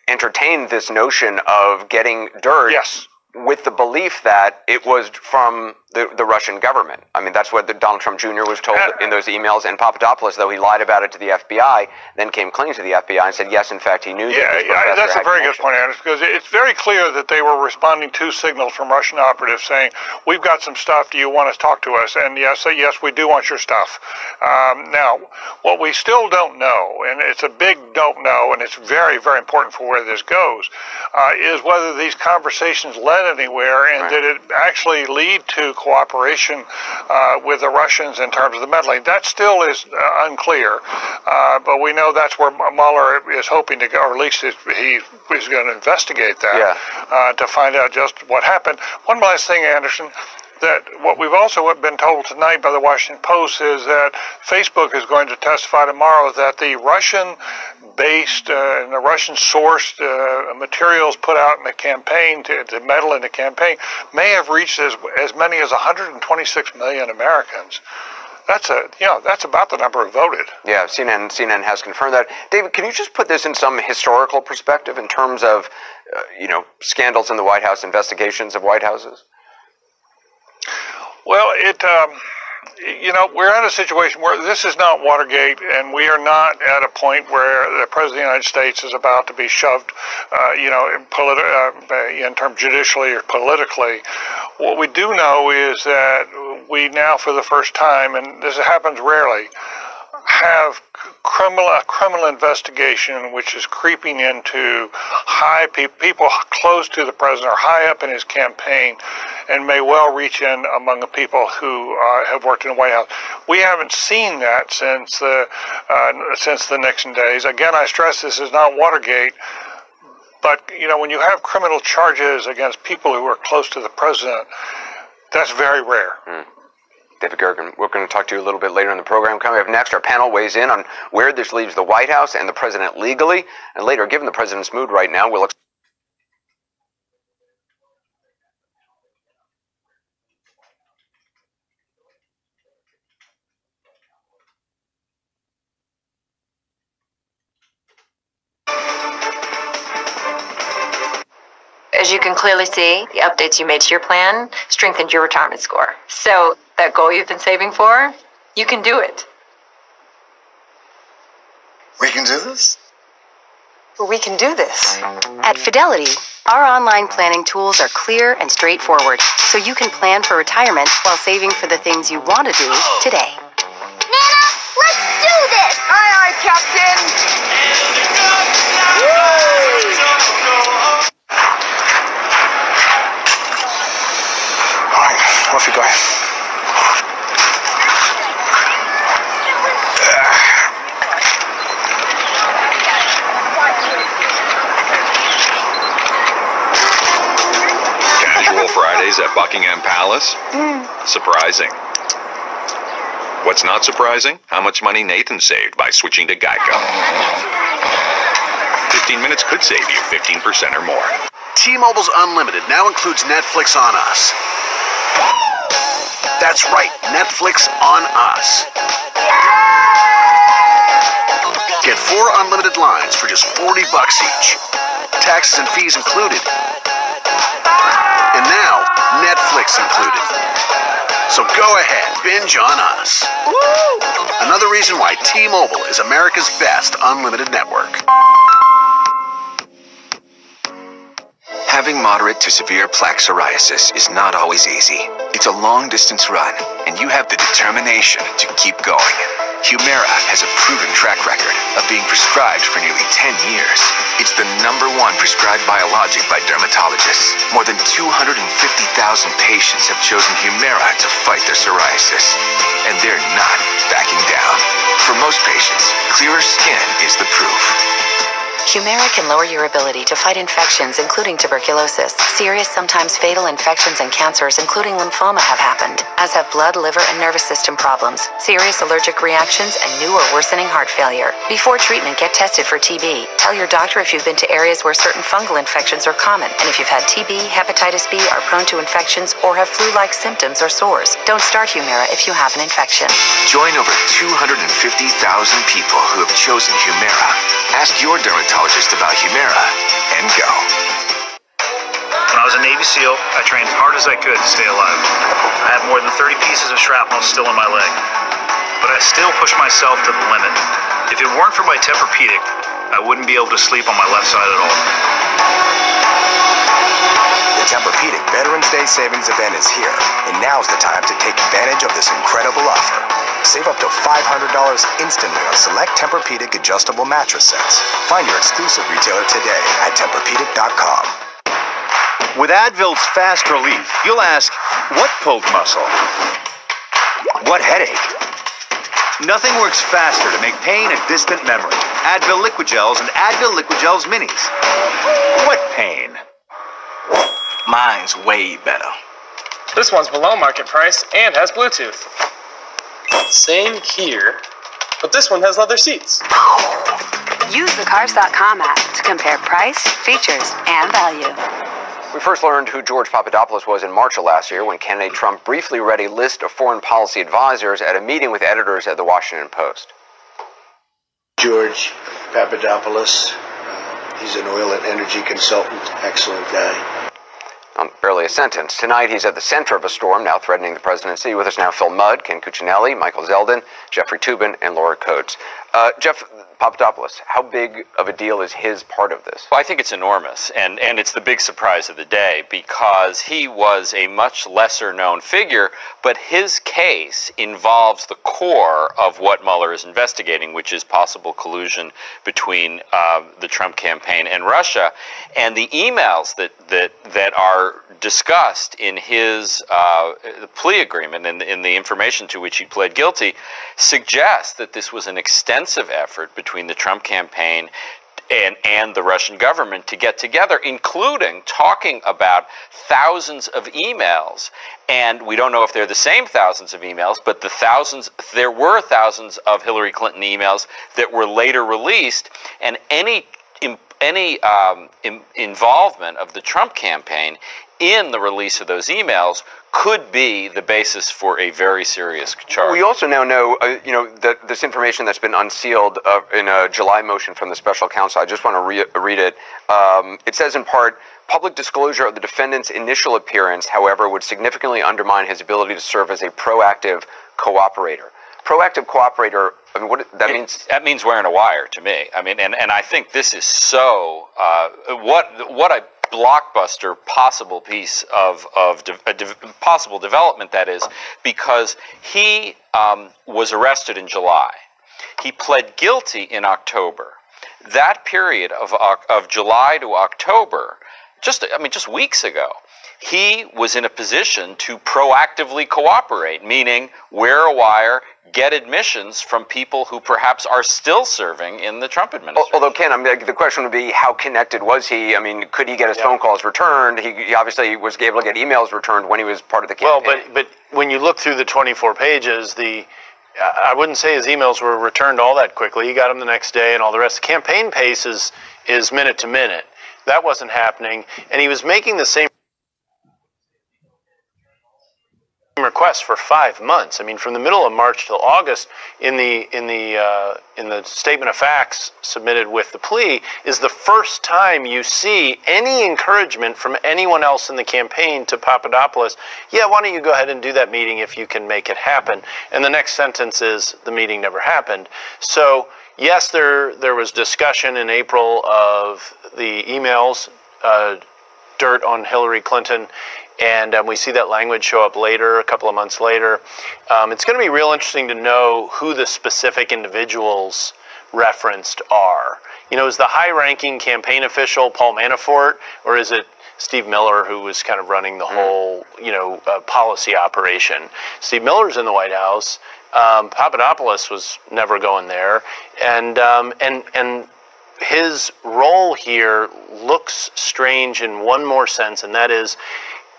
Entertained this notion of getting dirt. Yes. With the belief that it was from the Russian government. That's what Donald Trump Jr. was told in those emails, and Papadopoulos, though he lied about it to the FBI, then came clean to the FBI and said, yes, in fact, he knew that. That's a very good point, Anders, because it's very clear that they were responding to signals from Russian operatives saying, we've got some stuff, do you want to talk to us? And yes, we do want your stuff. Now, what we still don't know, and it's a big don't know, and it's very, very important for where this goes, is whether these conversations led anywhere, and did it actually lead to cooperation with the Russians in terms of the meddling. That still is unclear, but we know that's where Mueller is hoping to go, or at least he is going to investigate that to find out just what happened. One last thing, Anderson, that what we've also been told tonight by the Washington Post is that Facebook is going to testify tomorrow that the Russian-based and the Russian-sourced materials put out in the campaign to meddle in the campaign may have reached as many as 126 million Americans. That's about the number who voted. Yeah, CNN has confirmed that. David, can you just put this in some historical perspective in terms of scandals in the White House, investigations of White Houses? Well, we're at a situation where this is not Watergate, and we are not at a point where the President of the United States is about to be shoved, in terms judicially or politically. What we do know is that we now, for the first time, and this happens rarely, have a criminal investigation which is creeping into people close to the president or high up in his campaign, and may well reach in among the people who have worked in the White House. We haven't seen that since the Nixon days. Again, I stress this is not Watergate, but when you have criminal charges against people who are close to the president, that's very rare. David Gergen, we're going to talk to you a little bit later in the program. Coming up next, our panel weighs in on where this leaves the White House and the president legally. And later, given the president's mood right now, we'll As you can clearly see, the updates you made to your plan strengthened your retirement score. So, that goal you've been saving for, you can do it. We can do this? We can do this. At Fidelity, our online planning tools are clear and straightforward, so you can plan for retirement while saving for the things you want to do today. Nana, let's do this! Aye, aye, Captain! All right, off you go. Casual Fridays at Buckingham Palace? Surprising. What's not surprising? How much money Nathan saved by switching to Geico. 15 minutes could save you 15% or more. T-Mobile's Unlimited now includes Netflix on us. That's right, Netflix on us. Get 4 unlimited lines for just $40 each. Taxes and fees included. And now, Netflix included. So go ahead, binge on us. Another reason why T-Mobile is America's best unlimited network. Having moderate to severe plaque psoriasis is not always easy. It's a long-distance run, and you have the determination to keep going. Humira has a proven track record of being prescribed for nearly 10 years. It's the #1 prescribed biologic by dermatologists. More than 250,000 patients have chosen Humira to fight their psoriasis, and they're not backing down. For most patients, clearer skin is the proof. Humira can lower your ability to fight infections, including tuberculosis. Serious, sometimes fatal infections and cancers, including lymphoma, have happened, as have blood, liver, and nervous system problems, serious allergic reactions, and new or worsening heart failure. Before treatment, get tested for TB. Tell your doctor if you've been to areas where certain fungal infections are common, and if you've had TB, hepatitis B, are prone to infections, or have flu-like symptoms or sores. Don't start Humira if you have an infection. Join over 250,000 people who have chosen Humira. Ask your dermatologist about Humira and go. When I was a Navy SEAL, I trained as hard as I could to stay alive. I had more than 30 pieces of shrapnel still in my leg. But I still pushed myself to the limit. If it weren't for my Tempur-Pedic, I wouldn't be able to sleep on my left side at all. The Tempur-Pedic Veterans Day Savings Event is here, and now's the time to take advantage of this incredible offer. Save up to $500 instantly on select Tempur-Pedic adjustable mattress sets. Find your exclusive retailer today at TempurPedic.com. With Advil's fast relief, you'll ask, what pulled muscle? What headache? Nothing works faster to make pain a distant memory. Advil Liquid Gels and Advil Liquid Gels Minis. What pain? Mine's way better. This one's below market price and has Bluetooth. Same here, but this one has leather seats. Use the Cars.com app to compare price, features, and value. We first learned who George Papadopoulos was in March of last year when candidate Trump briefly read a list of foreign policy advisors at a meeting with editors at the Washington Post. George Papadopoulos, he's an oil and energy consultant, excellent guy. Barely a sentence. Tonight, he's at the center of a storm now threatening the presidency. With us now, Phil Mudd, Ken Cuccinelli, Michael Zeldin, Jeffrey Toobin, and Laura Coates. Jeff Papadopoulos, how big of a deal is his part of this? Well, I think it's enormous, and it's the big surprise of the day because he was a much lesser-known figure, but his case involves the core of what Mueller is investigating, which is possible collusion between the Trump campaign and Russia, and the emails that are discussed in his plea agreement and in the information to which he pled guilty suggest that this was an extensive effort between the Trump campaign and the Russian government to get together, including talking about thousands of emails. And we don't know if they're the same thousands of emails, but there were thousands of Hillary Clinton emails that were later released, and any involvement of the Trump campaign in the release of those emails could be the basis for a very serious charge. We also now know, that this information that's been unsealed in a July motion from the special counsel. I just want to read it. It says in part, Public disclosure of the defendant's initial appearance, however, would significantly undermine his ability to serve as a proactive cooperator. Proactive cooperator, I mean, what that means? That means wearing a wire to me. I mean, and I think this is so, what a blockbuster possible piece of possible development that is, because he was arrested in July. He pled guilty in October. That period of July to October, just weeks ago, he was in a position to proactively cooperate, meaning wear a wire, get admissions from people who perhaps are still serving in the Trump administration. Although, Ken, I mean, the question would be, how connected was he? I mean, could he get his phone calls returned? He obviously was able to get emails returned when he was part of the campaign. Well, but when you look through the 24 pages, I wouldn't say his emails were returned all that quickly. He got them the next day and all the rest. The campaign pace is minute to minute. That wasn't happening, and he was making the same requests for 5 months. I mean, from the middle of March till August, in the statement of facts submitted with the plea, is the first time you see any encouragement from anyone else in the campaign to Papadopoulos. Yeah, why don't you go ahead and do that meeting if you can make it happen? And the next sentence is, the meeting never happened. So yes, there was discussion in April of the emails, dirt on Hillary Clinton. And we see that language show up later, a couple of months later. It's going to be real interesting to know who the specific individuals referenced are. You know, is the high-ranking campaign official Paul Manafort, or is it Steve Miller, who was kind of running the whole, policy operation? Steve Miller's in the White House. Papadopoulos was never going there, and his role here looks strange in one more sense, and that is,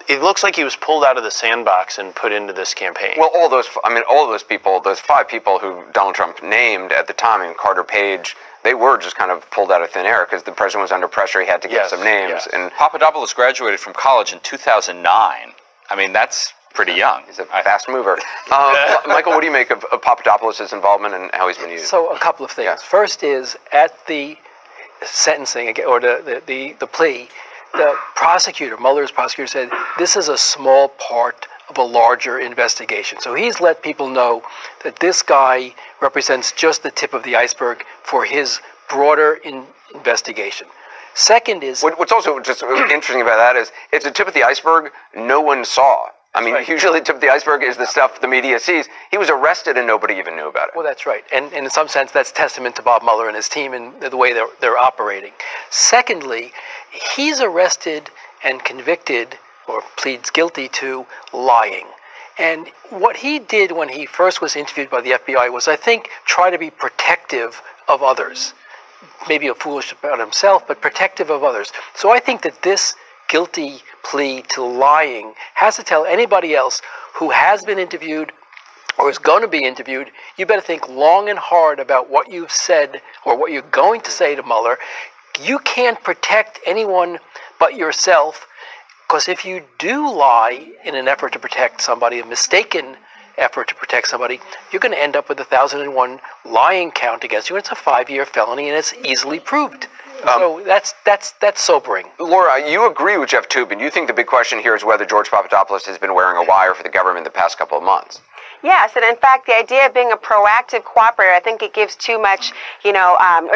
it looks like he was pulled out of the sandbox and put into this campaign. Well, all of those people, those 5 people who Donald Trump named at the time, and Carter Page, they were just kind of pulled out of thin air because the president was under pressure. He had to give some names. Yes. And Papadopoulos graduated from college in 2009. I mean, that's pretty young. He's a fast mover. Michael, what do you make of Papadopoulos' involvement and how he's been used? So a couple of things. Yeah. First is, at the sentencing, or the plea, the prosecutor, Mueller's prosecutor, said this is a small part of a larger investigation. So he's let people know that this guy represents just the tip of the iceberg for his broader investigation. Second is... What's also just interesting about that is it's a tip of the iceberg no one saw. I mean, usually the tip of the iceberg is the stuff the media sees. He was arrested and nobody even knew about it. Well, that's right. And in some sense, that's testament to Bob Mueller and his team and the way they're operating. Secondly, he's arrested and convicted, or pleads guilty to, lying. And what he did when he first was interviewed by the FBI was, I think, try to be protective of others. Maybe foolish about himself, but protective of others. So I think that this guilty plea to lying has to tell anybody else who has been interviewed or is going to be interviewed, you better think long and hard about what you've said or what you're going to say to Mueller. You can't protect anyone but yourself, because if you do lie in an effort to protect somebody, a mistaken effort to protect somebody, you're going to end up with 1,001 lying count against you. It's a 5-year felony, and it's easily proved. So that's sobering. Laura, you agree with Jeff Toobin. You think the big question here is whether George Papadopoulos has been wearing a wire for the government the past couple of months. Yes, and in fact, the idea of being a proactive cooperator, I think it gives too much, or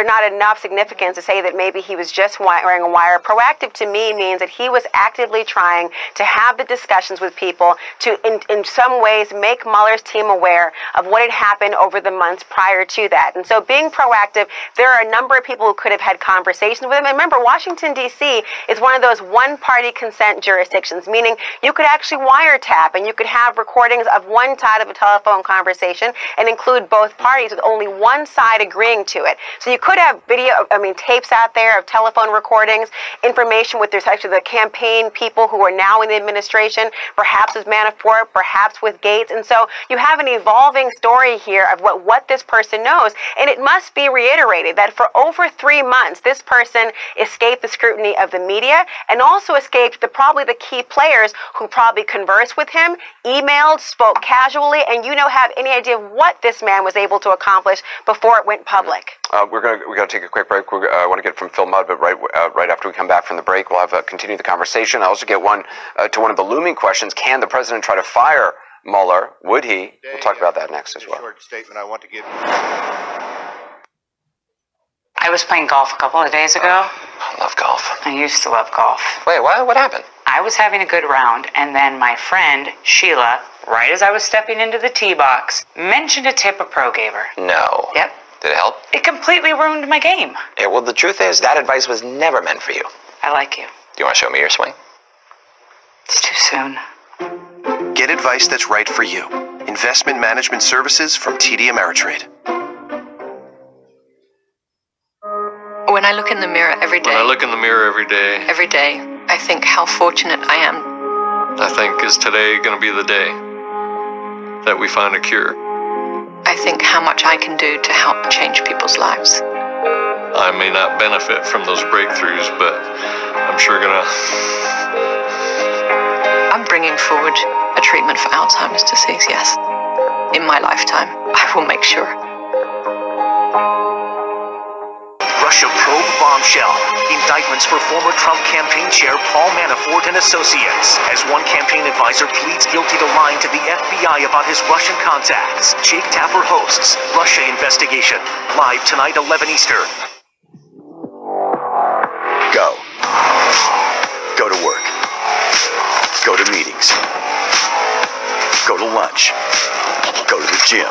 not enough significance to say that maybe he was just wearing a wire. Proactive to me means that he was actively trying to have the discussions with people to, in some ways, make Mueller's team aware of what had happened over the months prior to that. And so being proactive, there are a number of people who could have had conversations with him. And remember, Washington, D.C. is one of those one-party consent jurisdictions, meaning you could actually wiretap and you could have recordings of one side of a telephone conversation and include both parties with only one side agreeing to it. So you could have tapes out there of telephone recordings, information with respect to the campaign people who are now in the administration, perhaps with Manafort, perhaps with Gates. And so you have an evolving story here of what this person knows. And it must be reiterated that for over 3 months, this person escaped the scrutiny of the media and also escaped probably the key players who probably conversed with him, emailed, spoke casually, publicly, and you have any idea what this man was able to accomplish before it went public. We're gonna take a quick break. I want to get from Phil Mudd, but right after we come back from the break, we'll have continue the conversation. I also get one to one of the looming questions: can the president try to fire Mueller? Would he? We'll talk about that next as well. Short statement I want to give. I was playing golf a couple of days ago. I love golf. I used to love golf. Wait, what happened? I was having a good round, and then my friend, Sheila, right as I was stepping into the tee box, mentioned a tip a pro gave her. No. Yep. Did it help? It completely ruined my game. Yeah, well, the truth is, that advice was never meant for you. I like you. Do you want to show me your swing? It's too soon. Get advice that's right for you. Investment management services from TD Ameritrade. When I look in the mirror every day, every day, I think how fortunate I am. I think, is today going to be the day that we find a cure? I think how much I can do to help change people's lives. I may not benefit from those breakthroughs, but I'm sure gonna... I'm bringing forward a treatment for Alzheimer's disease, yes. In my lifetime, I will make sure. Russia probe bombshell. Indictments for former Trump campaign chair Paul Manafort and associates. As one campaign advisor pleads guilty to lying to the FBI about his Russian contacts. Jake Tapper hosts Russia Investigation. Live tonight, 11 Eastern. Go. Go to work. Go to meetings. Go to lunch. Go to the gym.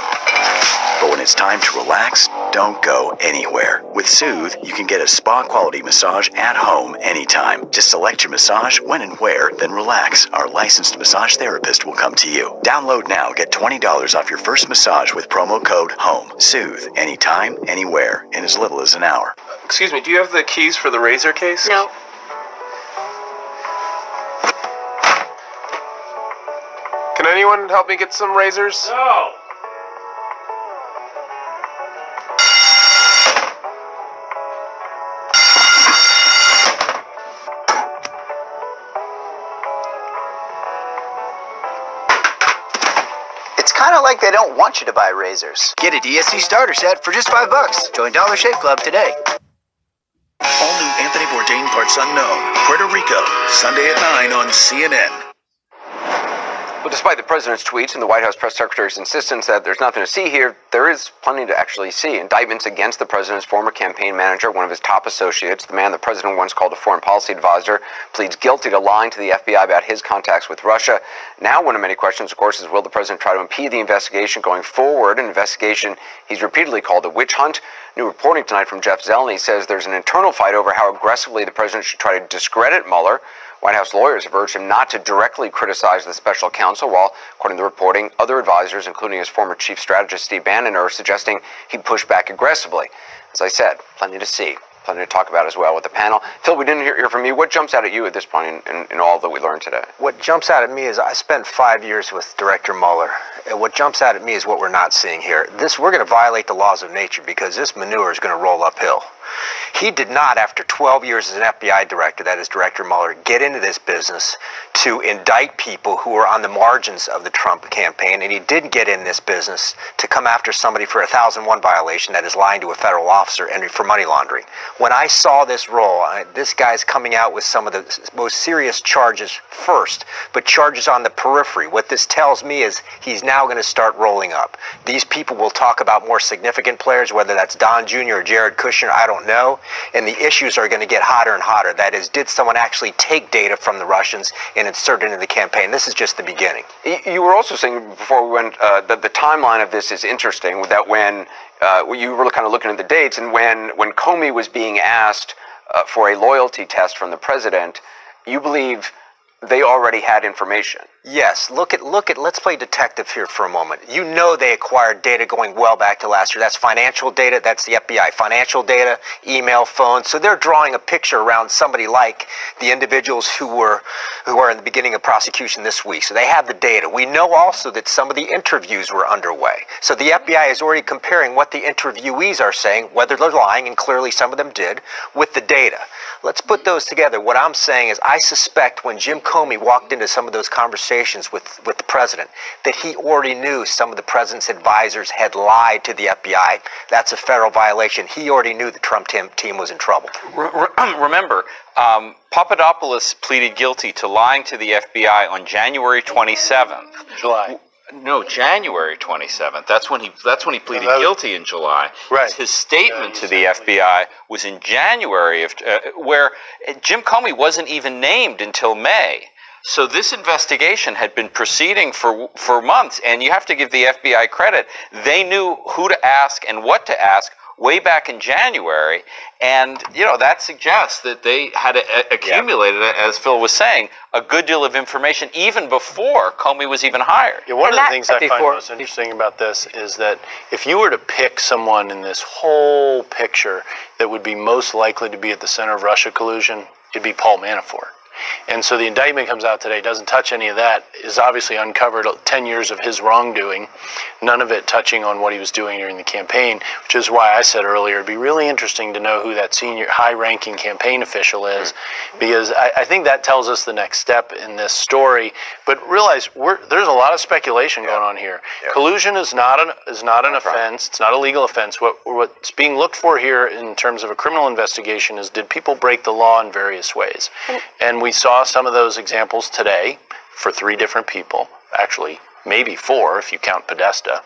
But when it's time to relax, don't go anywhere. With Soothe, you can get a spa-quality massage at home anytime. Just select your massage, when and where, then relax. Our licensed massage therapist will come to you. Download now. Get $20 off your first massage with promo code HOME. Soothe, anytime, anywhere, in as little as an hour. Excuse me, do you have the keys for the razor case? No. Can anyone help me get some razors? No. It's kind of like they don't want you to buy razors. Get a DSC starter set for just $5. Join Dollar Shave Club today. All new Anthony Bourdain Parts Unknown, Puerto Rico, Sunday at 9 on CNN. Well, despite the president's tweets and the White House press secretary's insistence that there's nothing to see here, there is plenty to actually see. Indictments against the president's former campaign manager, one of his top associates, the man the president once called a foreign policy advisor, pleads guilty to lying to the FBI about his contacts with Russia. Now, one of many questions, of course, is will the president try to impede the investigation going forward, an investigation he's repeatedly called a witch hunt? New reporting tonight from Jeff Zeleny says there's an internal fight over how aggressively the president should try to discredit Mueller. White House lawyers have urged him not to directly criticize the special counsel, while, according to the reporting, other advisors, including his former chief strategist Steve Bannon, are suggesting he'd push back aggressively. As I said, plenty to see, plenty to talk about as well with the panel. Phil, we didn't hear from you. What jumps out at you at this point in all that we learned today? What jumps out at me is I spent 5 years with Director Mueller. And what jumps out at me is what we're not seeing here. We're going to violate the laws of nature because this manure is going to roll uphill. He did not, after 12 years as an FBI director, that is Director Mueller, get into this business to indict people who were on the margins of the Trump campaign, and he didn't get in this business to come after somebody for a 1001 violation, that is lying to a federal officer, and for money laundering. When I saw this role, this guy's coming out with some of the most serious charges first, but charges on the periphery. What this tells me is he's now going to start rolling up. These people will talk about more significant players, whether that's Don Jr. or Jared Kushner, I don't know. And the issues are going to get hotter and hotter. That is, did someone actually take data from the Russians and insert it into the campaign? This is just the beginning. You were also saying before we went that the timeline of this is interesting, that when you were kind of looking at the dates, and when Comey was being asked for a loyalty test from the president, you believe they already had information. Yes, look at, let's play detective here for a moment. You know they acquired data going well back to last year. That's financial data, that's the FBI. Financial data, email, phone. So they're drawing a picture around somebody like the individuals who are in the beginning of prosecution this week. So they have the data. We know also that some of the interviews were underway. So the FBI is already comparing what the interviewees are saying, whether they're lying, and clearly some of them did, with the data. Let's put those together. What I'm saying is I suspect when Jim Comey walked into some of those conversations with the president, that he already knew some of the president's advisors had lied to the FBI. That's a federal violation. He already knew the Trump team was in trouble. Remember, Papadopoulos pleaded guilty to lying to the FBI on January 27th. July. No, January 27th. That's when he pleaded guilty in July. Right. His statement to the FBI was in January, where Jim Comey wasn't even named until May. So this investigation had been proceeding for months, and you have to give the FBI credit. They knew who to ask and what to ask way back in January, and that suggests that they had accumulated, as Phil was saying, a good deal of information even before Comey was even hired. Yeah, one of the things I find most interesting about this is that if you were to pick someone in this whole picture that would be most likely to be at the center of Russia collusion, it'd be Paul Manafort. And so the indictment comes out today, doesn't touch any of that, is obviously uncovered 10 years of his wrongdoing, none of it touching on what he was doing during the campaign, which is why I said earlier it'd be really interesting to know who that senior high-ranking campaign official is, because I think that tells us the next step in this story. But realize there's a lot of speculation going on here. Collusion is not an offense. It's not a legal offense. What's being looked for here in terms of a criminal investigation is, did people break the law in various ways? And we saw some of those examples today for 3 different people, actually maybe 4 if you count Podesta,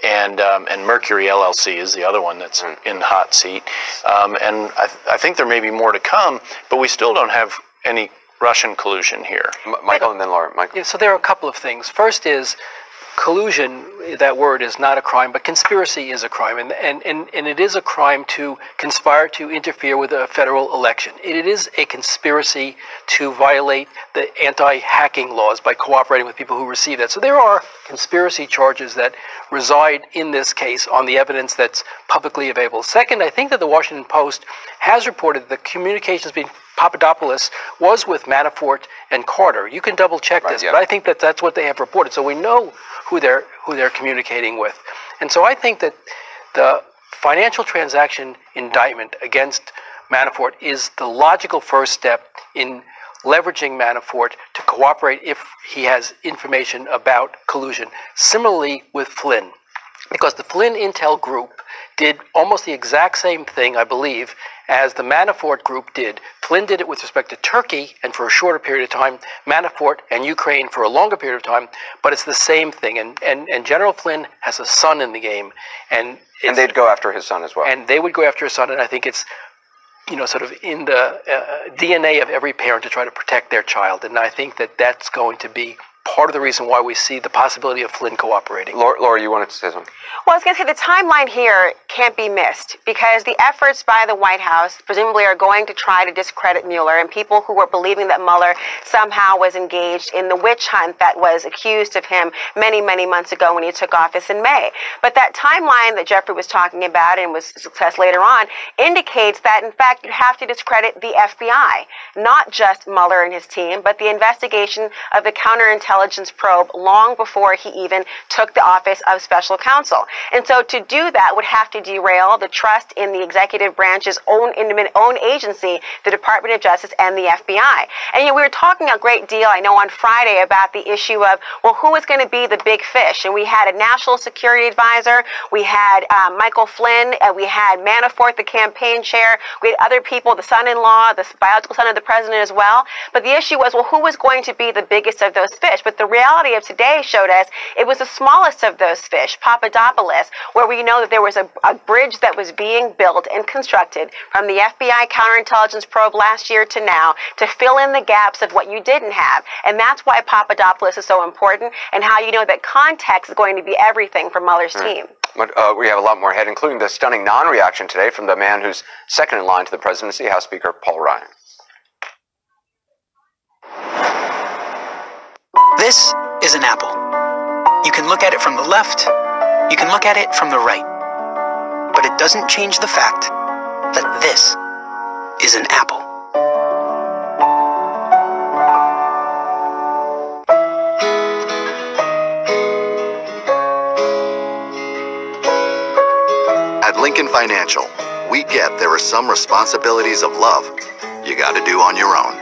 and Mercury LLC is the other one that's in the hot seat. And I think there may be more to come, but we still don't have any Russian collusion here. Michael, and then Laura. Michael. Yeah, so there are a couple of things. First is, collusion, that word is not a crime, but conspiracy is a crime. And it is a crime to conspire to interfere with a federal election. It is a conspiracy to violate the anti-hacking laws by cooperating with people who receive that. So there are conspiracy charges that reside in this case on the evidence that's publicly available. Second, I think that the Washington Post has reported that communications between Papadopoulos was with Manafort and Carter. You can double check this, but I think that that's what they have reported. So we know who they're communicating with. And so I think that the financial transaction indictment against Manafort is the logical first step in leveraging Manafort to cooperate if he has information about collusion. Similarly with Flynn, because the Flynn Intel Group did almost the exact same thing, I believe, as the Manafort group did. Flynn did it with respect to Turkey and for a shorter period of time, Manafort and Ukraine for a longer period of time, but it's the same thing. And General Flynn has a son in the game. And they'd go after his son as well. And they would go after his son, and I think it's sort of in the DNA of every parent to try to protect their child. And I think that that's going to be part of the reason why we see the possibility of Flynn cooperating. Laura, you wanted to say something? Well, I was going to say the timeline here can't be missed because the efforts by the White House presumably are going to try to discredit Mueller, and people who were believing that Mueller somehow was engaged in the witch hunt that was accused of him many, many months ago when he took office in May. But that timeline that Jeffrey was talking about and was success later on indicates that, in fact, you have to discredit the FBI, not just Mueller and his team, but the investigation of the counterintelligence probe long before he even took the office of special counsel. And so to do that would have to derail the trust in the executive branch's own agency, the Department of Justice and the FBI. And we were talking a great deal, I know, on Friday about the issue of, well, who is going to be the big fish? And we had a national security advisor, we had Michael Flynn, we had Manafort, the campaign chair, we had other people, the son-in-law, the biological son of the president as well. But the issue was, well, who was going to be the biggest of those fish? But the reality of today showed us it was the smallest of those fish, Papadopoulos, where we know that there was a bridge that was being built and constructed from the FBI counterintelligence probe last year to now to fill in the gaps of what you didn't have. And that's why Papadopoulos is so important, and how you know that context is going to be everything for Mueller's team. But we have a lot more ahead, including the stunning non-reaction today from the man who's second in line to the presidency, House Speaker Paul Ryan. This is an apple. You can look at it from the left, you can look at it from the right. But it doesn't change the fact that this is an apple. At Lincoln Financial, we get there are some responsibilities of love you got to do on your own,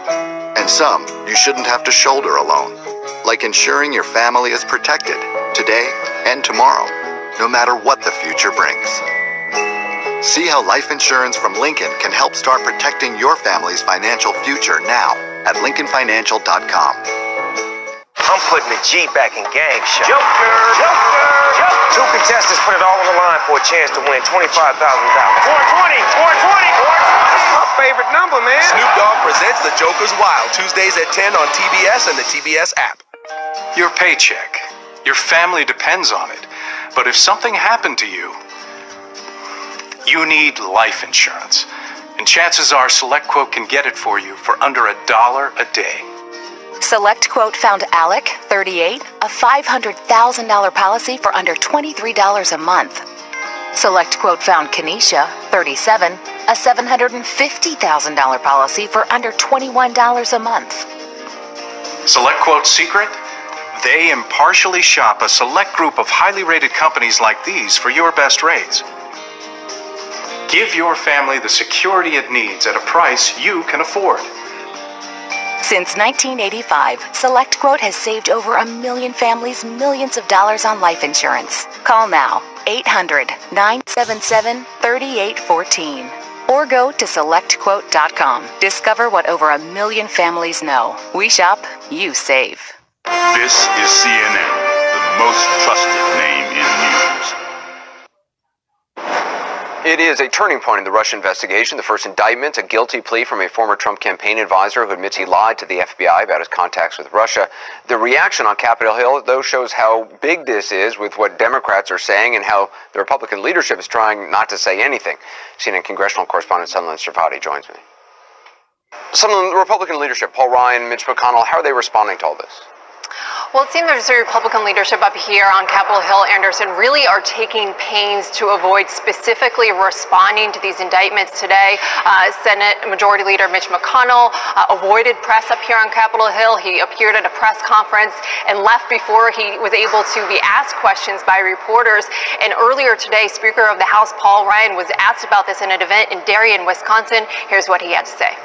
and Some you shouldn't have to shoulder alone, like ensuring your family is protected today and tomorrow, no matter what the future brings. See how life insurance from Lincoln can help start protecting your family's financial future now at LincolnFinancial.com. I'm putting the G back in Game Show. Joker! Two contestants put it all on the line for a chance to win $25,000. 420! That's my favorite number, man. Snoop Dogg presents The Joker's Wild, Tuesdays at 10 on TBS and the TBS app. Your paycheck. Your family depends on it. But if something happened to you, you need life insurance. And chances are SelectQuote can get it for you for under $1 a day. SelectQuote found Alec, 38, a $500,000 policy for under $23 a month. SelectQuote found Kenesha, 37, a $750,000 policy for under $21 a month. SelectQuote's secret? They impartially shop a select group of highly rated companies like these for your best rates. Give your family the security it needs at a price you can afford. Since 1985, SelectQuote has saved over 1 million families millions of dollars on life insurance. Call now, 800-977-3814. Or go to SelectQuote.com. Discover what over 1 million families know. We shop, you save. This is CNN, the most trusted name in news. It is a turning point in the Russia investigation. The first indictment, a guilty plea from a former Trump campaign advisor who admits he lied to the FBI about his contacts with Russia. The reaction on Capitol Hill, though, shows how big this is with what Democrats are saying and how the Republican leadership is trying not to say anything. CNN congressional correspondent Sunlen Servati joins me. Sunlen, the Republican leadership, Paul Ryan, Mitch McConnell, how are they responding to all this? Well, it seems there's a Republican leadership up here on Capitol Hill, Anderson, really are taking pains to avoid specifically responding to these indictments today. Senate Majority Leader Mitch McConnell avoided press up here on Capitol Hill. He appeared at a press conference and left before he was able to be asked questions by reporters. And earlier today, Speaker of the House Paul Ryan was asked about this in an event in Darien, Wisconsin. Here's what he had to say.